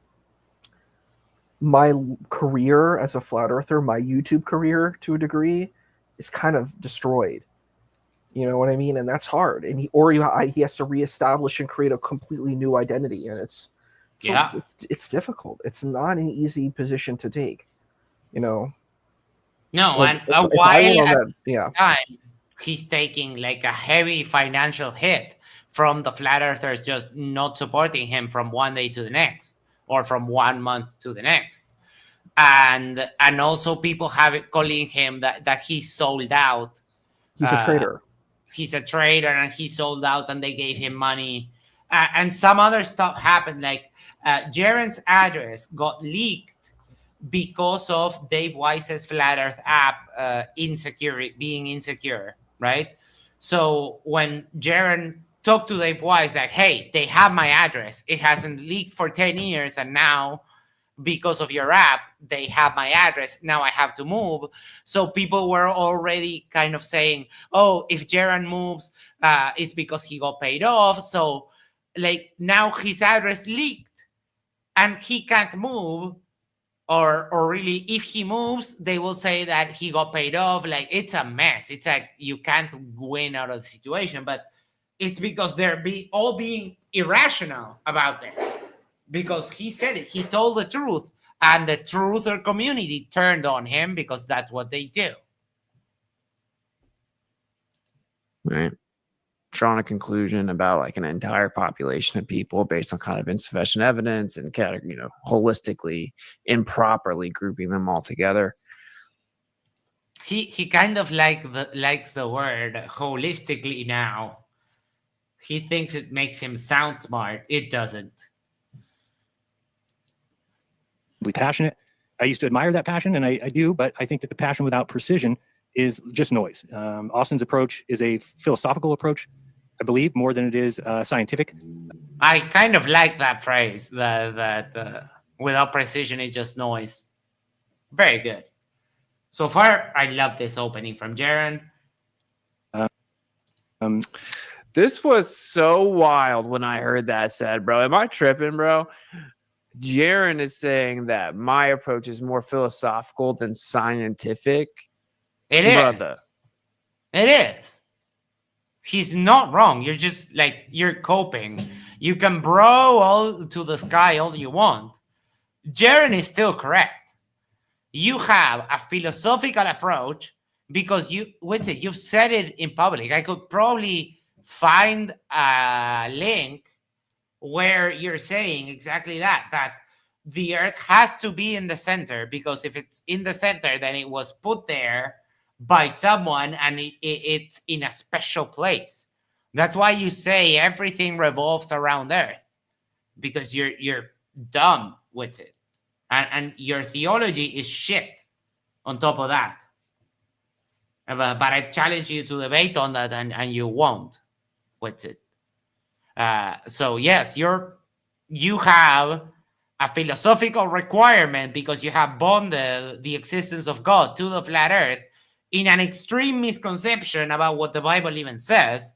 my career as a flat earther, my YouTube career to a degree, is kind of destroyed. You know what I mean? And that's hard. And he has to reestablish and create a completely new identity. And it's difficult. It's not an easy position to take. No, Like, and if why I went on at that- the same time he's taking like a heavy financial hit from the flat earthers just not supporting him from one day to the next, or from 1 month to the next, and also people have it calling him that he sold out. He's a traitor. He's a trader and he sold out, and they gave him money, and some other stuff happened, like Jeran's address got leaked because of Dave Wise's Flat Earth app being insecure, right? So when Jeran talked to Dave Wise, like, hey, they have my address, it hasn't leaked for 10 years, and now because of your app, they have my address. Now I have to move. So people were already kind of saying, oh, if Jeran moves, it's because he got paid off. So like now his address leaked and he can't move. Or really, if he moves, they will say that he got paid off. Like, it's a mess. It's like you can't win out of the situation. But it's because they're all being irrational about it. Because he said it. He told the truth. And the truther community turned on him because that's what they do. Right. Drawing a conclusion about like an entire population of people based on kind of insufficient evidence and kind of, holistically, improperly grouping them all together. He kind of likes the word holistically now. He thinks it makes him sound smart. It doesn't. Passionate. I used to admire that passion, and I do, but I think that the passion without precision is just noise. Austin's approach is a philosophical approach, I believe, more than it is scientific. I kind of like that phrase, that without precision, it's just noise. Very good. So far, I love this opening from Jeran. This was so wild when I heard that said, bro. Am I tripping, bro? Jeran is saying that my approach is more philosophical than scientific. It is. Brother. It is. He's not wrong. You're just like, you're coping. You can bro all to the sky all you want. Jeran is still correct. You have a philosophical approach because Witsit, you've said it in public. I could probably find a link where you're saying exactly that the earth has to be in the center, because if it's in the center, then it was put there by someone and it's in a special place. That's why you say everything revolves around earth, because you're dumb with it. And your theology is shit on top of that. But I've challenged you to debate on that, and you won't with it. So yes, you have a philosophical requirement because you have bonded the existence of God to the flat earth. in an extreme misconception about what the Bible even says.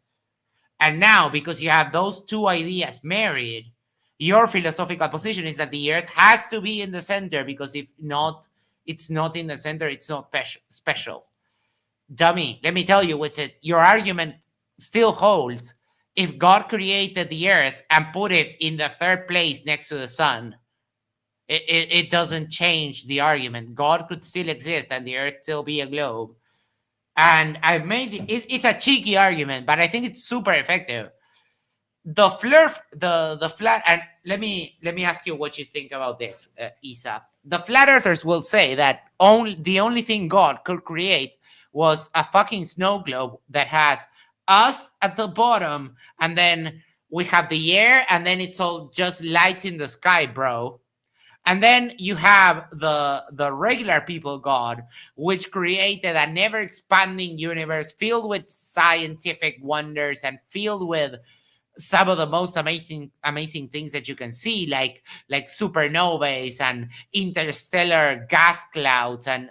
And now, because you have those two ideas married, your philosophical position is that the earth has to be in the center, because if not, it's not in the center, it's not special. Dummy, let me tell you, Witsit, your argument still holds if God created the earth and put it in the third place next to the sun. It doesn't change the argument. God could still exist and the earth still be a globe. And I've made it's a cheeky argument, but I think it's super effective. The flat, and let me ask you what you think about this, Isa. The flat earthers will say that the only thing God could create was a fucking snow globe that has us at the bottom, and then we have the air, and then it's all just light in the sky, bro. And then you have the regular people God, which created a never expanding universe filled with scientific wonders and filled with some of the most amazing things that you can see, like supernovas and interstellar gas clouds and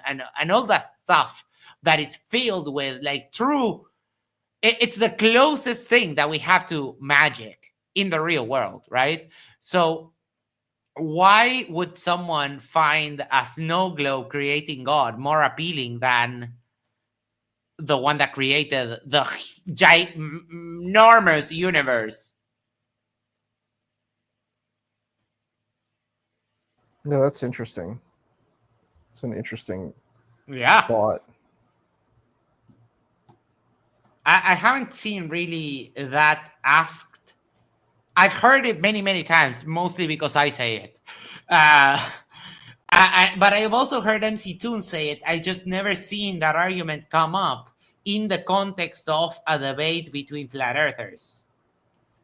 all that stuff that is filled with like true. It's the closest thing that we have to magic in the real world, right? So why would someone find a snow globe creating God more appealing than the one that created the enormous universe? No, that's interesting. It's an interesting Yeah. thought. I haven't seen really that asked. I've heard it many, many times, mostly because I say it. But I've also heard MC Toon say it. I just never seen that argument come up in the context of a debate between flat earthers.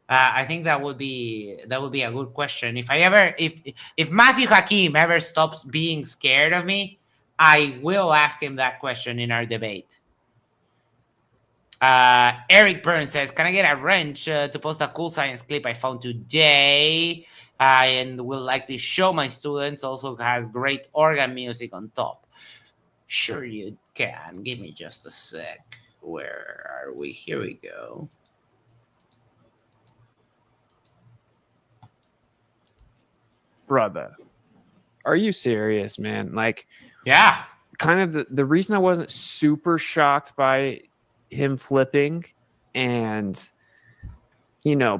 I think that would be a good question. If Matthew Hakim ever stops being scared of me, I will ask him that question in our debate. Eric Burns says, "Can I get a wrench to post a cool science clip I found today? And will likely show my students. Also has great organ music on top." Sure you can. Give me just a sec. Where are we? Here we go. Brother, are you serious, man? Like, yeah, kind of the reason I wasn't super shocked by him flipping, and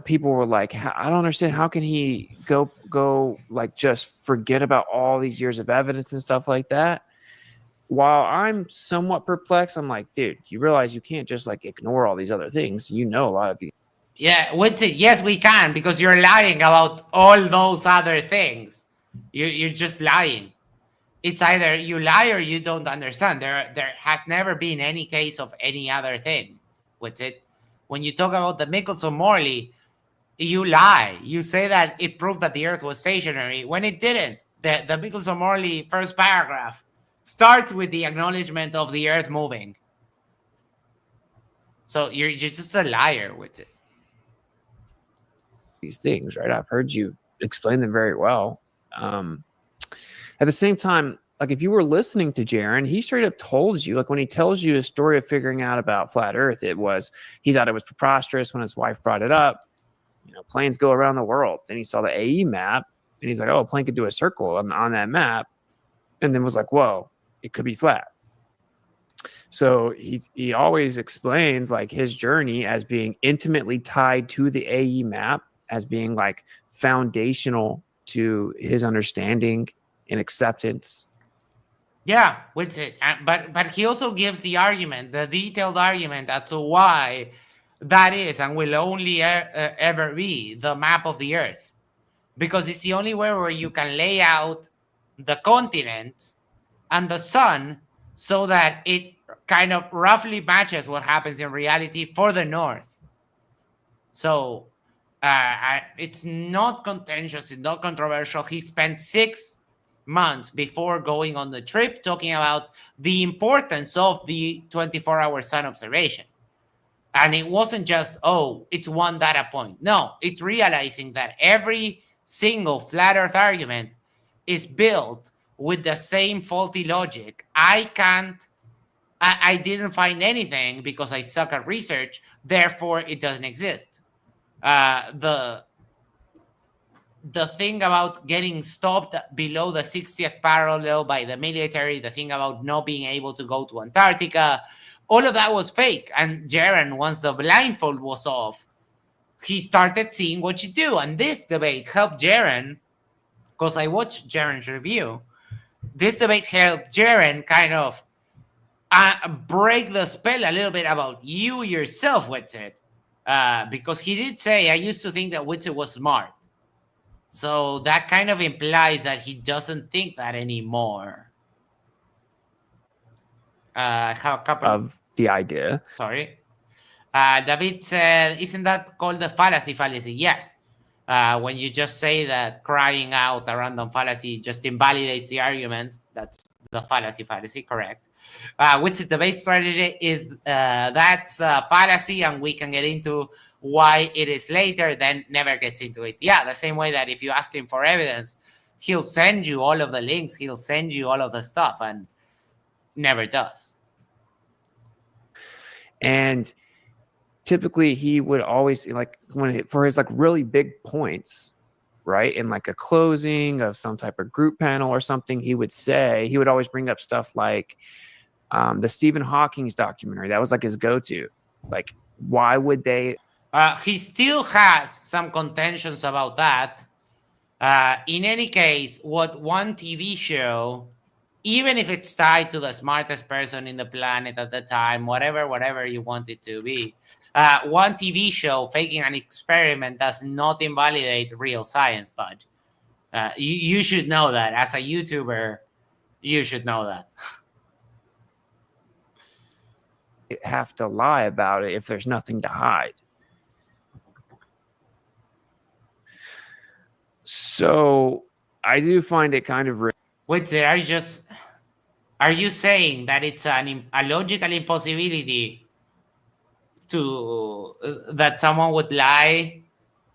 people were like, I don't understand, how can he go like just forget about all these years of evidence and stuff like that? While I'm somewhat perplexed, I'm like, dude, you realize you can't just like ignore all these other things. A lot of these. Yeah, Witsit, yes, we can, because you're lying about all those other things. You're just lying. It's either you lie or you don't understand. There has never been any case of any other thing. Witsit, when you talk about the Michelson-Morley, you lie. You say that it proved that the Earth was stationary when it didn't. The Michelson-Morley first paragraph starts with the acknowledgement of the Earth moving. So you're just a liar, Witsit. These things, right? I've heard you explain them very well. At the same time, like if you were listening to Jeran, he straight up told you, like when he tells you a story of figuring out about flat Earth, he thought it was preposterous when his wife brought it up. Planes go around the world. Then he saw the AE map and he's like, oh, a plane could do a circle on that map. And then was like, whoa, it could be flat. So he always explains like his journey as being intimately tied to the AE map, as being like foundational to his understanding and acceptance. Yeah, Witsit. But he also gives the argument, the detailed argument as to why that is and will only ever be the map of the Earth. Because it's the only way where you can lay out the continent and the sun so that it kind of roughly matches what happens in reality for the North. So it's not contentious, it's not controversial. He spent 6 months before going on the trip talking about the importance of the 24-hour sun observation. And it wasn't just, oh, it's one data point. No, it's realizing that every single flat Earth argument is built with the same faulty logic. I can't I didn't find anything because I suck at research. Therefore, it doesn't exist. The thing about getting stopped below the 60th parallel by the military, the thing about not being able to go to Antarctica, all of that was fake. And Jeran, once the blindfold was off, he started seeing what you do. And this debate helped Jeran, because I watched Jeran's review. This debate helped Jeran kind of break the spell a little bit about you yourself, Witsit. Because he did say, I used to think that Witsit was smart. So that kind of implies that he doesn't think that anymore. I have a couple Of the idea. Sorry. David said, isn't that called the fallacy? Yes. When you just say that crying out a random fallacy just invalidates the argument, that's the fallacy, correct. Which is the base strategy is that's a fallacy, and we can get into why it is later, then never gets into it. Yeah, the same way that if you ask him for evidence, he'll send you all of the links, he'll send you all of the stuff, and never does. And typically he would always, like, for his like really big points, right, in like a closing of some type of group panel or something, he would always bring up stuff like the Stephen Hawking's documentary. That was like his go-to. Like, why would they? He still has some contentions about that. In any case, what one TV show, even if it's tied to the smartest person in the planet at the time, whatever you want it to be, one TV show faking an experiment does not invalidate real science, bud. You should know that. As a YouTuber, you should know that. Have to lie about it if there's nothing to hide. So I do find it kind of Wait, are you saying that it's a logical impossibility to that someone would lie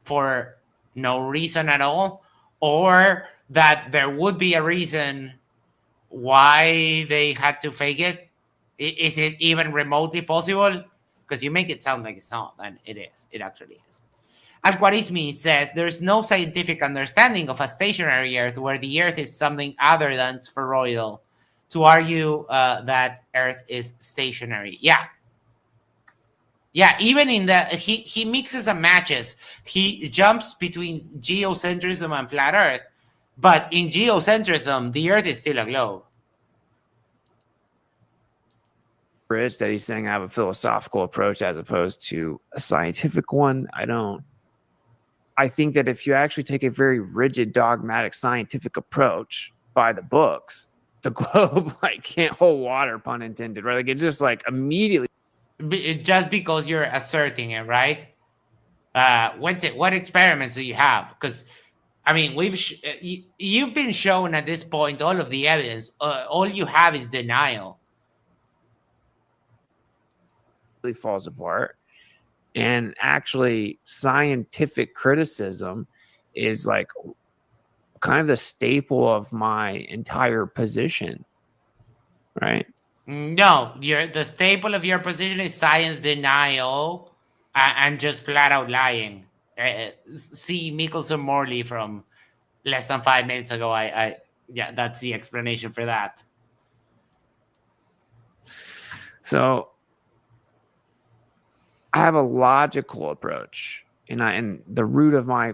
for no reason at all, or that there would be a reason why they had to fake it? Is it even remotely possible? Because you make it sound like it's not, and it is. It actually is. Al-Khwarizmi says there's no scientific understanding of a stationary Earth where the Earth is something other than spheroidal to argue that Earth is stationary. Yeah, even in the he mixes and matches. He jumps between geocentrism and flat Earth, but in geocentrism, the Earth is still a globe. bridge that he's saying I have a philosophical approach as opposed to a scientific one. I think that if you actually take a very rigid, dogmatic scientific approach by the books, the globe like can't hold water, pun intended, right? Like it's just like immediately. Just because you're asserting it, right? What experiments do you have? Because I mean, you've been shown at this point all of the evidence. All you have is denial. Falls apart. And actually, scientific criticism is like kind of the staple of my entire position, right? No, the staple of your position is science denial and just flat out lying. See Mickelson Morley from less than 5 minutes ago. Yeah, that's the explanation for that. So I have a logical approach, and the root of my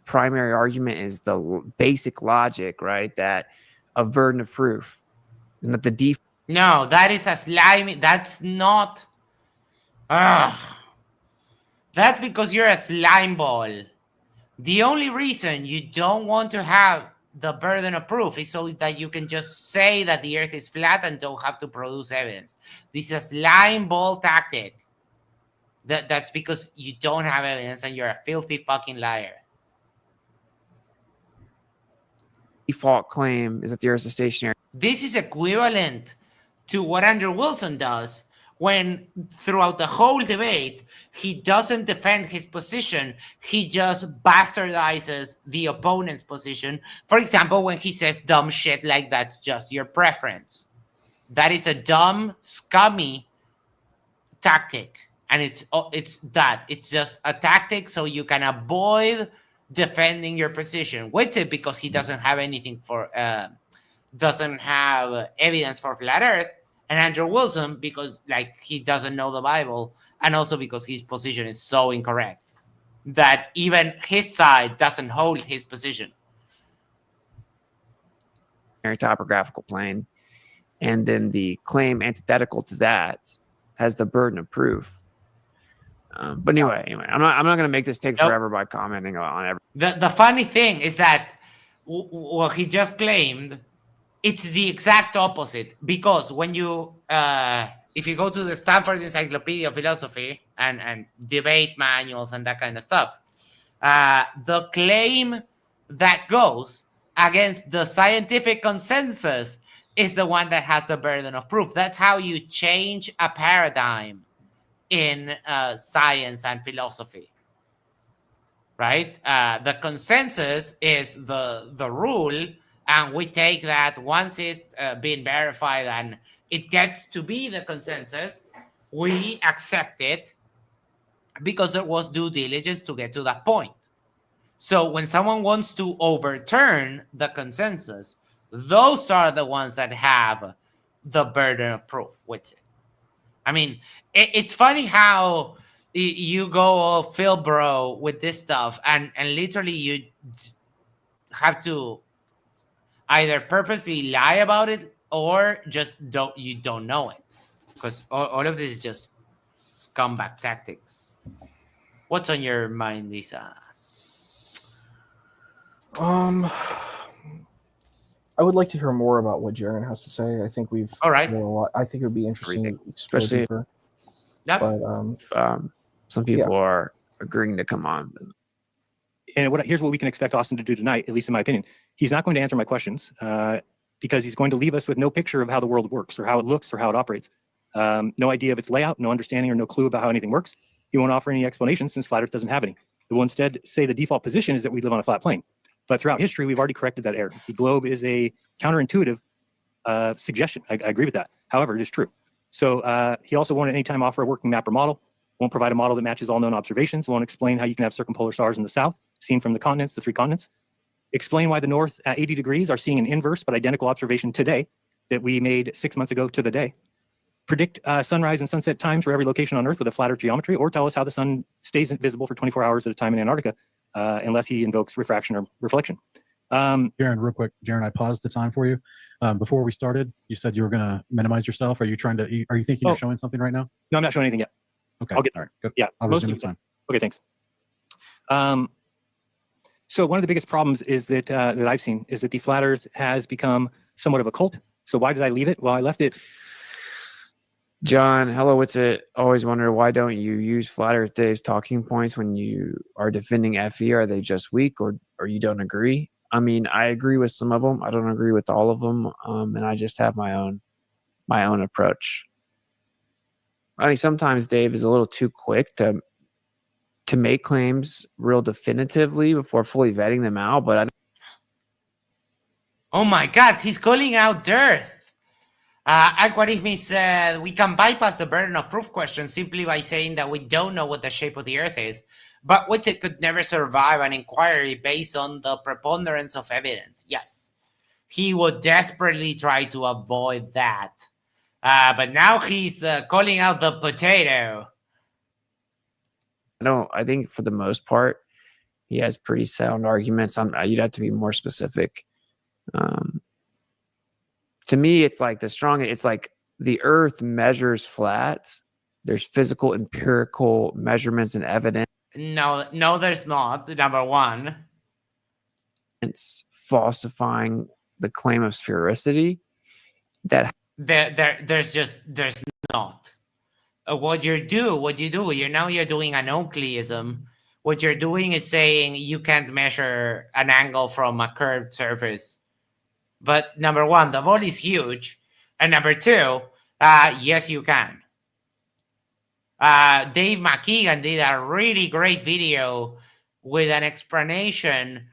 primary argument is the basic logic, right? That of burden of proof, and that the No, that is a slimy. That's not. That's because you're a slime ball. The only reason you don't want to have the burden of proof is so that you can just say that the Earth is flat and don't have to produce evidence. This is a slime ball tactic. That's because you don't have evidence and you're a filthy fucking liar. Default claim is that the Earth is stationary. This is equivalent to what Andrew Wilson does when throughout the whole debate, he doesn't defend his position. He just bastardizes the opponent's position. For example, when he says dumb shit like that's just your preference. That is a dumb, scummy tactic, and it's just a tactic so you can avoid defending your position. Witsit, because he doesn't have anything for doesn't have evidence for flat Earth, and Andrew Wilson because like he doesn't know the Bible, and also because his position is so incorrect that even his side doesn't hold his position. Topographical plane, and then the claim antithetical to that has the burden of proof. But anyway, I'm not going to make this take forever by commenting on every. The funny thing is that what he just claimed, it's the exact opposite, because when you if you go to the Stanford Encyclopedia of Philosophy and debate manuals and that kind of stuff, the claim that goes against the scientific consensus is the one that has the burden of proof. That's how you change a paradigm in science and philosophy, right? The consensus is the rule, and we take that once it's been verified and it gets to be the consensus, we accept it because there was due diligence to get to that point. So when someone wants to overturn the consensus, those are the ones that have the burden of proof with it. I mean, it's funny how you go all Phil bro with this stuff, and literally you have to either purposely lie about it or just don't know it, because all of this is just scumbag tactics. What's on your mind, Lisa? I would like to hear more about what Jeran has to say. I think we've all right. A lot. I think it would be interesting to explore especially deeper. Yep. But some people are agreeing to come on. And here's what we can expect Austin to do tonight, at least in my opinion. He's not going to answer my questions because he's going to leave us with no picture of how the world works or how it looks or how it operates. No idea of its layout, no understanding or no clue about how anything works. He won't offer any explanations since flat Earth doesn't have any. It will instead say the default position is that we live on a flat plane. But throughout history, we've already corrected that error. The globe is a counterintuitive suggestion. I agree with that. However, it is true. So he also won't at any time offer a working map or model, won't provide a model that matches all known observations, won't explain how you can have circumpolar stars in the south, seen from the continents, the three continents, explain why the north at 80 degrees are seeing an inverse but identical observation today that we made 6 months ago to the day, predict sunrise and sunset times for every location on Earth with a flat Earth geometry, or tell us how the sun stays visible for 24 hours at a time in Antarctica unless he invokes refraction or reflection. Jeran, real quick, Jeran, I paused the time for you. Before we started, you said you were going to minimize yourself. Are you thinking you're showing something right now? No, I'm not showing anything yet. Okay. I'll get all right. Go. Yeah. I'll resume the time. Okay, thanks. So one of the biggest problems is that that I've seen is that the flat Earth has become somewhat of a cult. So why did I leave it? Well, I left it. John, hello, Witsit. Always wonder, why don't you use Flat Earth Dave's talking points when you are defending FE? Are they just weak, or you don't agree? I mean, I agree with some of them. I don't agree with all of them, and I just have my own approach. I mean, sometimes Dave is a little too quick to make claims real definitively before fully vetting them out. But oh my God, he's calling out dirt. Algorithmi said we can bypass the burden of proof question simply by saying that we don't know what the shape of the Earth is, but Witsit could never survive an inquiry based on the preponderance of evidence. Yes, he would desperately try to avoid that. But now he's calling out the potato. I think for the most part, he has pretty sound arguments. You'd have to be more specific. To me, it's like it's like the Earth measures flat. There's physical, empirical measurements and evidence. No, there's not. Number one, it's falsifying the claim of sphericity. That there's not. What you do, you're doing an Oakleyism. What you're doing is saying you can't measure an angle from a curved surface. But number one, the ball is huge. And number two, yes, you can. Dave McKeegan did a really great video with an explanation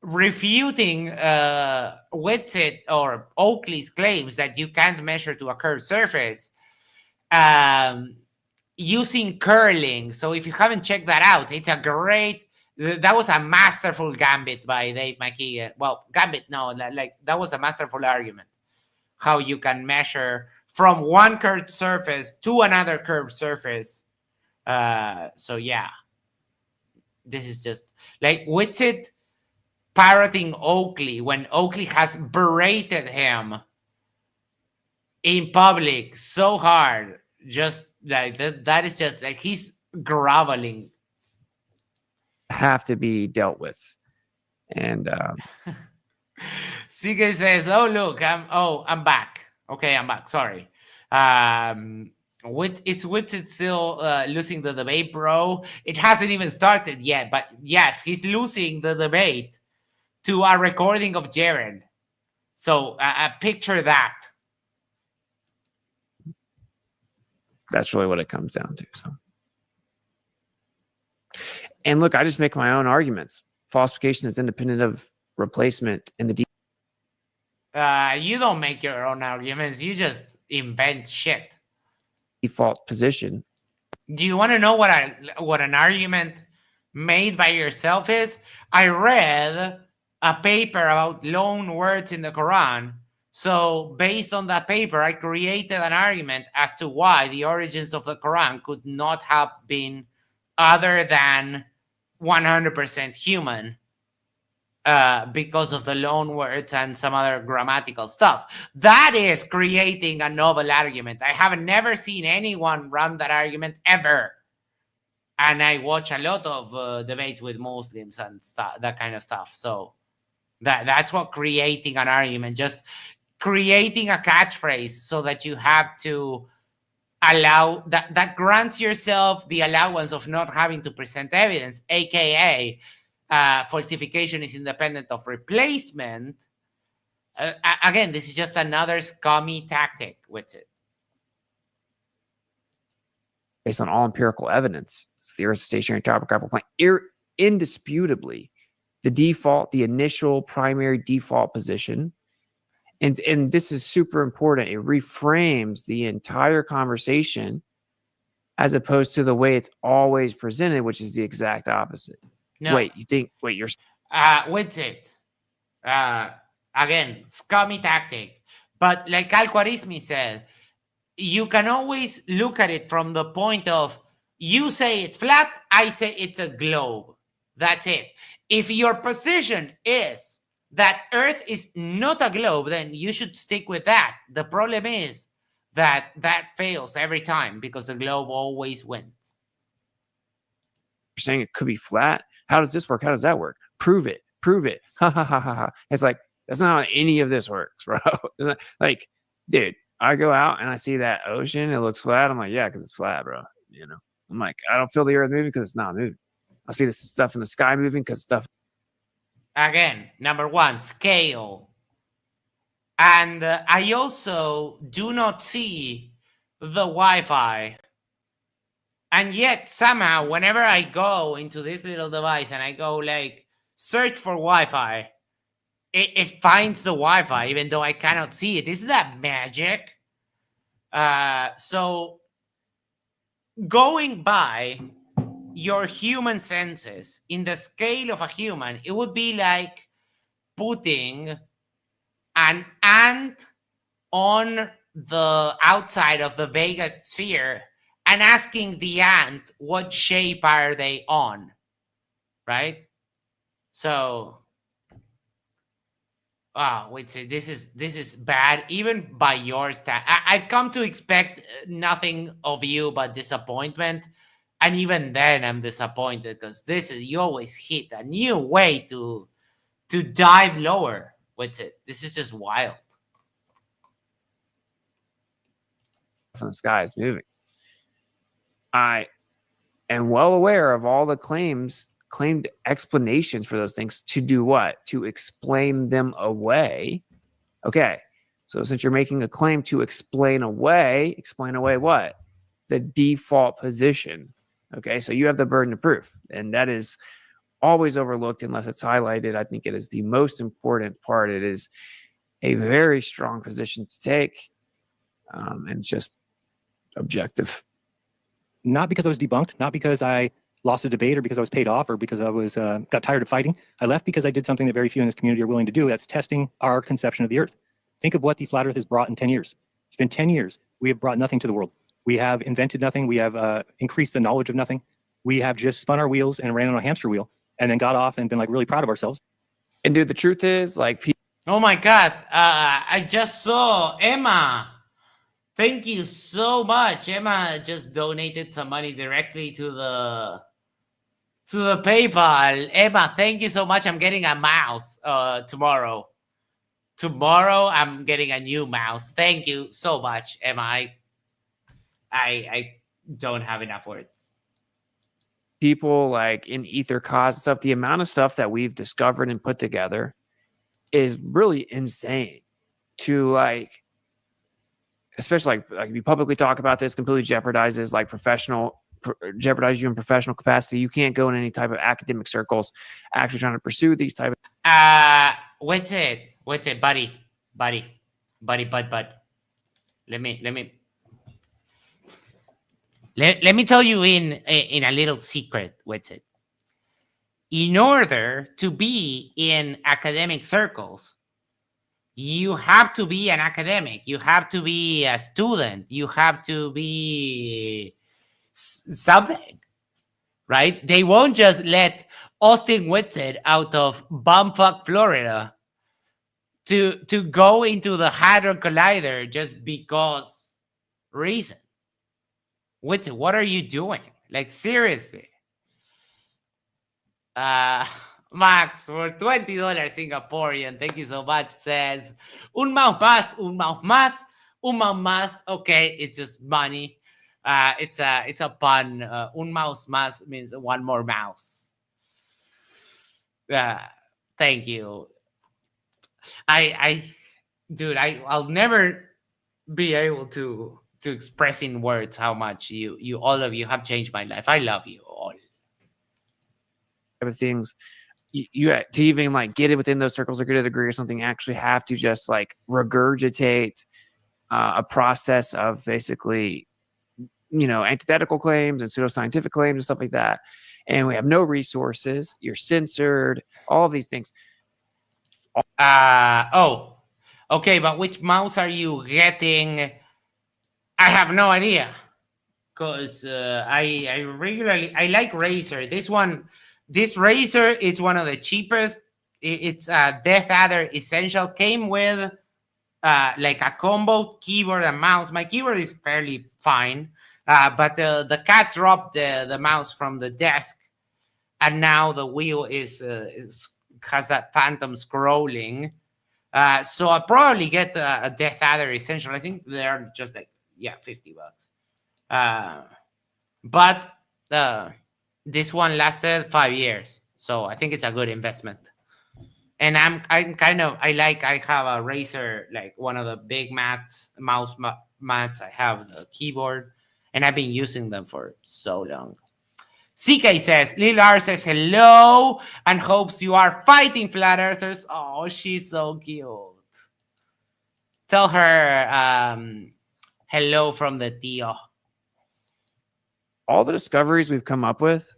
refuting Witsit or Oakley's claims that you can't measure to a curved surface using curling. So if you haven't checked that out, it's a great. That was a masterful gambit by Dave McKeegan. Well, gambit, no, like that was a masterful argument. How you can measure from one curved surface to another curved surface. So yeah, this is just like Witsit parroting Oakley when Oakley has berated him in public so hard. Just like that is just like he's groveling. Have to be dealt with. And CK says, "Oh look, I'm back. Okay, I'm back. Sorry. Is Witsit still losing the debate, bro? It hasn't even started yet, but yes, he's losing the debate to a recording of Jeran. So picture that. that's really what it comes down to. So, and look, I just make my own arguments. Falsification is independent of replacement in the You don't make your own arguments. You just invent shit. default position. Do you want to know what an argument made by yourself is? I read a paper about loan words in the Quran. So based on that paper, I created an argument as to why the origins of the Quran could not have been other than 100% human because of the loan words and some other grammatical stuff. That is creating a novel argument. I have never seen anyone run that argument ever. And I watch a lot of debates with Muslims and stuff, that kind of stuff. So that's what creating an argument, just creating a catchphrase so that you have to allow that grants yourself the allowance of not having to present evidence, aka falsification is independent of replacement. Again, this is just another scummy tactic with it. Based on all empirical evidence, it's the Earth's stationary topographical plane. Indisputably, the initial primary default position, and this is super important. It reframes the entire conversation as opposed to the way it's always presented, which is the exact opposite. No. Wait, you're Witsit. Again, scummy tactic. But like Al-Khwarizmi said, you can always look at it from the point of you say it's flat, I say it's a globe. That's it. If your position is that Earth is not a globe, then you should stick with that. The problem is that fails every time because the globe always wins. saying it could be flat. How does this work? How does that work? Prove it. Prove it. Ha ha ha ha ha. It's like, that's not how any of this works, bro. It's not, like, dude, I go out and I see that ocean, it looks flat. I'm like, yeah, because it's flat, bro. You know, I'm like, I don't feel the earth moving because it's not moving. I see this stuff in the sky moving because stuff. Again, number one, scale. And I also do not see the Wi-Fi. And yet somehow, whenever I go into this little device and I go like search for Wi-Fi, it finds the Wi-Fi, even though I cannot see it. Isn't that magic? So going by your human senses in the scale of a human, it would be like putting an ant on the outside of the Vegas sphere and asking the ant what shape are they on, right? So, this is bad, even by your standard. I've come to expect nothing of you but disappointment, and even then I'm disappointed because you always hit a new way to dive lower with it. This is just wild. From the sky is moving. I am well aware of all the claimed explanations for those things. To do what? To explain them away. Okay. So since you're making a claim to explain away what? The default position. Okay. So you have the burden of proof. And that is always overlooked unless it's highlighted. I think it is the most important part. It is a very strong position to take, and it's just objective. Not because I was debunked, not because I lost a debate or because I was paid off or because I was got tired of fighting. I left because I did something that very few in this community are willing to do. That's testing our conception of the Earth. Think of what the flat Earth has brought in 10 years. It's been 10 years. We have brought nothing to the world. We have invented nothing. We have increased the knowledge of nothing. We have just spun our wheels and ran on a hamster wheel and then got off and been like really proud of ourselves. And dude, the truth is, like, Oh my God. I just saw Emma. Thank you so much. Emma just donated some money directly to the PayPal. Emma, thank you so much. I'm getting a mouse tomorrow. Tomorrow I'm getting a new mouse. Thank you so much, Emma. I don't have enough words. people like in ether cause and stuff, the amount of stuff that we've discovered and put together is really insane. To like, especially like if you publicly talk about this, completely jeopardizes like jeopardize you in professional capacity. You can't go in any type of academic circles actually trying to pursue these type of Witsit, buddy. Let me tell you in a little secret, Witsit. In order to be in academic circles, you have to be an academic. You have to be a student. You have to be something, right? They won't just let Austin Witsit out of bumfuck Florida to go into the Hadron Collider just because reason. Witsit, what are you doing? Like, seriously. Max, for $20 Singaporean, thank you so much, says, un mouse más, un mouse más, un mouse más. Okay, it's just money. It's a pun. Un mouse más means one more mouse. Thank you. Dude, I'll never be able to express in words how much you all of you have changed my life. I love you all. of things. You to even like get it within those circles or get a degree or something, actually have to just like regurgitate a process of basically, antithetical claims and pseudoscientific claims and stuff like that. And we have no resources. You're censored. All of these things. Okay, but which mouse are you getting? I have no idea, because I like Razer. This Razer is one of the cheapest. It's a Death Adder Essential. Came with like a combo keyboard and mouse. My keyboard is fairly fine, but the cat dropped the mouse from the desk, and now the wheel has that phantom scrolling. So I'll probably get a Death Adder Essential. I think they're just like, $50. But this one lasted 5 years, so I think it's a good investment. And I have a Razer, like one of the big mouse mats. I have the keyboard, and I've been using them for so long. CK says, Lil R says hello and hopes you are fighting flat earthers. Oh, she's so cute. Tell her hello from the tío. All the discoveries we've come up with,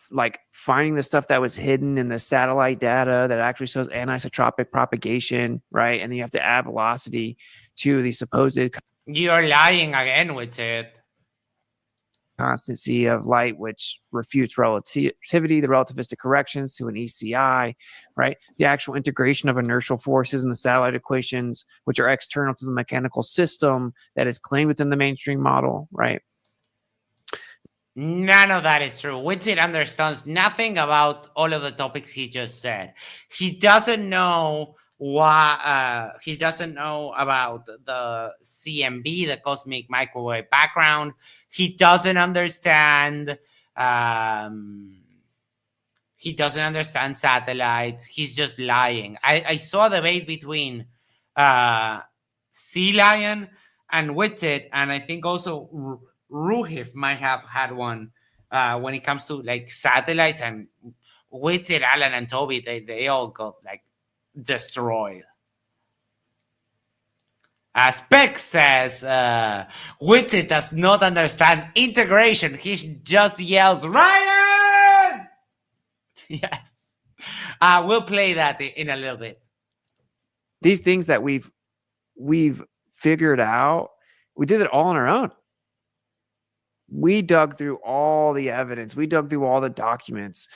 like finding the stuff that was hidden in the satellite data that actually shows anisotropic propagation, right? And then you have to add velocity to the supposed You're lying again with it. Constancy of light, which refutes relativity, the relativistic corrections to an ECI, right? The actual integration of inertial forces in the satellite equations, which are external to the mechanical system that is claimed within the mainstream model, right? None of that is true. Witsit understands nothing about all of the topics he just said. He doesn't know why. He doesn't know about the CMB, the cosmic microwave background. He doesn't understand. He doesn't understand satellites. He's just lying. I saw a debate between Sea Lion and Witsit, and I think also Ruhif might have had one when it comes to like satellites, and Witsit, Alan, and Toby, they all got like destroyed. Spec says Witsit does not understand integration. He just yells, Ryan! Yes. We'll play that in a little bit. These things that we've figured out, we did it all on our own. We dug through all the evidence. We dug through all the documents.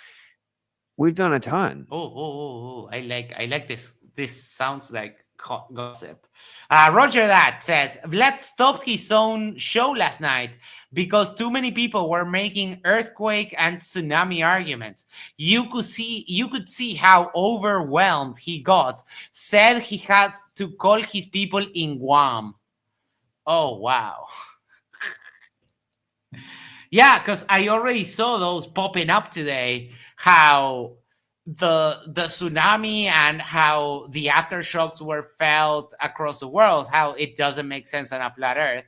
We've done a ton. Oh, I like this. This sounds like gossip. Roger that says Vlad stopped his own show last night because too many people were making earthquake and tsunami arguments. You could see how overwhelmed he got. Said he had to call his people in Guam. Oh wow. Yeah, because I already saw those popping up today. How the tsunami and how the aftershocks were felt across the world, how it doesn't make sense on a flat earth.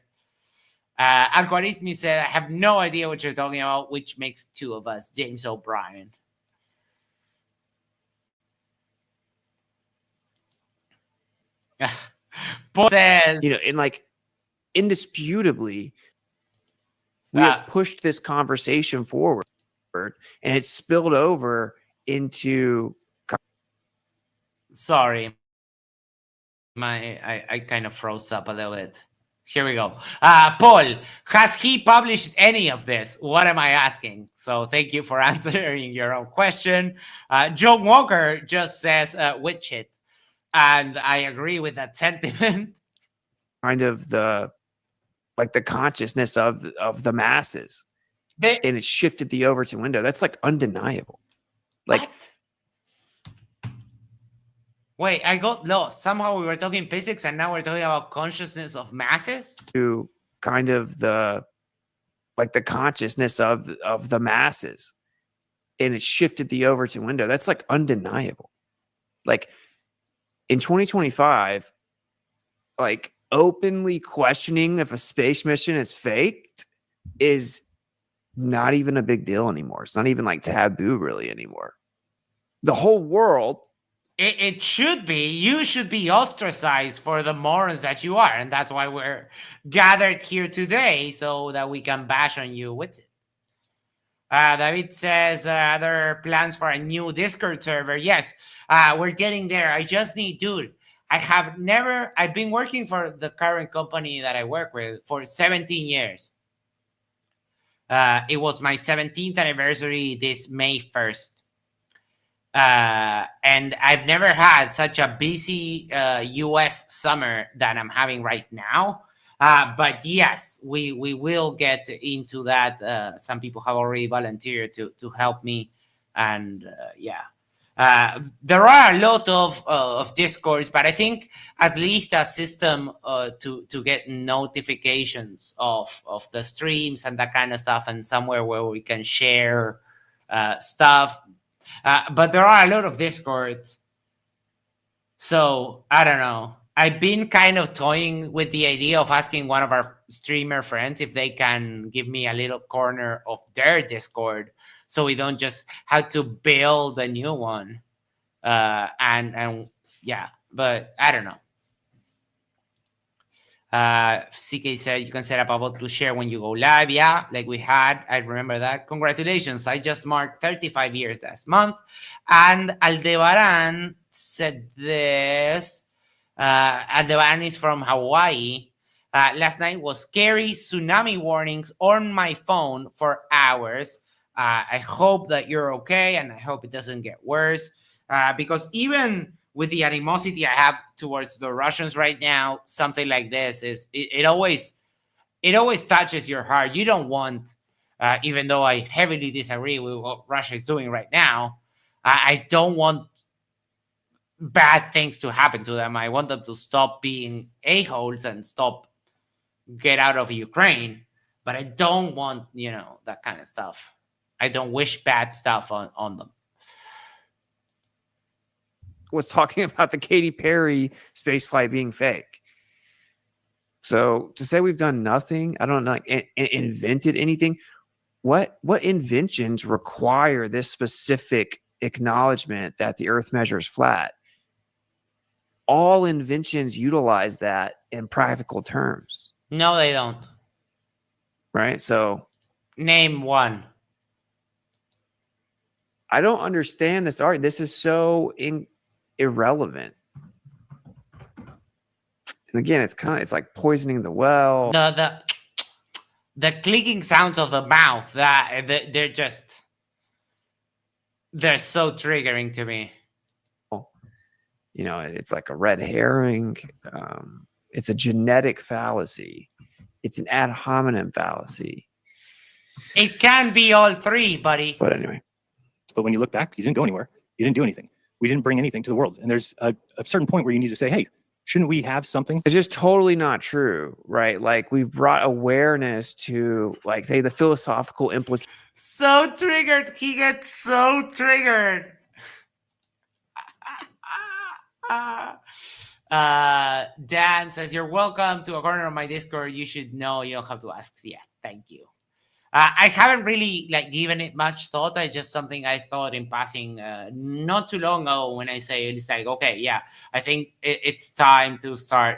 Algorithm said, I have no idea what you're talking about, which makes two of us, James O'Brien. Paul says, and like indisputably, we have pushed this conversation forward, and it's spilled over into. Sorry, I kind of froze up a little bit. Here we go. Paul, has he published any of this? What am I asking? So thank you for answering your own question. John Walker just says Witsit, and I agree with that sentiment. Kind of the consciousness of the masses, and it shifted the Overton window. That's like undeniable. Like, what? Wait, I got lost. Somehow we were talking physics, and now we're talking about consciousness of masses. To kind of the consciousness of the masses, and it shifted the Overton window. That's like undeniable. Like in 2025, like openly questioning if a space mission is faked is not even a big deal anymore. It's not even like taboo really anymore. The whole world. It should be. You should be ostracized for the morons that you are. And that's why we're gathered here today, so that we can bash on you with it. David says, there are plans for a new Discord server. Yes, we're getting there. I just need, dude, I've been working for the current company that I work with for 17 years. It was my 17th anniversary this May 1st. And I've never had such a busy US summer that I'm having right now. But yes, we will get into that. Some people have already volunteered to help me. And there are a lot of Discords, but I think at least a system to get notifications of the streams and that kind of stuff, and somewhere where we can share stuff. But there are a lot of Discords. So I don't know. I've been kind of toying with the idea of asking one of our streamer friends if they can give me a little corner of their Discord, so we don't just have to build a new one. And yeah, but I don't know. CK said you can set up a bot to share when you go live. Yeah, like we had. I remember that. Congratulations. I just marked 35 years last month. And Aldebaran said this. Aldebaran is from Hawaii. Last night was scary. Tsunami warnings on my phone for hours. I hope that you're okay, and I hope it doesn't get worse. Because even with the animosity I have towards the Russians right now, something like this it always touches your heart. You don't want, even though I heavily disagree with what Russia is doing right now, I don't want bad things to happen to them. I want them to stop being a-holes and get out of Ukraine. But I don't want, that kind of stuff. I don't wish bad stuff on them. Was talking about the Katy Perry spaceflight being fake. So to say we've done nothing, I don't know, like invented anything. what inventions require this specific acknowledgement that the earth measures flat? All inventions utilize that in practical terms, No, they don't. right? So Name one. I don't understand this art. This is so irrelevant. And again, it's like poisoning the well. The clicking sounds of the mouth, they're so triggering to me. You know, it's like a red herring. It's a genetic fallacy. It's an ad hominem fallacy. It can be all three, buddy. But anyway, But when you look back, you didn't go anywhere. You didn't do anything. We didn't bring anything to the world. And there's a certain point where you need to say, hey, shouldn't we have something? it's just totally not true, right? Like we've brought awareness to, like, say, the philosophical implications. So triggered. He gets so triggered. Dan says, you're welcome to a corner of my Discord. You should know you don't have to ask. Yeah, thank you. I haven't really given it much thought. It's just something I thought in passing not too long ago when I say it's like, okay, yeah, I think it's time to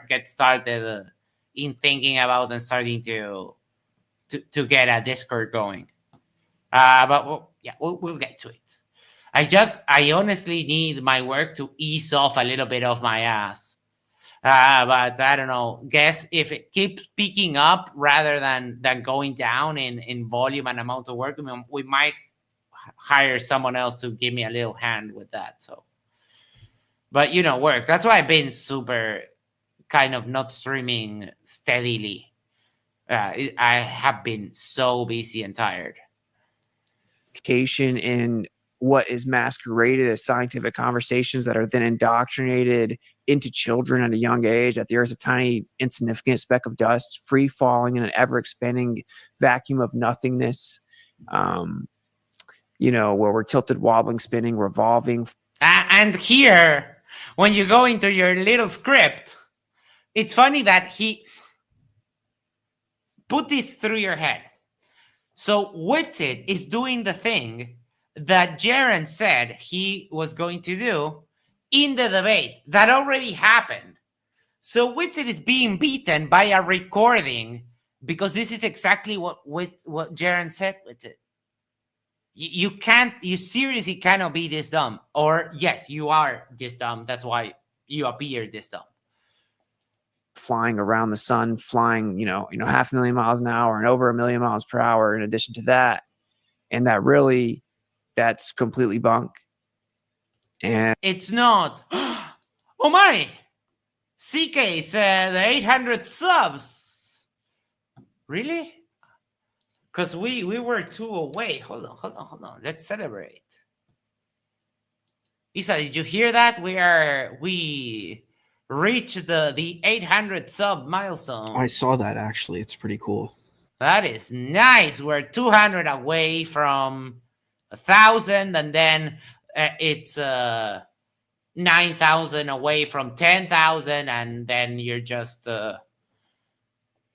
get started in thinking about and starting to get a Discord going. But we'll get to it. I honestly need my work to ease off a little bit of my ass. But I don't know. Guess if it keeps picking up rather than going down in volume and amount of work, we might hire someone else to give me a little hand with that. So, but work. That's why I've been super kind of not streaming steadily. I have been so busy and tired. In what is masqueraded as scientific conversations that are then indoctrinated into children at a young age, that the earth's a tiny, insignificant speck of dust, free falling in an ever-expanding vacuum of nothingness, where we're tilted, wobbling, spinning, revolving. And here, when you go into your little script, it's funny that he put this through your head. So Witsit is doing the thing that Jeran said he was going to do in the debate that already happened. So Witsit is being beaten by a recording because this is exactly what Jeran said. Witsit, you seriously cannot be this dumb. Or yes, you are this dumb. That's why you appear this dumb. Flying around the sun, flying, 500,000 miles an hour and over 1,000,000 miles per hour in addition to that. And that's completely bunk. And it's not. Oh my! CK said the 800 subs. Really? Because we were 2 away. Hold on. Let's celebrate. Isa, did you hear that? We reached the 800 sub milestone. I saw that actually. It's pretty cool. That is nice. We're 200 away from 1,000, and then it's 9,000 away from 10,000, and then you're just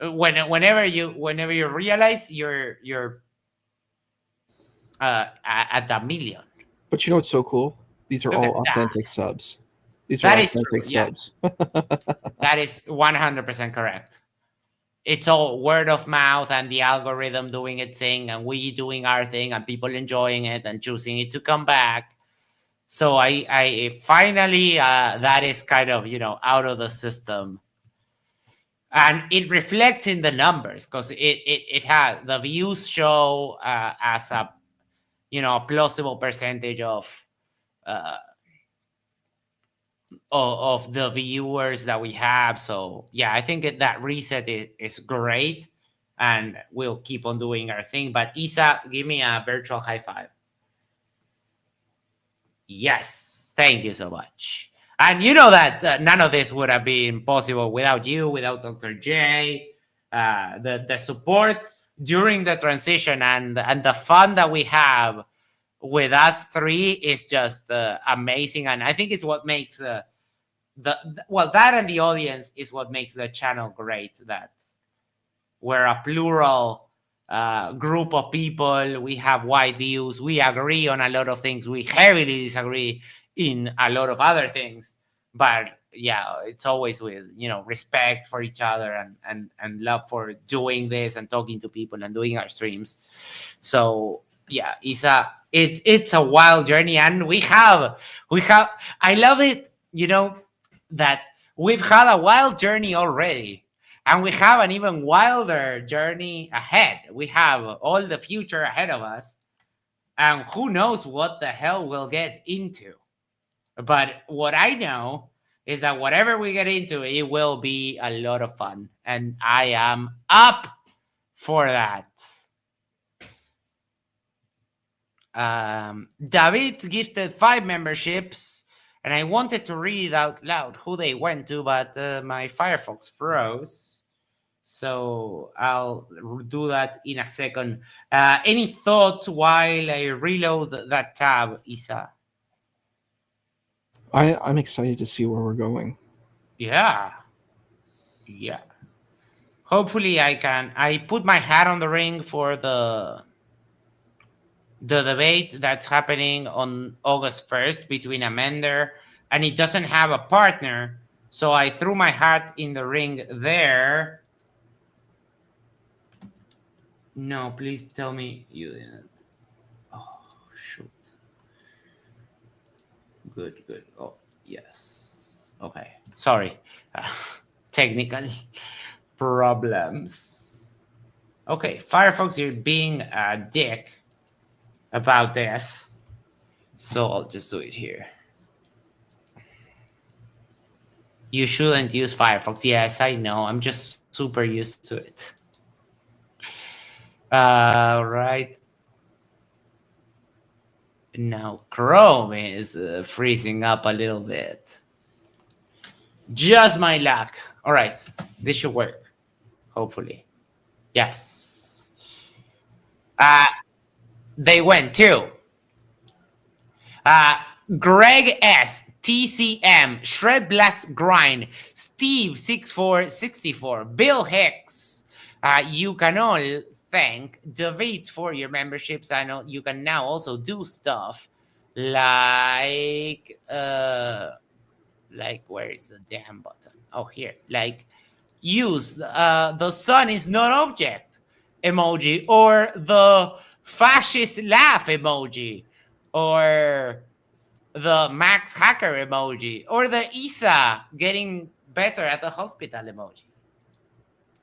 whenever you realize you're at a million. But what's so cool? These are all authentic subs. These are authentic subs. That is 100% correct. It's all word of mouth and the algorithm doing its thing and we doing our thing and people enjoying it and choosing it to come back. So I finally, that is kind of, out of the system. And it reflects in the numbers because it has the views show as a, a plausible percentage of the viewers that we have. So yeah, I think that reset is great and we'll keep on doing our thing. But Isa, give me a virtual high five. Yes, thank you so much. And that none of this would have been possible without you, without Dr. J, the support during the transition and the fun that we have with us three is just amazing. And I think it's what makes that and the audience is what makes the channel great, that we're a plural group of people. We have wide views. We agree on a lot of things. We heavily disagree in a lot of other things. But yeah, it's always with respect for each other and love for doing this and talking to people and doing our streams. So yeah, it's a wild journey, and we have I love it, that we've had a wild journey already, and we have an even wilder journey ahead. We have all the future ahead of us, and who knows what the hell we'll get into. But what I know is that whatever we get into, it will be a lot of fun, and I am up for that. David gifted 5 memberships, and I wanted to read out loud who they went to, but my Firefox froze. So I'll do that in a second. Any thoughts while I reload that tab, Isa? I'm excited to see where we're going. Yeah. Hopefully I put my hat on the ring for the debate that's happening on August 1st between Amender, and it doesn't have a partner. So I threw my hat in the ring there. No, please tell me you didn't. Oh, shoot. Good. Oh, yes. Okay. Sorry. Technical problems. Okay, Firefox, you're being a dick about this. So I'll just do it here. You shouldn't use Firefox. Yes, I know. I'm just super used to it. Right. Now Chrome is freezing up a little bit. Just my luck. All right. This should work. Hopefully. Yes. They went too. Greg S, TCM, Shred Blast Grind, Steve 6464, Bill Hicks. You can all thank David for your memberships. I know you can now also do stuff like where is the damn button? Oh, here. Like use the sun is not object emoji, or the fascist laugh emoji, or the Max Hacker emoji, or the Isa getting better at the hospital emoji.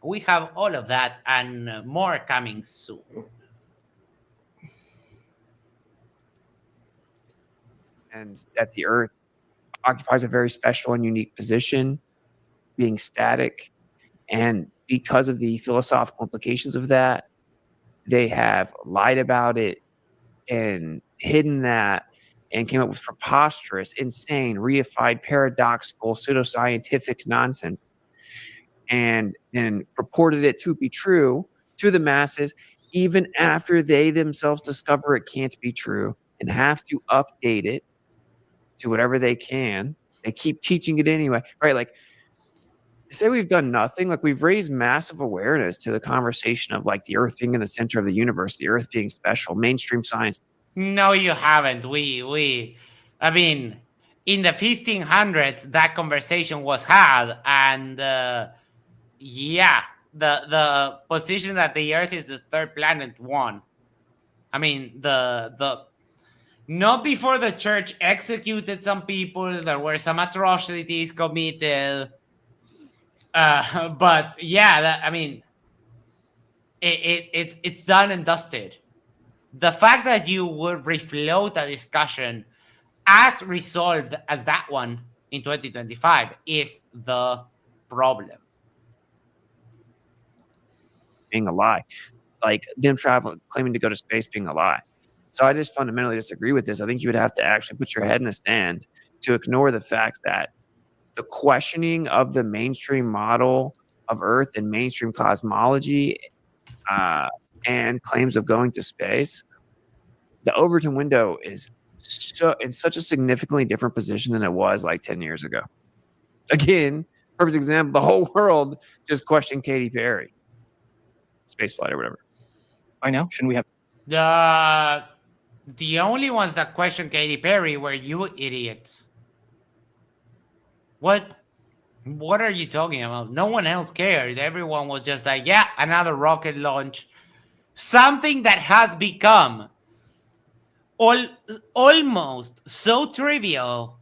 We have all of that and more coming soon. And that the Earth occupies a very special and unique position, being static. And because of the philosophical implications of that, they have lied about it and hidden that and came up with preposterous, insane, reified, paradoxical, pseudoscientific nonsense, and then purported it to be true to the masses, even after they themselves discover it can't be true and have to update it to whatever they can. They keep teaching it anyway, right? Like, say we've done nothing. Like, we've raised massive awareness to the conversation of like the Earth being in the center of the universe, the Earth being special, mainstream science. No, you haven't. I mean, in the 1500s, that conversation was had, and yeah, the position that the Earth is the third planet won. I mean, the not before the church executed some people. There were some atrocities committed. But yeah, I mean, it's done and dusted. The fact that you would refloat a discussion as resolved as that one in 2025 is the problem. Being a lie, like them claiming to go to space being a lie. So I just fundamentally disagree with this. I think you would have to actually put your head in the sand to ignore the fact that the questioning of the mainstream model of Earth and mainstream cosmology and claims of going to space, the Overton window is in such a significantly different position than it was like 10 years ago. Again, perfect example, the whole world just questioned Katy Perry, spaceflight or whatever. by now? Shouldn't we have? The only ones that questioned Katy Perry were you idiots. What are you talking about? No one else cared. Everyone was just like, yeah, another rocket launch. Something that has become almost so trivial.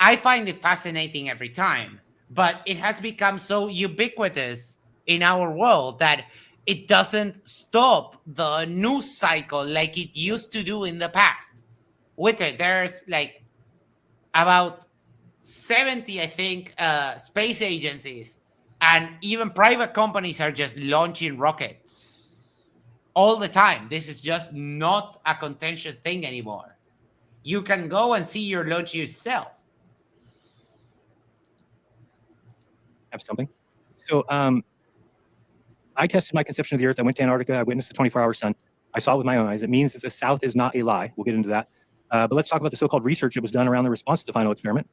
I find it fascinating every time, but it has become so ubiquitous in our world that it doesn't stop the news cycle like it used to do in the past. With it, there's like about 70, I think, space agencies, and even private companies are just launching rockets all the time. This is just not a contentious thing anymore. You can go and see your launch yourself. Have something. So I tested my conception of the Earth. I went to Antarctica. I witnessed the 24-hour sun. I saw it with my own eyes. It means that the South is not a lie. We'll get into that. But let's talk about the so-called research that was done around the response to the final experiment.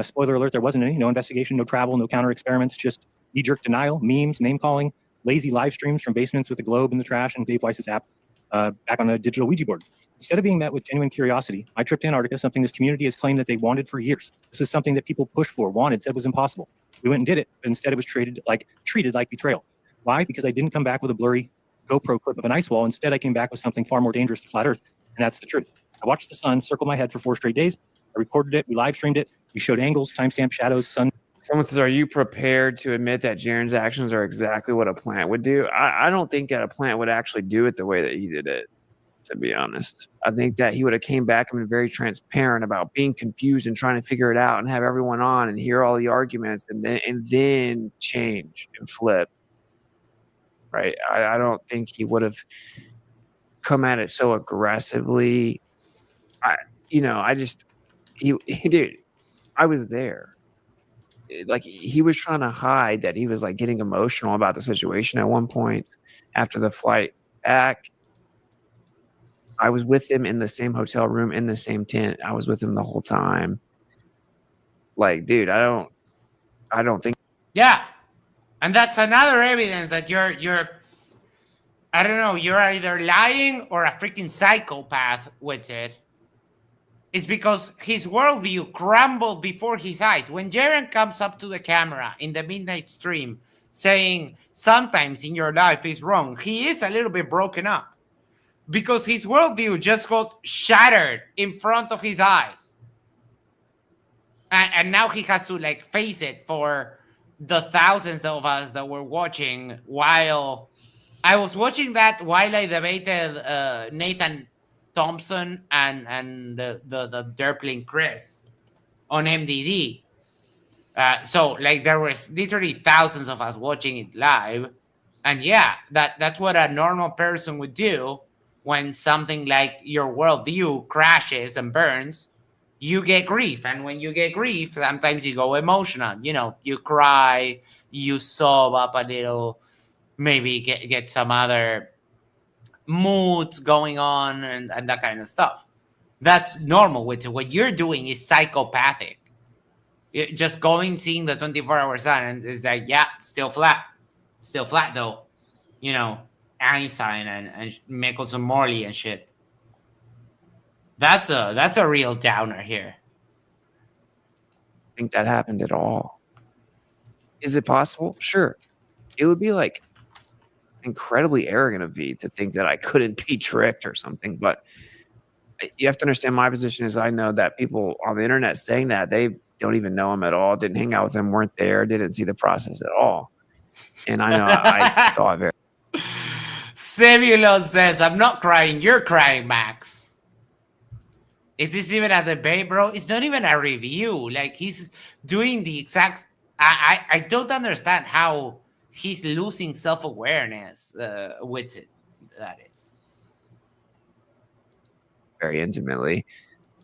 Spoiler alert, there wasn't any. No investigation, no travel, no counter experiments, just knee-jerk denial, memes, name-calling, lazy live streams from basements with the globe in the trash and Dave Weiss's app back on a digital Ouija board. Instead of being met with genuine curiosity, my trip to Antarctica, something this community has claimed that they wanted for years. This was something that people pushed for, wanted, said was impossible. We went and did it, but instead it was treated like betrayal. Why? Because I didn't come back with a blurry GoPro clip of an ice wall. Instead, I came back with something far more dangerous to flat Earth, and that's the truth. I watched the sun circle my head for 4 straight days. I recorded it. We live streamed it. We showed angles, timestamp, shadows, sun. Someone says, are you prepared to admit that Jeran's actions are exactly what a plant would do? I don't think that a plant would actually do it the way that he did it, to be honest. I think that he would have came back and been very transparent about being confused and trying to figure it out and have everyone on and hear all the arguments and then change and flip. Right? I don't think he would have come at it so aggressively. Dude, I was there. Like, he was trying to hide that he was like getting emotional about the situation at one point after the flight back. I was with him in the same hotel room, in the same tent. I was with him the whole time. Like, dude, I don't think. Yeah. And that's another evidence that you're I don't know, you're either lying or a freaking psychopath with it. It's because his worldview crumbled before his eyes. When Jeran comes up to the camera in the midnight stream saying sometimes in your life is wrong, he is a little bit broken up because his worldview just got shattered in front of his eyes. And now he has to like face it for the thousands of us that were watching while I was watching that while I debated Nathan Thompson and the Derpling Chris on MDD. So like there was literally thousands of us watching it live. And yeah, that's what a normal person would do when something like your worldview crashes and burns. You get grief, and when you get grief, sometimes you go emotional. You know, you cry, you sob up a little, maybe get some other moods going on and that kind of stuff. That's normal. With what you're doing is psychopathic. You're just going, seeing the 24-hour sun, and it's like, yeah, still flat though. You know, Einstein and Michelson Morley and shit. That's a real downer here. Think that happened at all. Is it possible? Sure. It would be like incredibly arrogant of me to think that I couldn't be tricked or something, but you have to understand my position is I know that people on the internet saying that they don't even know him at all, didn't hang out with him, weren't there, didn't see the process at all. And I know I saw it very. Sebulon says, I'm not crying, you're crying, Max. Is this even a debate, bro? It's not even a review. Like, he's doing the exact... I don't understand how he's losing self-awareness with it. That is. Very intimately.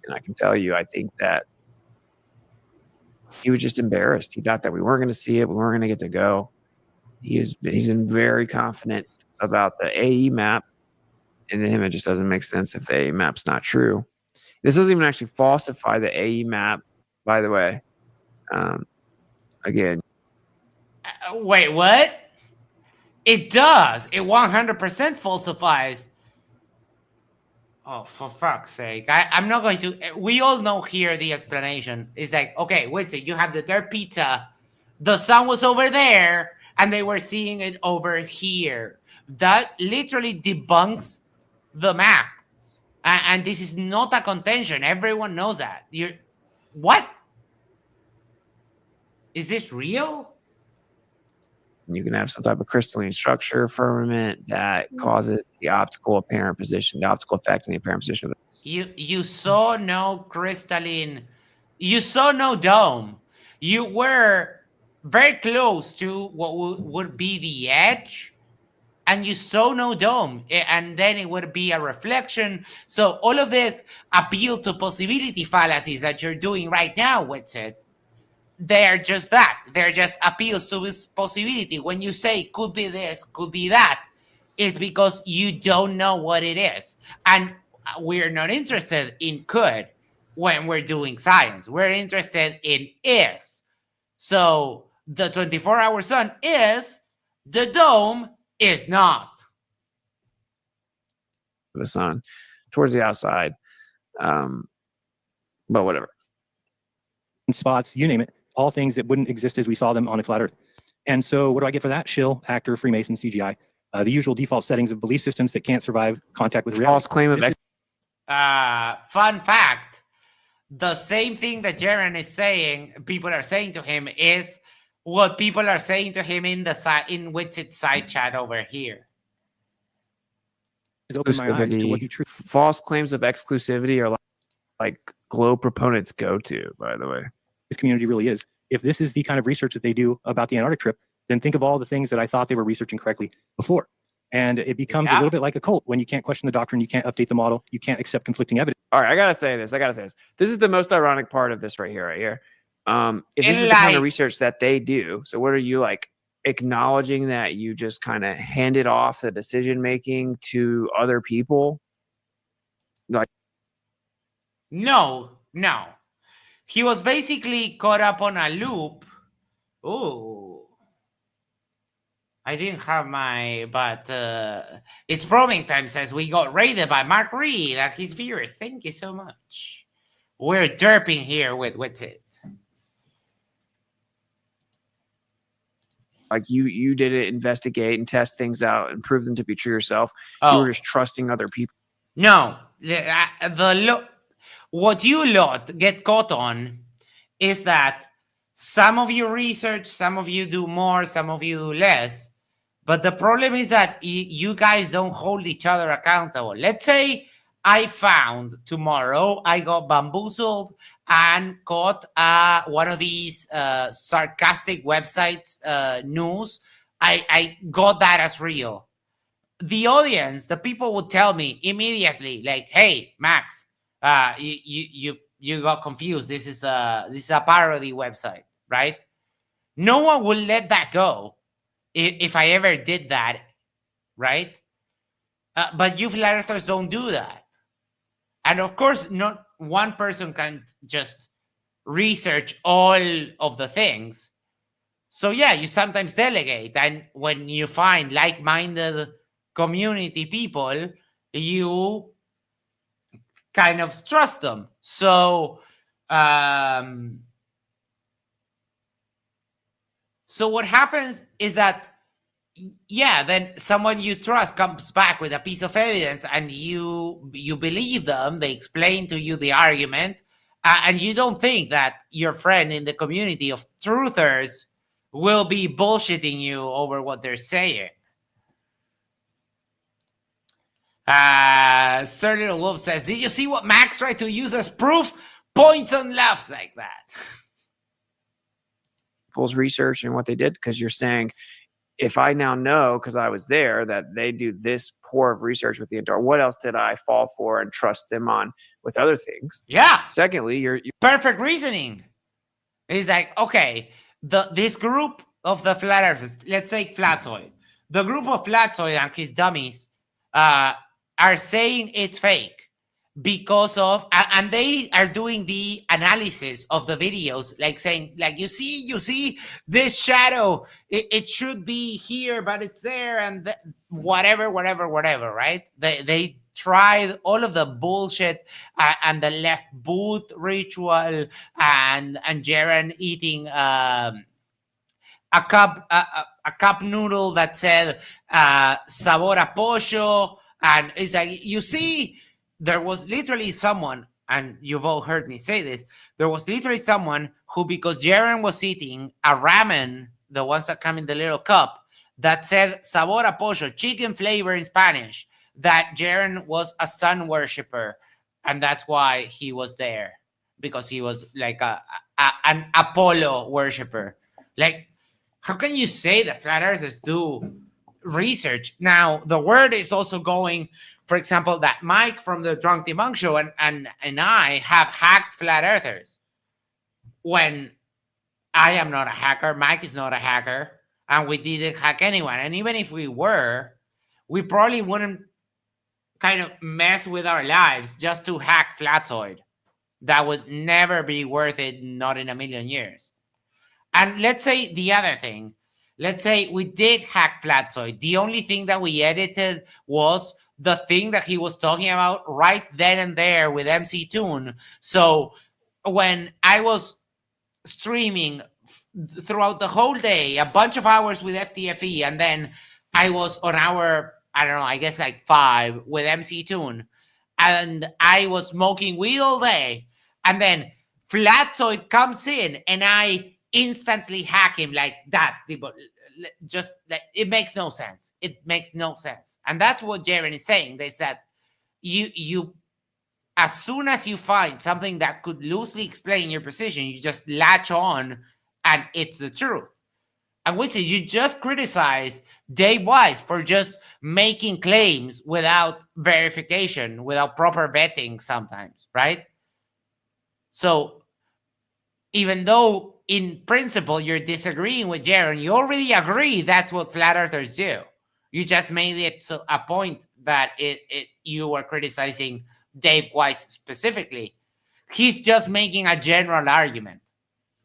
And I can tell you, I think that he was just embarrassed. He thought that we weren't going to see it. We weren't going to get to go. He's been very confident about the AE map. And to him, it just doesn't make sense if the AE map's not true. This doesn't even actually falsify the AE map, by the way. Again. Wait, what? It does. It 100% falsifies. Oh, for fuck's sake. I'm not going to. We all know here the explanation. It's like, okay, wait, you have the dirt pizza. The sun was over there, and they were seeing it over here. That literally debunks the map. And this is not a contention. Everyone knows that. What? Is this real? You can have some type of crystalline structure firmament that causes the optical apparent position, the optical effect in the apparent position of the You saw no crystalline, you saw no dome. You were very close to what would be the edge, and you saw no dome, and then it would be a reflection. So all of this appeal to possibility fallacies that you're doing right now, Witsit, they're just that. They're just appeals to this possibility. When you say could be this, could be that, it's because you don't know what it is. And we're not interested in could when we're doing science. We're interested in is. So the 24-hour sun is, the dome is not. the sun towards the outside. But whatever. Spots, you name it, all things that wouldn't exist as we saw them on a flat Earth. And so what do I get for that? Shill, actor, Freemason, CGI. The usual default settings of belief systems that can't survive contact with reality. False claim of Fun fact, the same thing that Jeran is saying, people are saying to him, is what people are saying to him in Witsit's side chat over here. Open my eyes to what the truth. False claims of exclusivity are like glow proponents go to, by the way. This community really is. If this is the kind of research that they do about the Antarctic trip, then think of all the things that I thought they were researching correctly before. And it becomes a little bit like a cult when you can't question the doctrine, you can't update the model, you can't accept conflicting evidence. All right, I gotta say this. This is the most ironic part of this right here. If this is the kind of research that they do, so what are you like acknowledging that you just kind of handed off the decision making to other people? Like, No. He was basically caught up on a loop. Ooh. I didn't have but it's probing time says we got raided by Mark Reed and his viewers. Thank you so much. We're derping here with Witsit. like you didn't investigate and test things out and prove them to be true yourself. Oh. You were just trusting other people. No, what you lot get caught on is that some of you research, some of you do more, some of you do less. But the problem is that you guys don't hold each other accountable. Let's say I found tomorrow, I got bamboozled and caught one of these sarcastic websites news. I got that as real. The audience, the people would tell me immediately, like, "Hey, Max, you got confused. This is a parody website, right?" No one will let that go if I ever did that, right? But you flat earthers don't do that, and of course, not one person can just research all of the things. So yeah, you sometimes delegate, and when you find like-minded community people, you kind of trust them. So so what happens is that, yeah, then someone you trust comes back with a piece of evidence and you believe them. They explain to you the argument, and you don't think that your friend in the community of truthers will be bullshitting you over what they're saying. Sir Little Wolf says, "Did you see what Max tried to use as proof? Points and laughs like that." People's research and what they did, because you're saying, if I now know, because I was there, that they do this poor of research with the entire, what else did I fall for and trust them on with other things? Yeah. Secondly, you're Perfect reasoning. It's like, okay, this group of the flat earthers, let's take Flatoid. The group of Flatoid and his dummies are saying it's fake. because of and they are doing the analysis of the videos, like saying, like, you see this shadow, it should be here but it's there, and whatever, right? They tried all of the bullshit, and the left boot ritual, and Jeran eating a cup noodle that said sabor a pollo, and it's like, you see, there was literally someone, and you've all heard me say this, there was literally someone who, because Jeran was eating a ramen, the ones that come in the little cup, that said sabor a pollo, chicken flavor in Spanish, that Jeran was a sun worshiper, and that's why he was there, because he was like an Apollo worshiper. Like, how can you say that flat earthers do research? Now, the word is also going, for example, that Mike from the Drunk Debunk Show and I have hacked flat earthers, when I am not a hacker, Mike is not a hacker, and we didn't hack anyone. And even if we were, we probably wouldn't kind of mess with our lives just to hack Flatzoid. That would never be worth it, not in a million years. And let's say the other thing. Let's say we did hack Flatzoid. The only thing that we edited was the thing that he was talking about right then and there with MC Toon. So when I was streaming throughout the whole day, a bunch of hours with FTFE, and then I was on hour, I don't know, I guess like 5 with MC Toon, and I was smoking weed all day, and then Flatzoid comes in and I instantly hack him like that. Just that, it makes no sense. It makes no sense. And that's what Jeran is saying. They said you as soon as you find something that could loosely explain your position, you just latch on and it's the truth. And Witsit, you just criticize Dave Wise for just making claims without verification, without proper vetting sometimes, right? So even though in principle you're disagreeing with Jeran, you already agree that's what flat earthers do. You just made it to a point that you were criticizing Dave Wise specifically. He's just making a general argument,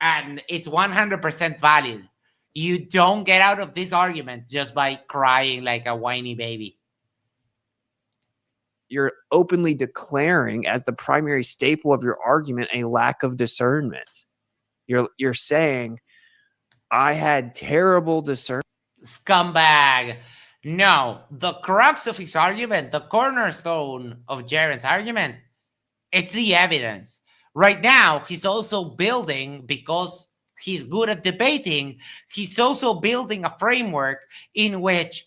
and it's 100% valid. You don't get out of this argument just by crying like a whiny baby. You're openly declaring as the primary staple of your argument a lack of discernment. You're saying, I had terrible discernment. Scumbag. No, the crux of his argument, the cornerstone of Jeran's argument, it's the evidence. Right now, he's also building, because he's good at debating, he's also building a framework in which,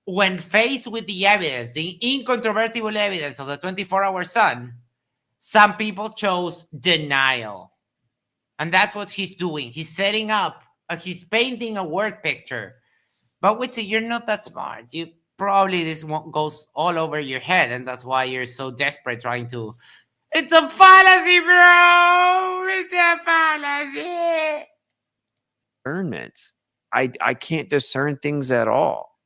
when faced with the evidence, the incontrovertible evidence of the 24-hour sun, some people chose denial. And that's what he's doing. He's setting up, he's painting a word picture. But Witsit, you're not that smart. You probably, this one goes all over your head, and that's why you're so desperate trying to... It's a fallacy, bro! It's a fallacy! Discernment. I can't discern things at all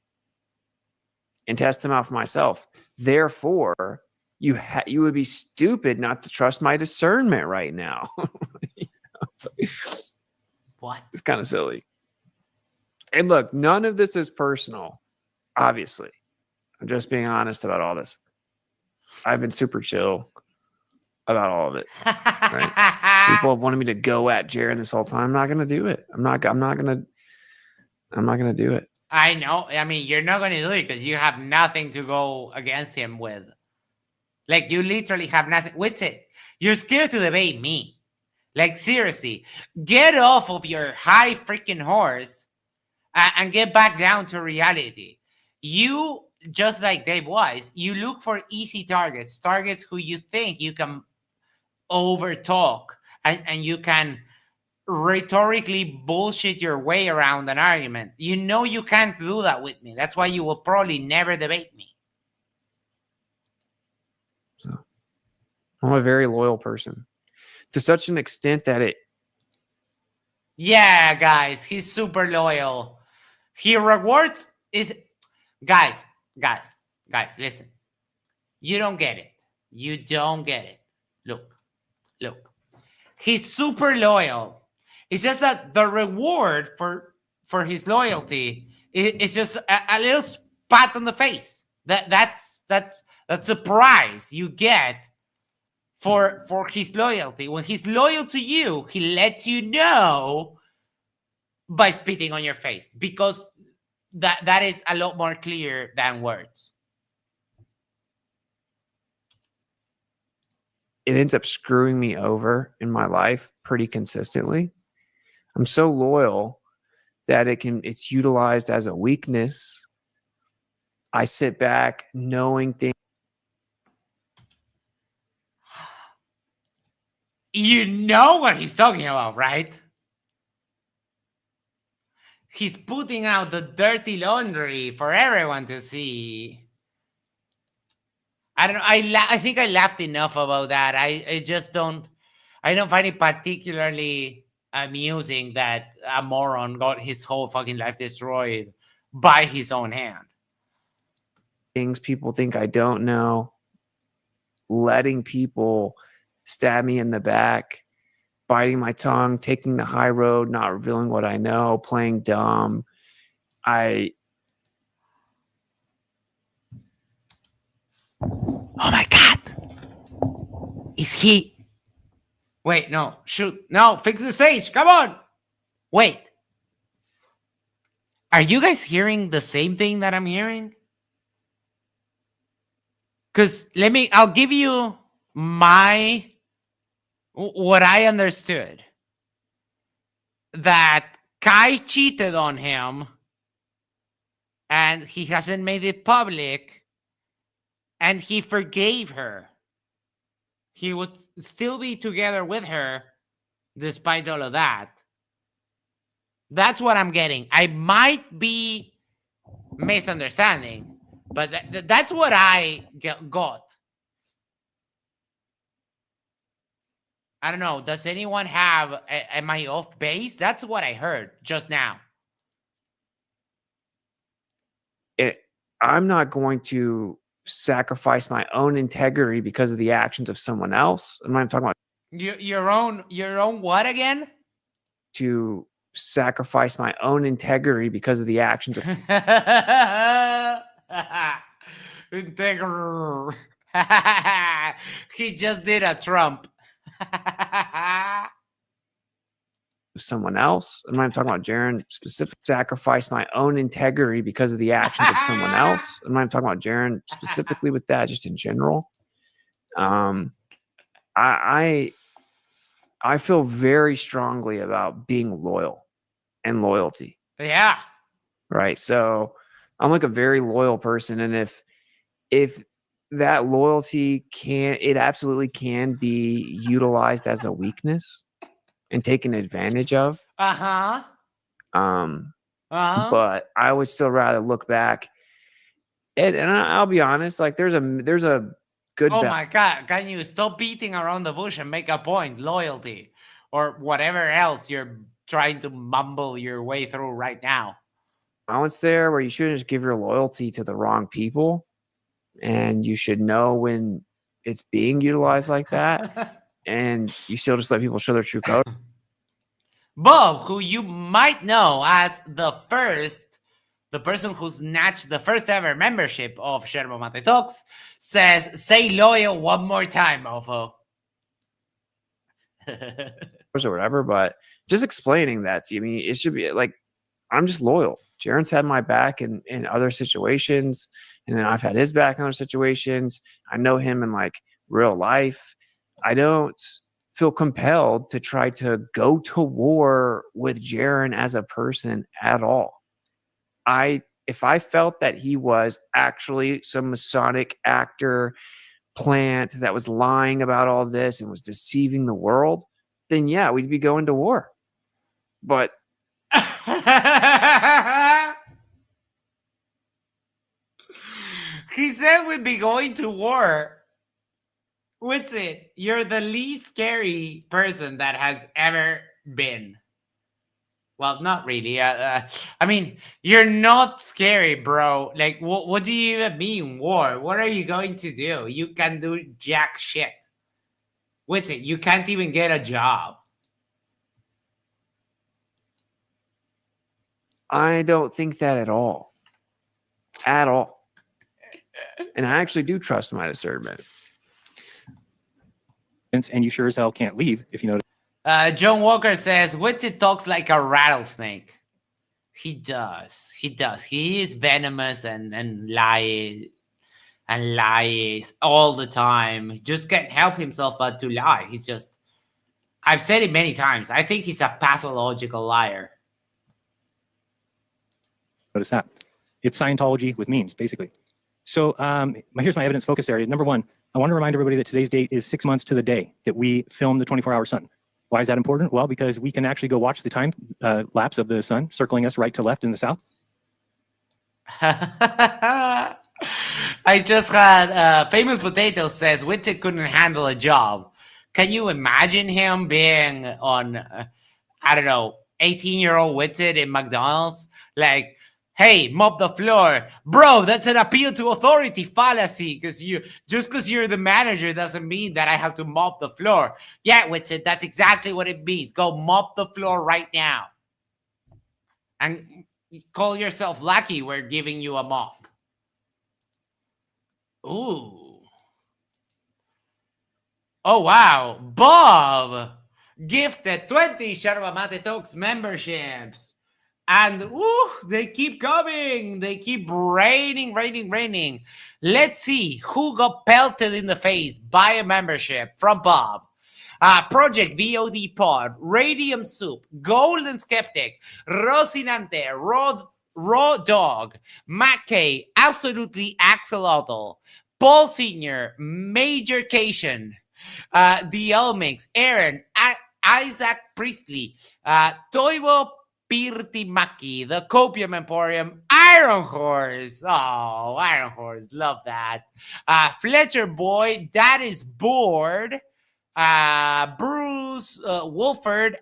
and test them out for myself. Therefore, you would be stupid not to trust my discernment right now. What? It's kind of silly. And look, none of this is personal, obviously. I'm just being honest about all this. I've been super chill about all of it. Right? People have wanted me to go at Jeran this whole time. I'm not gonna do it. I'm not gonna do it. I know. I mean, you're not gonna do it because you have nothing to go against him with. Like, you literally have nothing. Witsit, you're scared to debate me. Like, seriously, get off of your high freaking horse and get back down to reality. You, just like Dave Wise, you look for easy targets who you think you can overtalk and you can rhetorically bullshit your way around an argument. You know you can't do that with me. That's why you will probably never debate me. So, I'm a very loyal person. To such an extent that it... Yeah, guys, he's super loyal. He rewards is... Guys, listen. You don't get it. You don't get it. Look. He's super loyal. It's just that the reward for his loyalty is just a little pat on the face. That's a prize you get for his loyalty. When he's loyal to you, he lets you know by spitting on your face, because that is a lot more clear than words. It ends up screwing me over in my life pretty consistently. I'm so loyal that it's utilized as a weakness. I sit back knowing things. You know what he's talking about, right? He's putting out the dirty laundry for everyone to see. I don't know. I think I laughed enough about that. I just don't. I don't find it particularly amusing that a moron got his whole fucking life destroyed by his own hand. Things people think I don't know. Letting people stab me in the back, biting my tongue, taking the high road, not revealing what I know, playing dumb. Oh my God. Is he? Wait, no, shoot. No, fix the stage. Come on. Wait. Are you guys hearing the same thing that I'm hearing? Because I'll give you what I understood. That Kai cheated on him and he hasn't made it public, and he forgave her. He would still be together with her despite all of that. That's what I'm getting. I might be misunderstanding, but that's what I got. I don't know. Does anyone have... Am I off base? That's what I heard just now. I'm not going to sacrifice my own integrity because of the actions of someone else. I'm not talking about your own what again? To sacrifice my own integrity because of the actions of Integrity. He just did a Trump. someone else. I'm not talking about Jeran specific. Sacrifice my own integrity because of the actions of someone else. I'm not talking about Jeran specifically with that, just in general. I feel very strongly about being loyal and loyalty. Yeah. Right. So I'm like a very loyal person. And if that loyalty it absolutely can be utilized as a weakness and taken advantage of. Uh-huh. But I would still rather look back and I'll be honest, like there's a good. Oh my God. Can you stop beating around the bush and make a point? Loyalty or whatever else you're trying to mumble your way through right now. Balance there where you shouldn't just give your loyalty to the wrong people, and you should know when it's being utilized like that, and you still just let people show their true color. Bob, who you might know as the person who snatched the first ever membership of Yerba Mate Talks, says, "Say loyal one more time, mofo." Or whatever, but just explaining that to you, I mean, it should be like, I'm just loyal. Jeran's had my back in other situations, and then I've had his back in other situations. I know him in like real life. I don't feel compelled to try to go to war with Jeran as a person at all. If I felt that he was actually some Masonic actor plant that was lying about all this and was deceiving the world, then yeah, we'd be going to war. But he said we'd be going to war. Witsit, you're the least scary person that has ever been. Well, not really. I mean, you're not scary, bro. Like, what do you even mean, war? What are you going to do? You can do jack shit. Witsit, you can't even get a job. I don't think that at all. At all. And I actually do trust my discernment. And you sure as hell can't leave if you know. John Walker says, Witsit talks like a rattlesnake. He does. He does. He is venomous and lies all the time. He just can't help himself but to lie. He's just, I've said it many times. I think he's a pathological liar. Notice that. It's Scientology with memes, basically. So here's my evidence focus area. Number one, I want to remind everybody that today's date is 6 months to the day that we filmed the 24-hour sun. Why is that important? Well, because we can actually go watch the time lapse of the sun circling us right to left in the south. I just had Famous Potato says Witsit couldn't handle a job. Can you imagine him being on, I don't know, 18-year-old Witsit in McDonald's? Like, hey, mop the floor. Bro, that's an appeal to authority fallacy, because because you're the manager doesn't mean that I have to mop the floor. Yeah, Witsit, that's exactly what it means. Go mop the floor right now. And call yourself lucky we're giving you a mop. Ooh. Oh, wow. Bob gifted 20 Yerba Mate Talks memberships. And they keep coming. They keep raining. Let's see who got pelted in the face by a membership from Bob. Project VOD Pod, Radium Soup, Golden Skeptic, Rocinante, Raw Dog, Mackay, Absolutely Axolotl, Paul Sr., Major Cation, The Elmix, Aaron, Isaac Priestley, Toivo Pirtimaki, the Copium Emporium, Iron Horse. Oh, Iron Horse, love that. Fletcher Boy, that is bored. Bruce Wolford,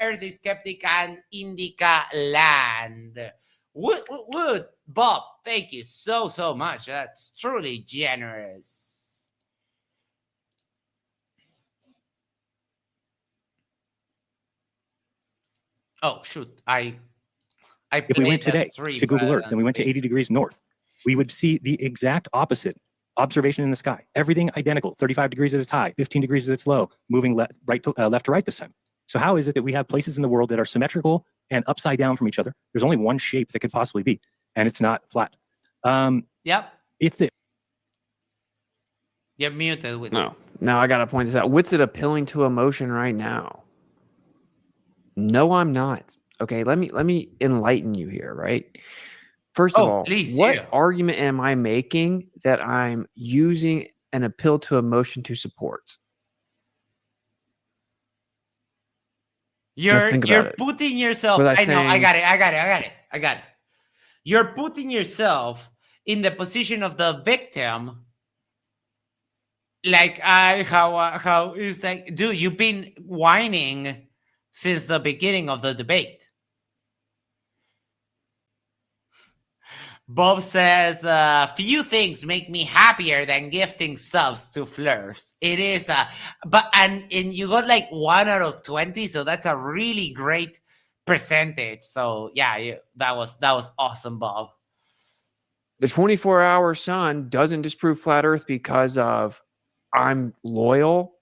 Earthy Skeptic, and Indica Land. Wood, Bob, thank you so much. That's truly generous. Oh shoot! If we went today to Google Earth and we went to 80 degrees north, we would see the exact opposite observation in the sky. Everything identical, 35 degrees at its high, 15 degrees at its low, moving left to right this time. So how is it that we have places in the world that are symmetrical and upside down from each other? There's only one shape that could possibly be, and it's not flat. Yep. It's the You're muted. With No, I got to point this out. Witsit appealing to emotion right now? No, I'm not. Okay, let me enlighten you here, right? First of all, please, what argument am I making that I'm using an appeal to emotion to support? You're putting yourself. I know. I got it. You're putting yourself in the position of the victim. Like how is that, dude? You've been whining since the beginning of the debate. Bob says, few things make me happier than gifting subs to flirts. It is, and you got like 1 out of 20, so that's a really great percentage. So yeah, that was awesome, Bob. The 24-hour sun doesn't disprove flat Earth because of I'm loyal.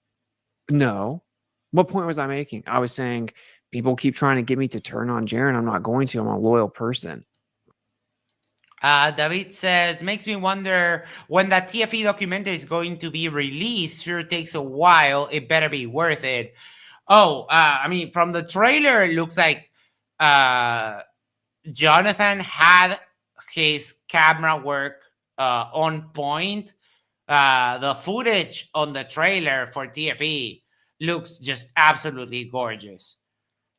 No. What point was I making? I was saying people keep trying to get me to turn on Jeran. I'm not going to. I'm a loyal person. David says, makes me wonder when that TFE documentary is going to be released. Sure takes a while. It better be worth it. Oh, I mean, from the trailer, it looks like Jonathan had his camera work on point. The footage on the trailer for TFE looks just absolutely gorgeous.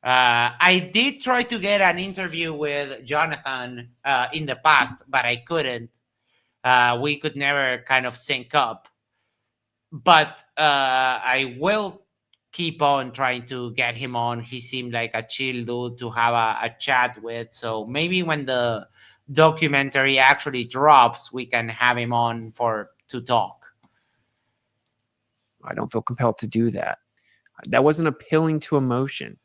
I did try to get an interview with Jonathan in the past, but I couldn't. We could never kind of sync up. But I will keep on trying to get him on. He seemed like a chill dude to have a chat with. So maybe when the documentary actually drops, we can have him on to talk. I don't feel compelled to do that. That wasn't appealing to emotion.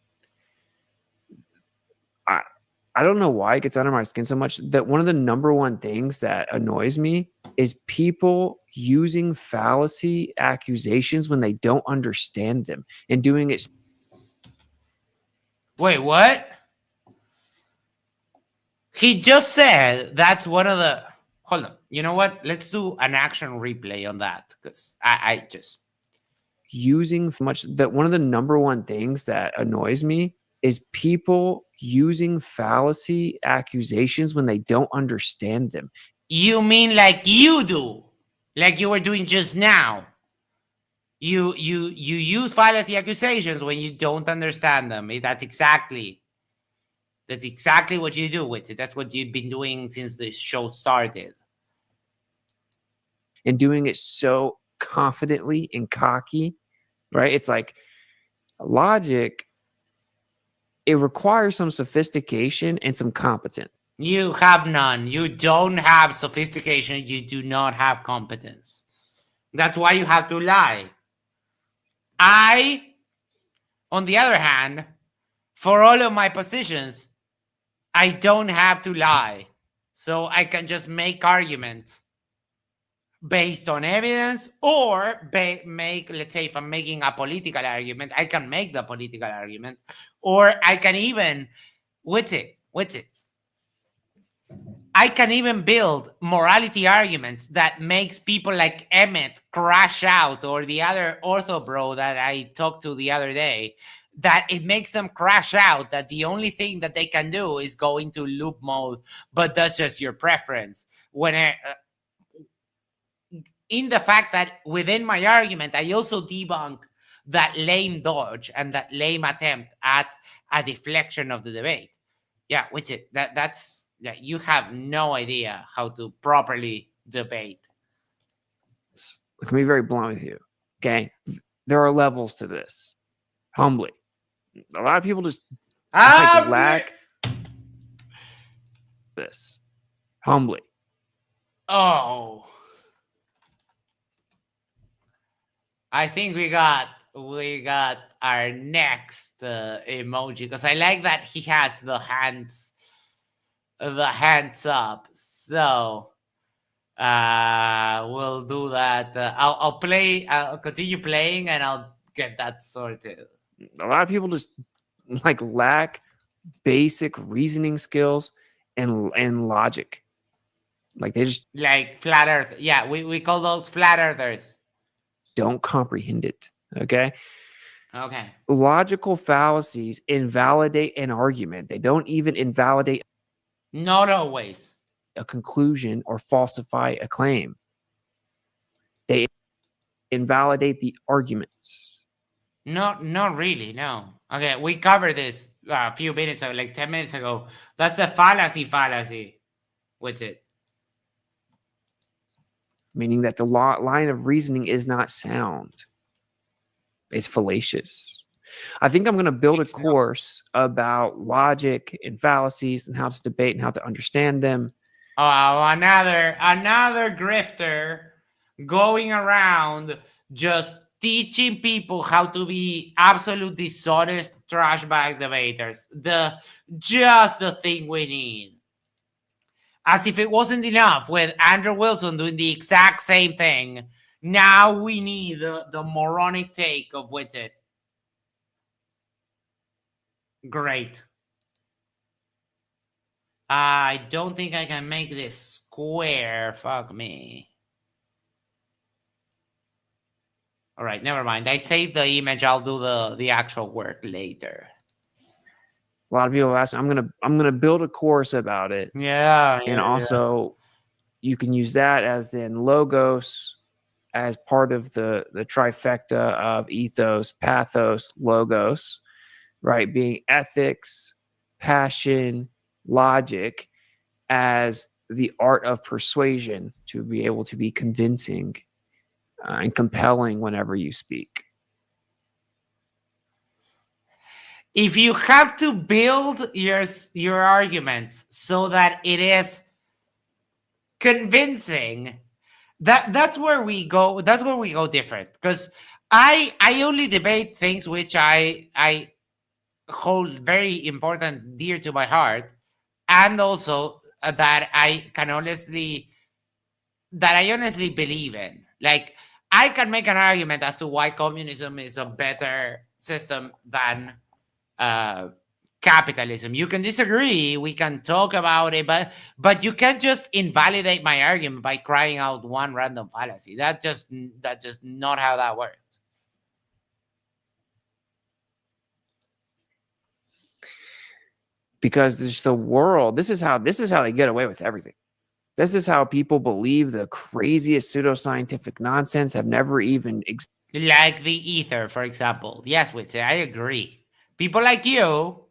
I don't know why it gets under my skin so much that one of the number one things that annoys me is people using fallacy accusations when they don't understand them and doing it. Wait, what? He just said that's one of the. Hold on. You know what? Let's do an action replay on that because I just. Using much that one of the number one things that annoys me is people using fallacy accusations when they don't understand them. You mean like you do, like you were doing just now? You use fallacy accusations when you don't understand them. That's exactly what you do with it. That's what you've been doing since the show started. And doing it so confidently and cocky, right? It's like logic. It requires some sophistication and some competence. You have none. You don't have sophistication. You do not have competence. That's why you have to lie. I, on the other hand, for all of my positions, I don't have to lie. So I can just make arguments based on evidence or make, let's say, if I'm making a political argument, I can make the political argument. Or I can even, Witsit. I can even build morality arguments that makes people like Emmett crash out, or the other ortho bro that I talked to the other day, that it makes them crash out, that the only thing that they can do is go into loop mode, but that's just your preference. When in the fact that within my argument, I also debunk that lame dodge and that lame attempt at a deflection of the debate. Yeah, which it that's that you have no idea how to properly debate. Let me be very blunt with you. Okay, there are levels to this. Humbly, a lot of people just lack this. Humbly. Oh, I think we got our next emoji, because I like that he has the hands up. So we'll do that. I'll continue playing and I'll get that sorted. A lot of people just lack basic reasoning skills and logic. Like they just like flat earth. Yeah, we call those flat earthers. Don't comprehend it. Okay. Logical fallacies invalidate an argument. They don't even invalidate. Not always. A conclusion or falsify a claim. They invalidate the arguments. Not really, no. Okay, we covered this a few minutes ago, like 10 minutes ago. That's a fallacy. What's it? Meaning that the line of reasoning is not sound. It's fallacious. I think I'm going to build a course about logic and fallacies and how to debate and how to understand them. Oh, another grifter going around just teaching people how to be absolute dishonest trash bag debaters. Just the thing we need. As if it wasn't enough with Andrew Wilson doing the exact same thing. Now we need the moronic take of Witsit. Great. I don't think I can make this square. Fuck me. All right, never mind. I saved the image. I'll do the actual work later. A lot of people have asked me, I'm gonna build a course about it. Yeah. And also you can use that as then logos as part of the trifecta of ethos, pathos, logos, right? Being ethics, passion, logic as the art of persuasion to be able to be convincing and compelling whenever you speak. if you have to build your arguments so that it is convincing, that's where we go different, because I only debate things which I hold very important, dear to my heart, and also that I honestly believe in. Like, I can make an argument as to why communism is a better system than capitalism. You can disagree, we can talk about it, but you can't just invalidate my argument by crying out one random fallacy. That's just not how that works. Because it's the world. This is how they get away with everything. This is how people believe the craziest pseudoscientific nonsense have never even Like the ether, for example. Yes, Witsit, I agree. People like you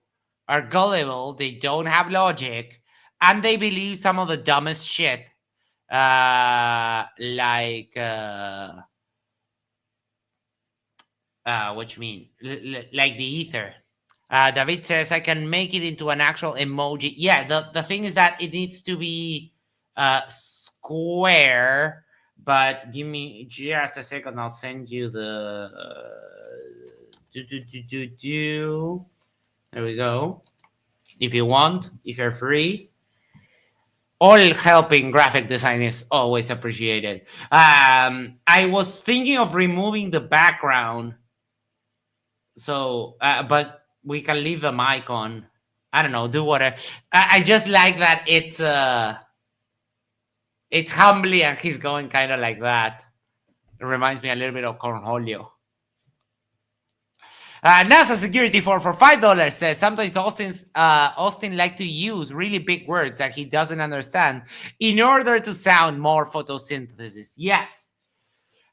are gullible, they don't have logic, and they believe some of the dumbest shit. Like what you mean? Like the ether. David says I can make it into an actual emoji. Yeah, the thing is that it needs to be square. But give me just a second. I'll send you the. There we go. If you want, if you're free. All help in graphic design is always appreciated. I was thinking of removing the background. So, but we can leave the mic on. I don't know. Do whatever. I just like that it's humbly and he's going kind of like that. It reminds me a little bit of Cornholio. NASA Security for $5 says sometimes Austin like to use really big words that he doesn't understand in order to sound more photosynthesis. Yes.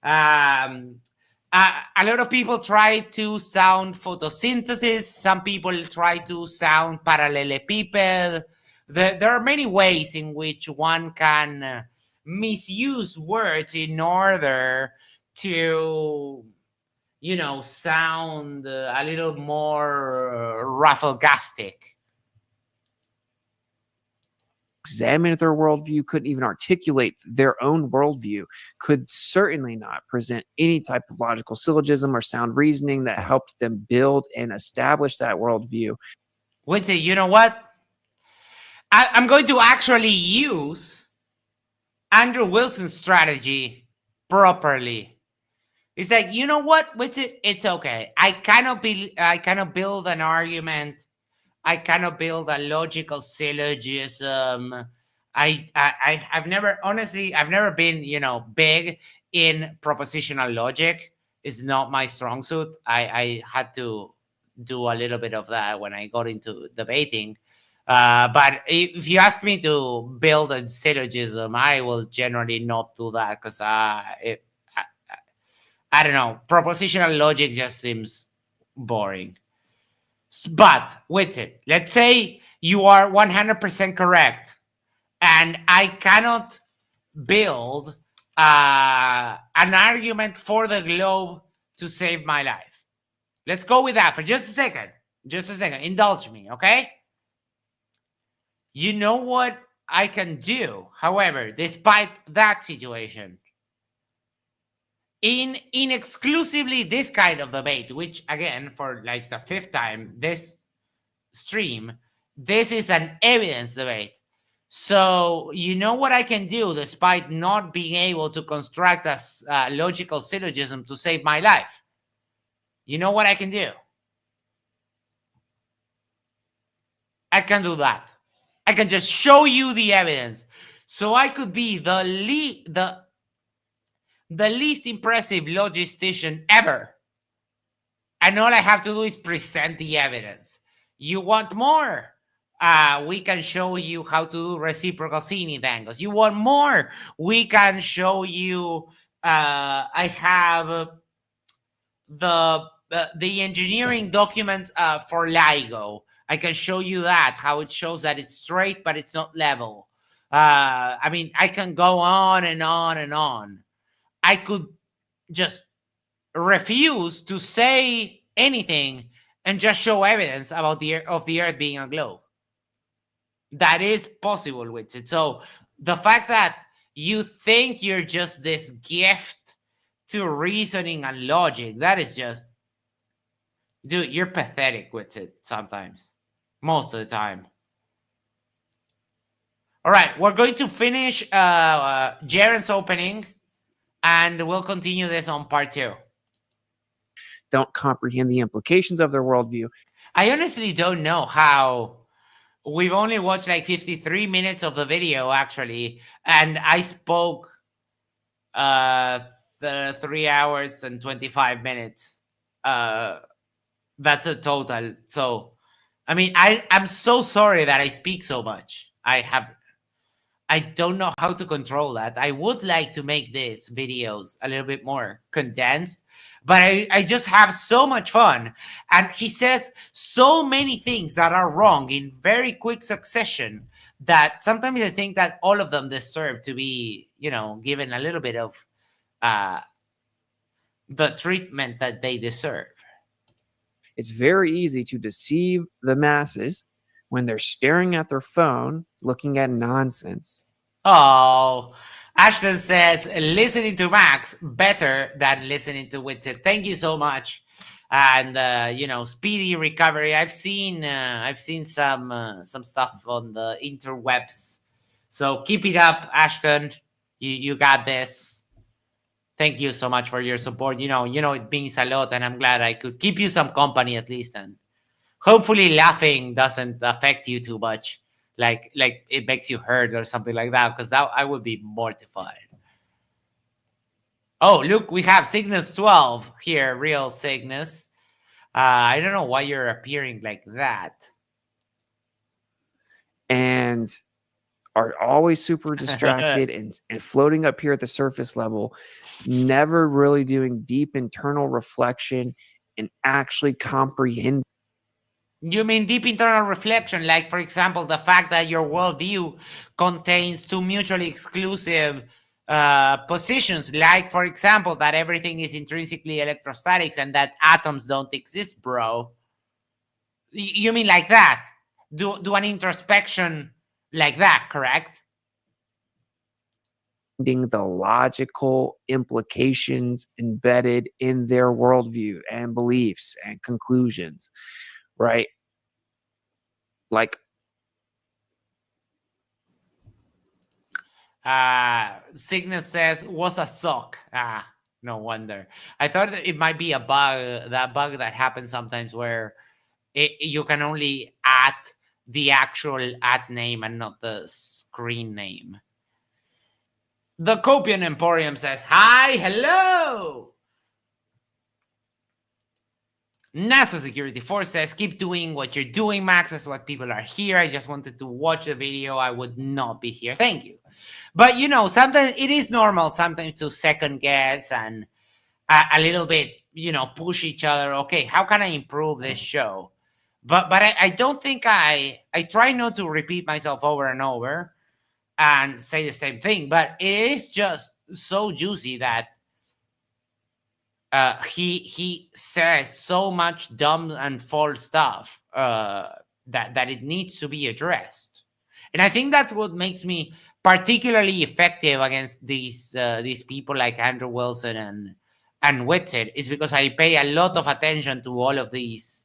A lot of people try to sound photosynthesis. Some people try to sound parallelepiped. There are many ways in which one can misuse words in order to, sound a little more rafflegastic. Examine their worldview, couldn't even articulate their own worldview, could certainly not present any type of logical syllogism or sound reasoning that helped them build and establish that worldview. Witsit, you know what? I'm going to actually use Andrew Wilson's strategy properly. It's like, you know what? Witsit, it's okay. I cannot build an argument. I cannot build a logical syllogism. I've never been, big in propositional logic. It's not my strong suit. I had to do a little bit of that when I got into debating. But if you ask me to build a syllogism, I will generally not do that because I don't know. Propositional logic just seems boring. But with it, let's say you are 100% correct, and I cannot build an argument for the globe to save my life. Let's go with that for just a second. Indulge me, okay? You know what I can do, however, despite that situation? In exclusively this kind of debate, which again, for like the fifth time this stream, this is an evidence debate. So you know what I can do despite not being able to construct a logical syllogism to save my life? You know what I can do? I can do that. I can just show you the evidence. So I could be the least impressive logistician ever. And all I have to do is present the evidence. You want more? We can show you how to do reciprocal zenith angles. You want more? We can show you. I have the engineering document for LIGO. I can show you that, how it shows that it's straight, but it's not level. I mean, I can go on and on and on. I could just refuse to say anything and just show evidence about the Earth being a globe. That is possible with it. So the fact that you think you're just this gift to reasoning and logic, that is just, dude, you're pathetic with it sometimes. Most of the time. All right, we're going to finish Jeran's opening, and we'll continue this on part 2. Don't comprehend the implications of their worldview. I honestly don't know how. We've only watched like 53 minutes of the video, actually, and I spoke 3 hours and 25 minutes. That's a total. So, I mean, I'm so sorry that I speak so much. I don't know how to control that. I would like to make these videos a little bit more condensed, but I just have so much fun. And he says so many things that are wrong in very quick succession that sometimes I think that all of them deserve to be, given a little bit of the treatment that they deserve. It's very easy to deceive the masses when they're staring at their phone, looking at nonsense. Oh, Ashton says listening to Max better than listening to Witsit. Thank you so much, and speedy recovery. I've seen some stuff on the interwebs, so keep it up, Ashton. You got this. Thank you so much for your support. It means a lot, and I'm glad I could keep you some company at least, and hopefully laughing doesn't affect you too much. Like it makes you hurt or something like that, because that I would be mortified. Oh, look, we have Cygnus 12 here, real Cygnus. I don't know why you're appearing like that. And are always super distracted and floating up here at the surface level, never really doing deep internal reflection and actually comprehend. You mean deep internal reflection, like, for example, the fact that your worldview contains two mutually exclusive positions, like, for example, that everything is intrinsically electrostatics and that atoms don't exist, bro. You mean like that? Do an introspection like that, correct? The logical implications embedded in their worldview and beliefs and conclusions, right? Like, Cygnus says, was a sock. No wonder. I thought that it might be a bug, that bug that happens sometimes where you can only add the actual at name and not the screen name. The Copian Emporium says, hi, hello. NASA Security Force says, keep doing what you're doing, Max. That's what people are here. I just wanted to watch the video. I would not be here. Thank you. But, sometimes it is normal sometimes to second guess and a little bit, push each other. Okay, how can I improve this show? But I don't think I try not to repeat myself over and over and say the same thing. But it is just so juicy that he says so much dumb and false stuff that it needs to be addressed. And I think that's what makes me particularly effective against these people like Andrew Wilson and Witsit, is because I pay a lot of attention to all of these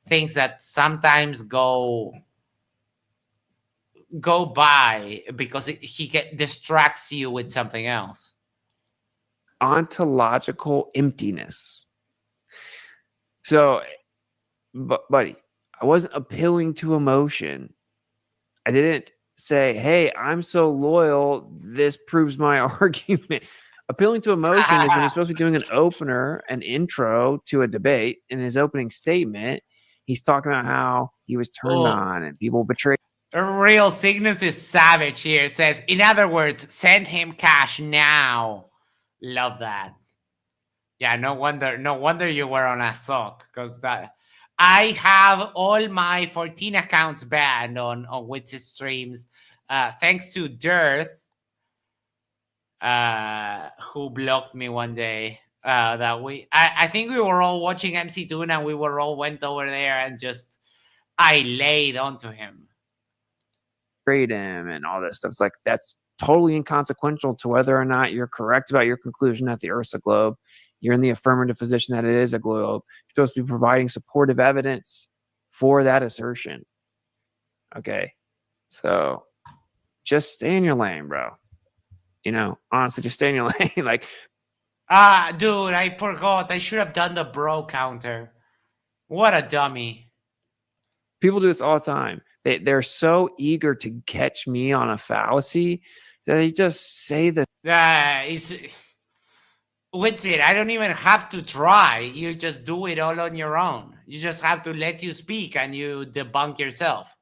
things that sometimes go by because he distracts you with something else. Ontological emptiness. So, buddy, I wasn't appealing to emotion. I didn't say, hey, I'm so loyal, this proves my argument. Appealing to emotion is when he's supposed to be doing an opener, an intro to a debate. In his opening statement, he's talking about how he was turned on and people betrayed. Real Cygnus is savage here. Says, in other words, send him cash now. Love that. Yeah, no wonder you were on a sock, because that I have all my 14 accounts banned on Witsit streams, thanks to Jearn, who blocked me one day. that I think we were all watching MC Tune and we were all went over there and just I laid onto him. Trade him and all this stuff. It's like that's totally inconsequential to whether or not you're correct about your conclusion that the Earth's a globe. You're in the affirmative position that it is a globe. You're supposed to be providing supportive evidence for that assertion. Okay. So just stay in your lane, bro. You know, honestly, just stay in your lane. Like, dude, I forgot. I should have done the bro counter. What a dummy. people do this all the time. They're so eager to catch me on a fallacy that they just say the It's Witsit. I don't even have to try. You just do it all on your own. You just have to let you speak and you debunk yourself.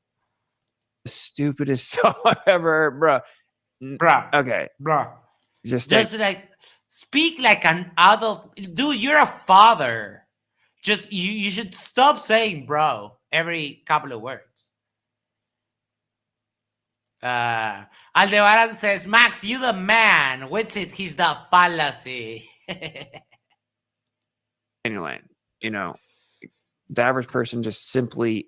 stupidest stuff I've ever heard, bro. Bruh. Okay, Bruh. just Like speak like an adult. Dude, you're a father. Just you should stop saying bro every couple of words. Aldebaran says, Max, you the man. Witsit, he's the fallacy. in your lane. You know, the average person just simply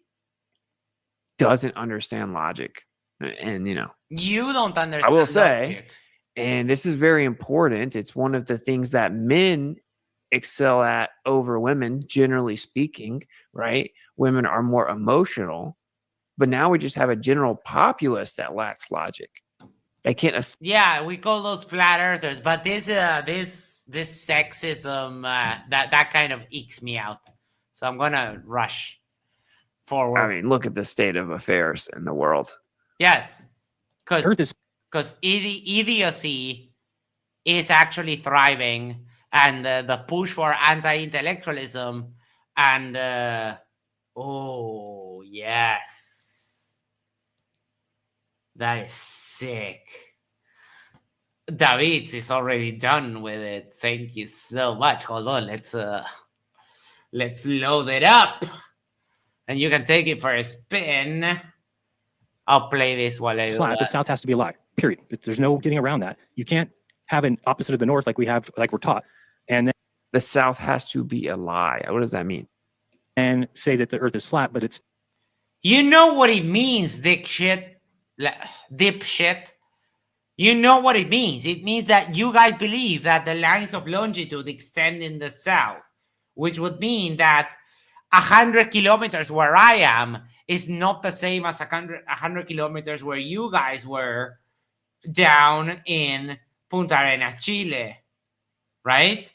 doesn't understand logic. And, you know, You don't understand. I will say, logic. and this is very important, it's one of the things that men excel at over women, generally speaking, right? Women are more emotional, but now we just have a general populace that lacks logic. They can't. Yeah, we call those flat earthers, but this sexism that kind of ekes me out. So I'm gonna rush forward. I mean, look at the state of affairs in the world. Yes, Earth is because idiocy is actually thriving, and the push for anti-intellectualism and oh yes, that is sick. David is already done with it. Thank you so much. Hold on, let's load it up, and you can take it for a spin. I'll play this while I do flat. that. The South has to be a lie. Period. There's no getting around that. You can't have an opposite of the North like we're taught, and then The South has to be a lie. What does that mean? and say that the Earth is flat, but it's You know what it means, dipshit. You know what it means. It means that you guys believe that the lines of longitude extend in the south, which would mean that 100 kilometers where I am is not the same as 100 kilometers where you guys were down in Punta Arenas, Chile, right?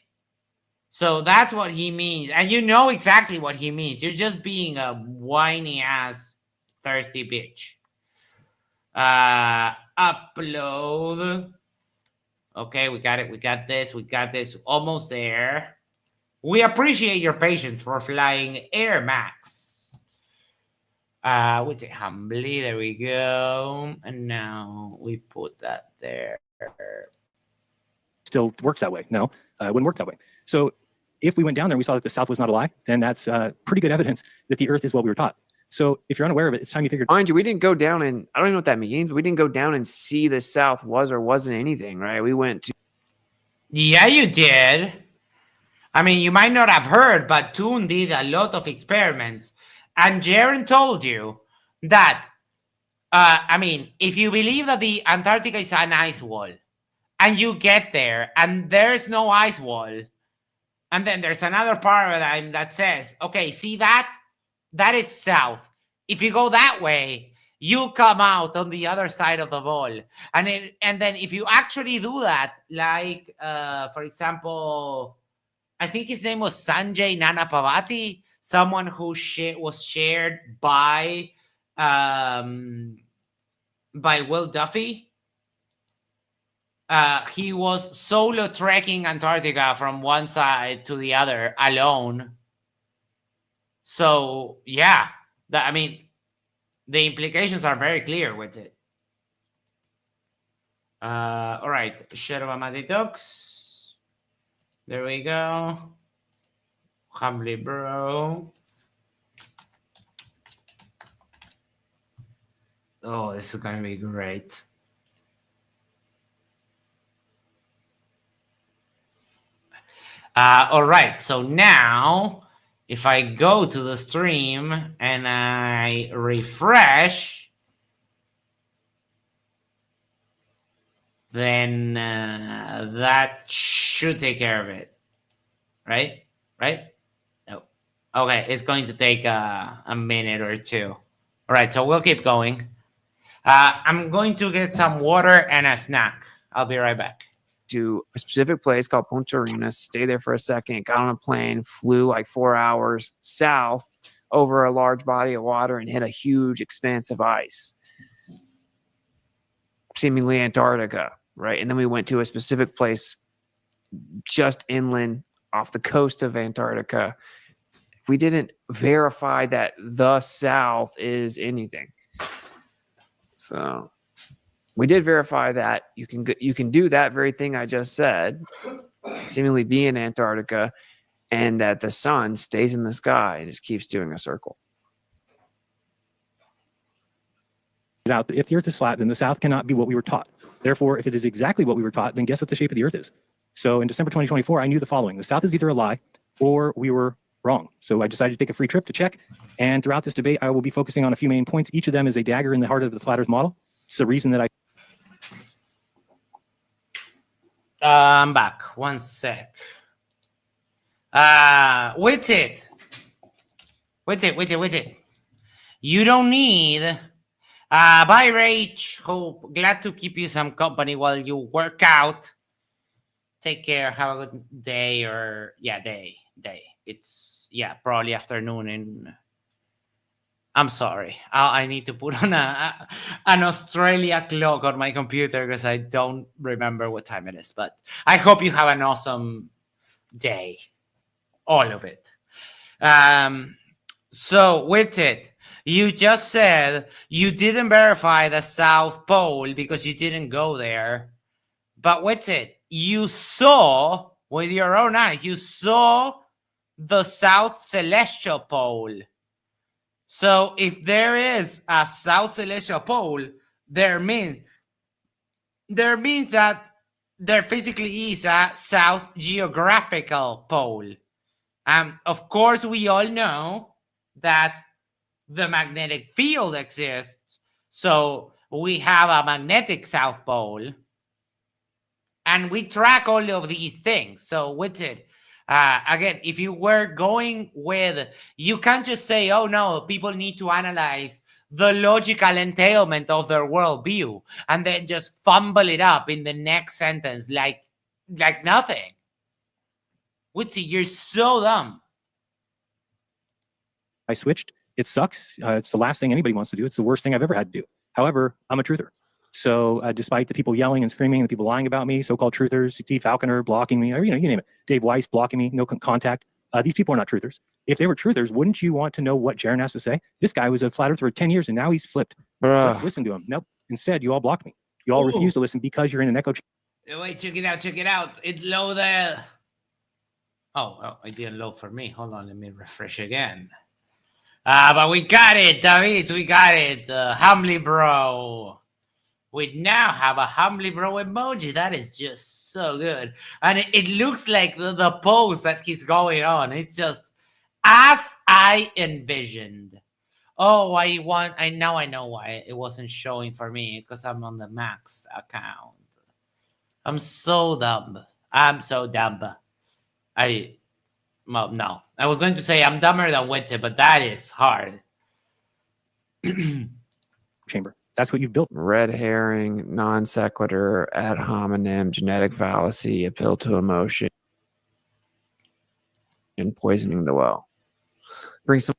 So that's what he means. And you know exactly what he means. You're just being a whiny ass thirsty bitch. Upload. Okay, we got it. We got this. We got this. Almost there. We appreciate your patience for flying Air Max. With it humbly. There we go. And now we put that there. still works that way. No, it wouldn't work that way. So if we went down there and we saw that the South was not a lie, then that's pretty good evidence that the Earth is what we were taught. So if you're unaware of it, it's time you figured. Mind you, we didn't go down and I don't even know what that means. We didn't go down and see the South was or wasn't anything, right? We went to. Yeah, you did. I mean, you might not have heard, but Toon did a lot of experiments. And Jeran told you that, I mean, if you believe that the Antarctica is an ice wall, and you get there, and there's no ice wall, and then there's another paradigm that says, okay, see that? That is south. If you go that way, you come out on the other side of the ball. And then if you actually do that, like, for example, I think his name was Sanjay Nanapavati, someone who was shared by Will Duffy. He was solo trekking Antarctica from one side to the other alone. So yeah, I mean, the implications are very clear with it. All right, Sherba Matitox. There we go. Humbly bro. Oh, this is gonna be great. All right. So now, if I go to the stream and I refresh, then that should take care of it. Right? Right? No. Okay. It's going to take a minute or two. All right. So we'll keep going. I'm going to get some water and a snack. I'll be right back. To a specific place called Punta Arenas, stay there for a second, got on a plane, flew like 4 hours south over a large body of water and hit a huge expanse of ice, seemingly Antarctica, right? And then we went to a specific place just inland off the coast of Antarctica. We didn't verify that the South is anything. So we did verify that you can do that very thing I just said, seemingly be in Antarctica, and that the sun stays in the sky and just keeps doing a circle. Now, if the Earth is flat, then the South cannot be what we were taught. Therefore, if it is exactly what we were taught, then guess what the shape of the Earth is? So in December 2024, I knew the following. The South is either a lie or we were wrong. So I decided to take a free trip to check. And throughout this debate, I will be focusing on a few main points. Each of them is a dagger in the heart of the flat Earth model. It's the reason that I'm back. One sec. Witsit. You don't need. Bye, Rach. Hope glad to keep you some company while you work out. Take care. Have a good day, or day. It's probably afternoon. And I'm sorry. I need to put on an Australia clock on my computer because I don't remember what time it is. But I hope you have an awesome day. All of it. So with it, you just said you didn't verify the South Pole because you didn't go there. But with it, you saw with your own eyes, you saw the South Celestial Pole. So if there is a South Celestial Pole, there means that there physically is a South Geographical Pole. Of course, we all know that the magnetic field exists. So we have a magnetic South Pole. And we track all of these things. So with it, again, if you were going with, you can't just say, oh no, people need to analyze the logical entailment of their worldview and then just fumble it up in the next sentence like nothing. Witsit, you're so dumb. I switched. It sucks. It's the last thing anybody wants to do. It's the worst thing I've ever had to do. However, I'm a truther. So despite the people yelling and screaming and the people lying about me, so-called truthers, Steve Falconer blocking me, or you name it, Dave Weiss blocking me, no contact. These people are not truthers. If they were truthers, wouldn't you want to know what Jeran has to say? This guy was a flat earther for 10 years and now he's flipped. Let's listen to him. Nope. Instead, you all blocked me. You all refuse to listen because you're in an echo chamber. Wait, check it out. It loaded. Oh, it didn't load for me. Hold on, let me refresh again. But we got it, David. We got it. Humbly bro. We now have a Humbly bro emoji. That is just so good. And it looks like the pose that he's going on. It's just as I envisioned. Oh, now I know why it wasn't showing for me, because I'm on the Max account. I'm so dumb. No. I was going to say I'm dumber than Witsit, but that is hard. Chamber. That's what you've built. Red herring, non sequitur, ad hominem, genetic fallacy, appeal to emotion, and poisoning the well. Bring some.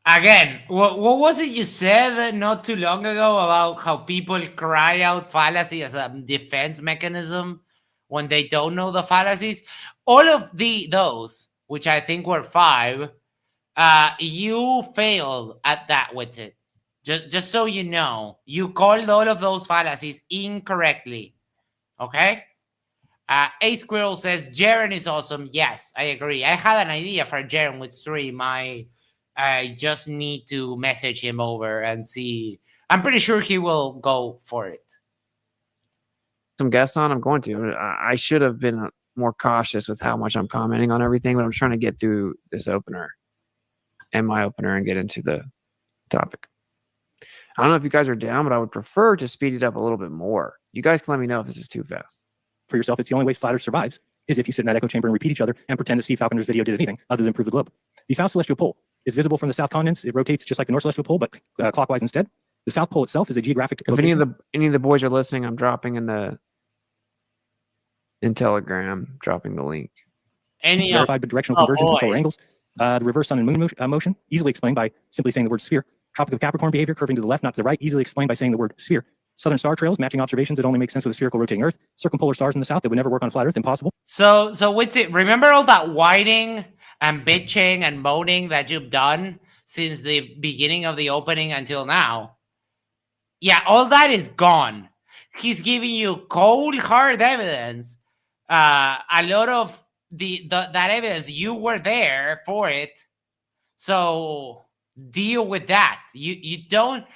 Again, what was it you said not too long ago about how people cry out fallacy as a defense mechanism when they don't know the fallacies? All of those, which I think were 5, you failed at that with it. Just so you know, you called all of those fallacies incorrectly. Okay? A Squirrel says, Jeran is awesome. Yes, I agree. I had an idea for Jeran with stream. I just need to message him over and see. I'm pretty sure he will go for it. Some guests on. I'm going to. I should have been more cautious with how much I'm commenting on everything, but I'm trying to get through this opener and my opener and get into the topic. I don't know if you guys are down, but I would prefer to speed it up a little bit more. You guys can let me know if this is too fast. For yourself, it's the only way Flat Earth survives is if you sit in that echo chamber and repeat each other and pretend to see Falconer's video did anything other than prove the globe. The South Celestial Pole is visible from the South continents. It rotates just like the North Celestial Pole, but clockwise instead. The South Pole itself is a geographic If location. any of the boys are listening, I'm dropping in Telegram, dropping the link. Any of verified directional oh, convergence and solar boy. angles. The reverse sun and moon motion, easily explained by simply saying the word sphere. Tropic of Capricorn behavior, curving to the left, not to the right, easily explained by saying the word sphere. Southern star trails, matching observations that only make sense with a spherical rotating Earth. Circumpolar stars in the south that would never work on a flat Earth, impossible. So Witsit, remember all that whining and bitching and moaning that you've done since the beginning of the opening until now? Yeah, all that is gone. He's giving you cold, hard evidence. A lot of that evidence, you were there for it. So deal with that. You don't.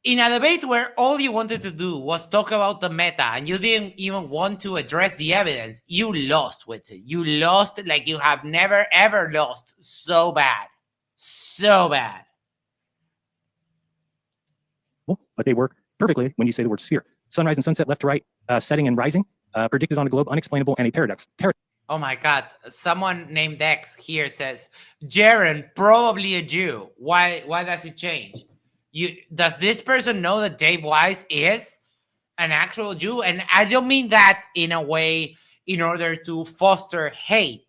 In a debate where all you wanted to do was talk about the meta and you didn't even want to address the evidence, you lost with it. You lost like you have never, ever lost so bad. So bad. But they work perfectly when you say the word sphere. Sunrise and sunset, left to right, setting and rising, predicted on a globe, unexplainable, and a paradox. Oh my God. Someone named X here says, Jeran, probably a Jew. Why does it change? Does this person know that Dave Wise is an actual Jew? And I don't mean that in a way in order to foster hate.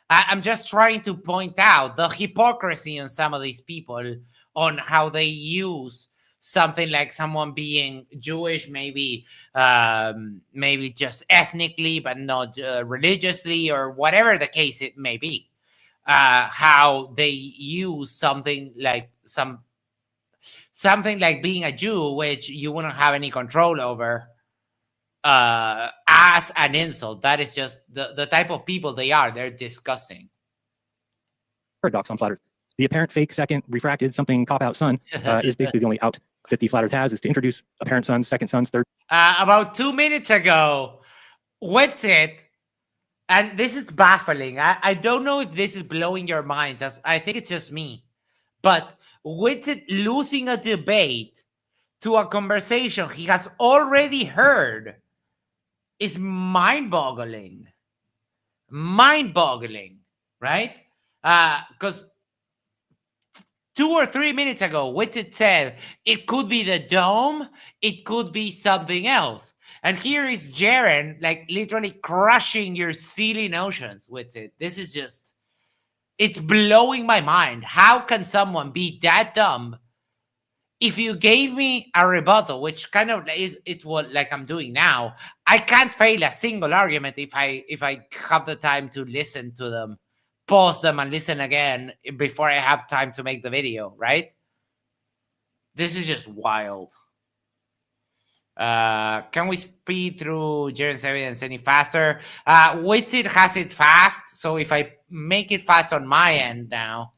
I'm just trying to point out the hypocrisy in some of these people on how they use something like someone being Jewish, maybe just ethnically, but not religiously, or whatever the case it may be. How they use something like being a Jew, which you wouldn't have any control over, as an insult. That is just the type of people they are. They're disgusting. Paradox on flat Earth. The apparent fake second refracted something cop-out sun is basically the only out that the flat Earth has, is to introduce apparent suns, second suns, third. About 2 minutes ago, Witsit, and this is baffling. I don't know if this is blowing your minds. I think it's just me. But Witsit losing a debate to a conversation he has already heard is mind-boggling. Mind-boggling, right? Because 2 or 3 minutes ago, Witsit said it could be the dome, it could be something else. And here is Jeran, like literally crushing your silly notions with it. This is just, it's blowing my mind. How can someone be that dumb? If you gave me a rebuttal, which kind of is, it's what like I'm doing now, I can't fail a single argument if I have the time to listen to them, pause them and listen again before I have time to make the video, right? This is just wild. Can we speed through Jeran's evidence any faster? Witsit has it fast, so if I make it fast on my end now,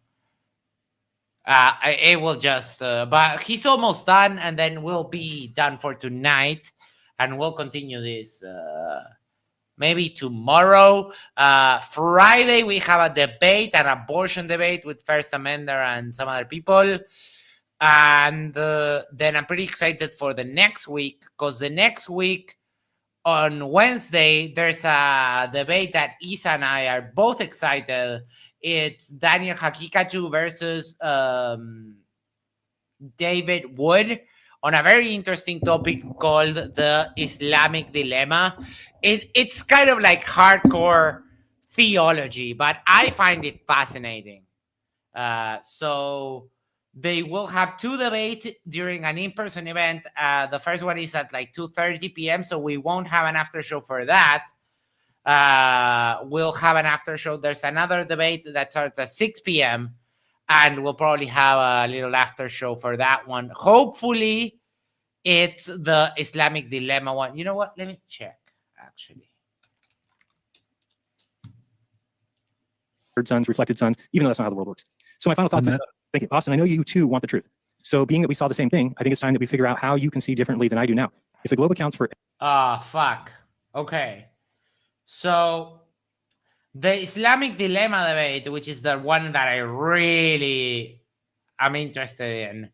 it will just, but he's almost done, and then we'll be done for tonight, and we'll continue this maybe tomorrow. Friday, we have a debate, an abortion debate with First Amender and some other people. And then I'm pretty excited for the next week, because the next week on Wednesday, there's a debate that Isa and I are both excited. It's Daniel Hakikachu versus David Wood on a very interesting topic called the Islamic dilemma. It's kind of like hardcore theology, but I find it fascinating. So they will have two debates during an in-person event. The first one is at like 2:30 p.m., so we won't have an after show for that. We'll have an after show. There's another debate that starts at 6 p.m. and we'll probably have a little after show for that one. Hopefully, it's the Islamic dilemma one. You know what? Let me check, actually. Third suns, reflected suns, even though that's not how the world works. So my final thoughts is, thank you, Austin, I know you too want the truth. So being that we saw the same thing, I think it's time that we figure out how you can see differently than I do now. If the globe accounts for... Ah, fuck. Okay. So the Islamic dilemma debate, which is the one that I really am interested in,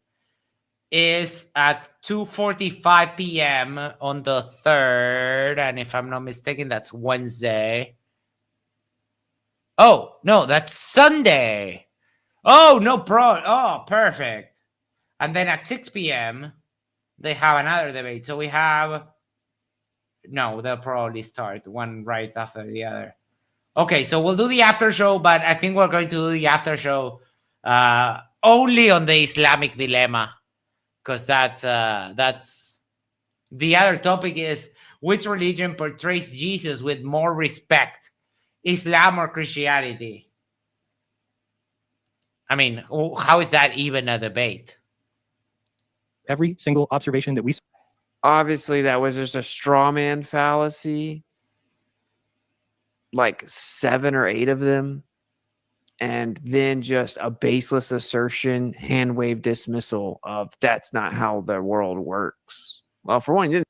is at 2:45 p.m. on the 3rd, and if I'm not mistaken, that's Wednesday. Oh no, that's Sunday. Oh no, perfect. And then at 6 p.m. they have another debate. So we have they'll probably start one right after the other. Okay, so we'll do the after show, but I think we're going to do the after show only on the Islamic dilemma, because that's the other topic is which religion portrays Jesus with more respect, Islam or Christianity? I mean, how is that even a debate? Every single observation that we Obviously, that was just a straw man fallacy, like 7 or 8 of them, and then just a baseless assertion, hand wave dismissal of that's not how the world works. Well, for one, you didn't.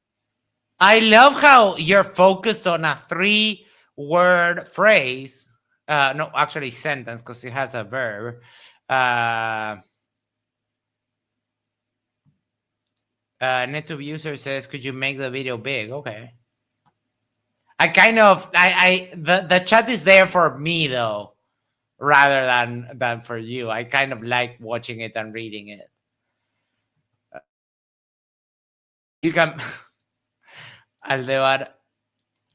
I love how you're focused on a 3-word phrase. No, actually sentence, because it has a verb. NetTube user says, could you make the video big? Okay. I kind of the chat is there for me though, rather than for you. I kind of like watching it and reading it. You can Aldebar,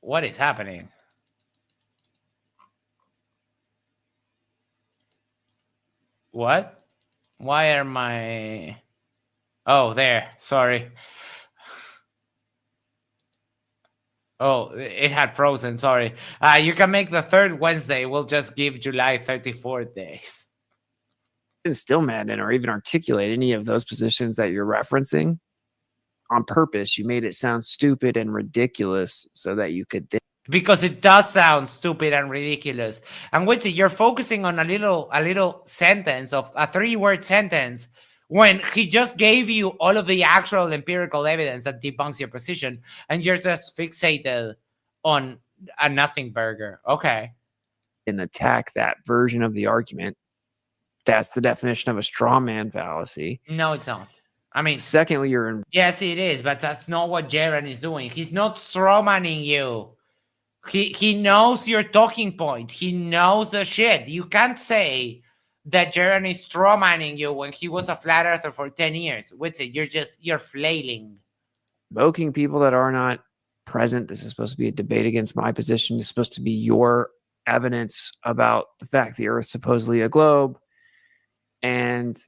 what is happening? What? Why are my... Oh, there. Sorry. Oh, it had frozen. Sorry. You can make the 3rd Wednesday. We'll just give July 34 days. Didn't still Madden or even articulate any of those positions that you're referencing on purpose. You made it sound stupid and ridiculous so that you could think. Because it does sound stupid and ridiculous. And Witsit, you're focusing on a little sentence of a 3-word sentence when he just gave you all of the actual empirical evidence that debunks your position, and you're just fixated on a nothing burger. Okay. And attack that version of the argument. That's the definition of a straw man fallacy. No, it's not. I mean, secondly, you're in. Yes, it is, but that's not what Jeran is doing. He's not strawmanning you. He knows your talking point. He knows the shit. You can't say that Jeran is strawmanning you when he was a flat earther for 10 years. What's it? You're flailing. Invoking people that are not present. This is supposed to be a debate against my position. It's supposed to be your evidence about the fact the Earth's supposedly a globe. And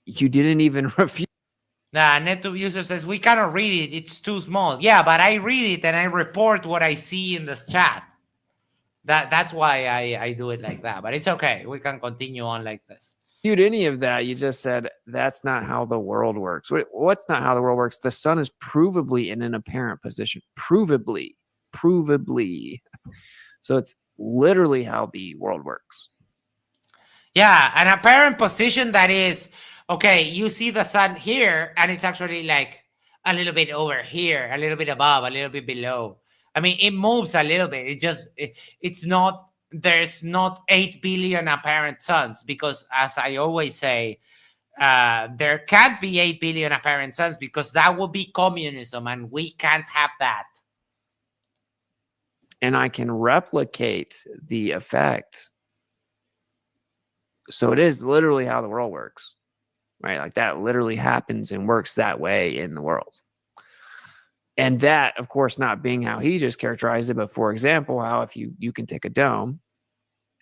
you didn't even refute. NetTube user says, we cannot read it. It's too small. Yeah, but I read it and I report what I see in the chat. That's why I do it like that. But it's okay. We can continue on like this. Any of that. You just said that's not how the world works. What's not how the world works? The sun is provably in an apparent position. Provably. So it's literally how the world works. Yeah, an apparent position that is, okay, you see the sun here, and it's actually like a little bit over here, a little bit above, a little bit below. I mean, it moves a little bit. It's not, there's not 8 billion apparent suns, because as I always say, there can't be 8 billion apparent suns, because that would be communism, and we can't have that. And I can replicate the effect. So it is literally how the world works, right? Like that literally happens and works that way in the world. And that, of course, not being how he just characterized it, but for example, how if you can take a dome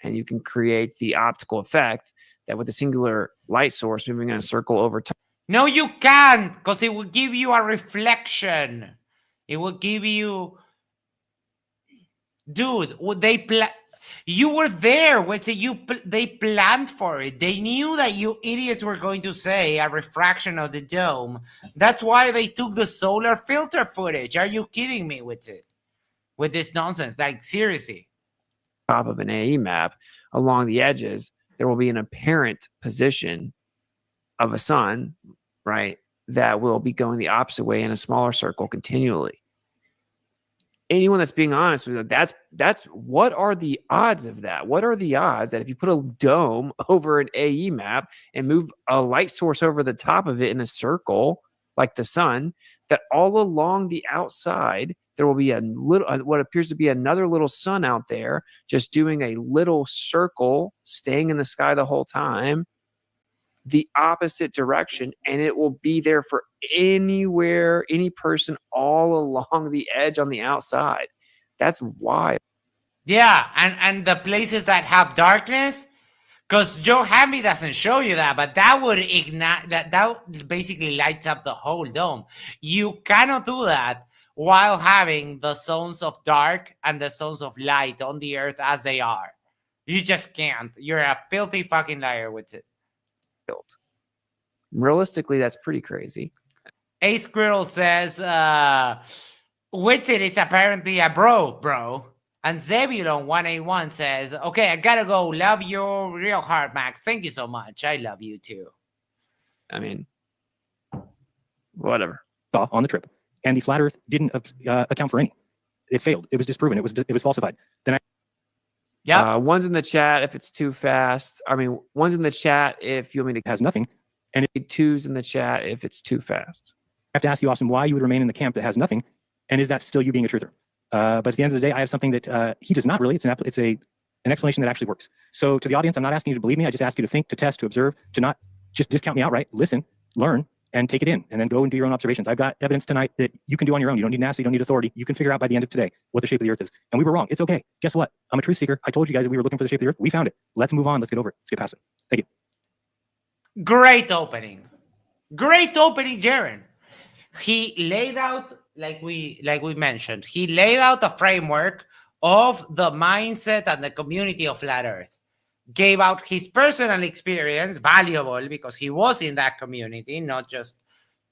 and you can create the optical effect that with a singular light source moving in a circle over time. No, you can't, because it will give you a reflection. It will give you, dude, you were there. They planned for it. They knew that you idiots were going to say a refraction of the dome. That's why they took the solar filter footage. Are you kidding me with this nonsense? Like, seriously. Top of an AE map, along the edges, there will be an apparent position of a sun, right, that will be going the opposite way in a smaller circle continually. anyone that's being honest with it, that's what are the odds of that? What are the odds that if you put a dome over an AE map and move a light source over the top of it in a circle like the sun, that all along the outside there will be a little what appears to be another little sun out there just doing a little circle, staying in the sky the whole time, the opposite direction, and it will be there for anywhere, any person all along the edge on the outside. That's wild. Yeah, and the places that have darkness, because Joe Hamby doesn't show you that, but that would ignite that basically lights up the whole dome. You cannot do that while having the zones of dark and the zones of light on the earth as they are. You just can't. You're a filthy fucking liar with it. Realistically, that's pretty crazy. A Squirrel says, Witsit is apparently a bro. And Zebulon 181 says, okay, I gotta go. Love you real hard, Mac. Thank you so much. I love you too. I mean, whatever. On the trip, and the flat Earth didn't account for any. It failed. It was disproven. It was falsified. Then one's in the chat if it's too fast. I mean, one's in the chat if you want me to. has nothing. And two's in the chat if it's too fast. I have to ask you, Austin, why you would remain in the camp that has nothing, and is that still you being a truther? But at the end of the day, I have something that he does not really. It's an explanation that actually works. So to the audience, I'm not asking you to believe me. I just ask you to think, to test, to observe, to not just discount me outright. Listen, learn, and take it in, and then go and do your own observations. I've got evidence tonight that you can do on your own. You don't need NASA, you don't need authority. You can figure out by the end of today what the shape of the Earth is. And we were wrong. It's okay. Guess what? I'm a truth seeker. I told you guys that we were looking for the shape of the Earth. We found it. Let's move on. Let's get over it. Let's get past it. Thank you. Great opening, Jeran. He laid out, like we mentioned, he laid out a framework of the mindset and the community of Flat Earth. Gave out his personal experience, valuable because he was in that community, not just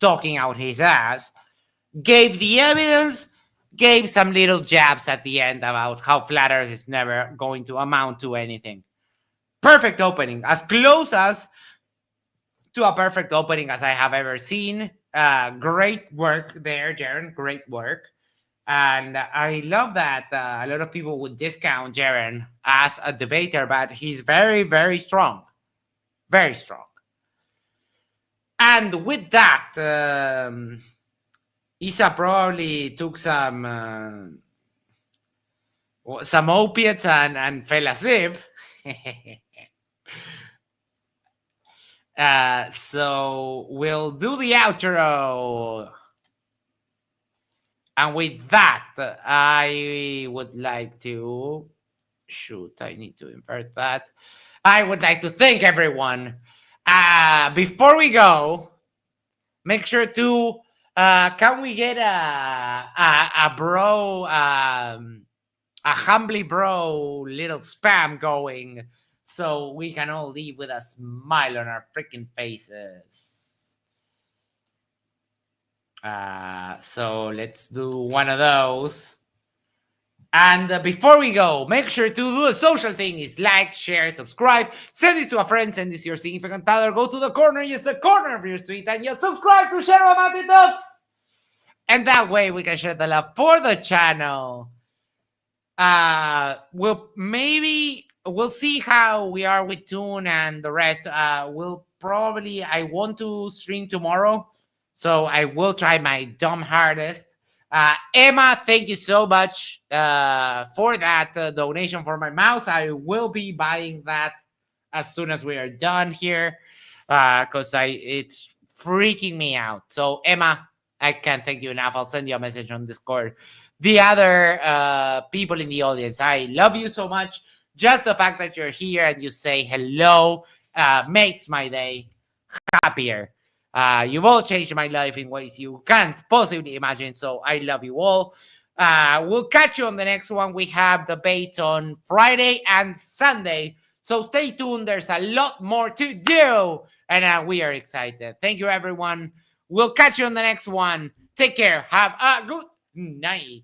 talking out his ass. Gave the evidence, gave some little jabs at the end about how Flat Earth is never going to amount to anything. Perfect opening, as close as to a perfect opening as I have ever seen. Great work there, Jeran. Great work. And I love that a lot of people would discount Jeran as a debater, but he's very, very strong. Very strong. And with that, Isa probably took some opiates and fell asleep. So we'll do the outro. And with that, I would like to... Shoot, I need to invert that. I would like to thank everyone. Before we go, make sure to... can we get a bro... a humbly bro little spam going so we can all leave with a smile on our freaking faces? So let's do one of those. And before we go, make sure to do the social thing is like, share, subscribe, send this to a friend, send this to your significant other, go to the corner, yes, the corner of your street, and just subscribe to Share Mountain Dogs. And that way we can share the love for the channel. We'll see how we are with Toon and the rest. I want to stream tomorrow, so I will try my dumb hardest. Emma, thank you so much for that donation for my mouse. I will be buying that as soon as we are done here because it's freaking me out. So Emma, I can't thank you enough. I'll send you a message on Discord. The other people in the audience, I love you so much. Just the fact that you're here and you say hello makes my day happier. You've all changed my life in ways you can't possibly imagine. So I love you all. We'll catch you on the next one. We have debates on Friday and Sunday. So stay tuned. There's a lot more to do. And we are excited. Thank you, everyone. We'll catch you on the next one. Take care. Have a good night.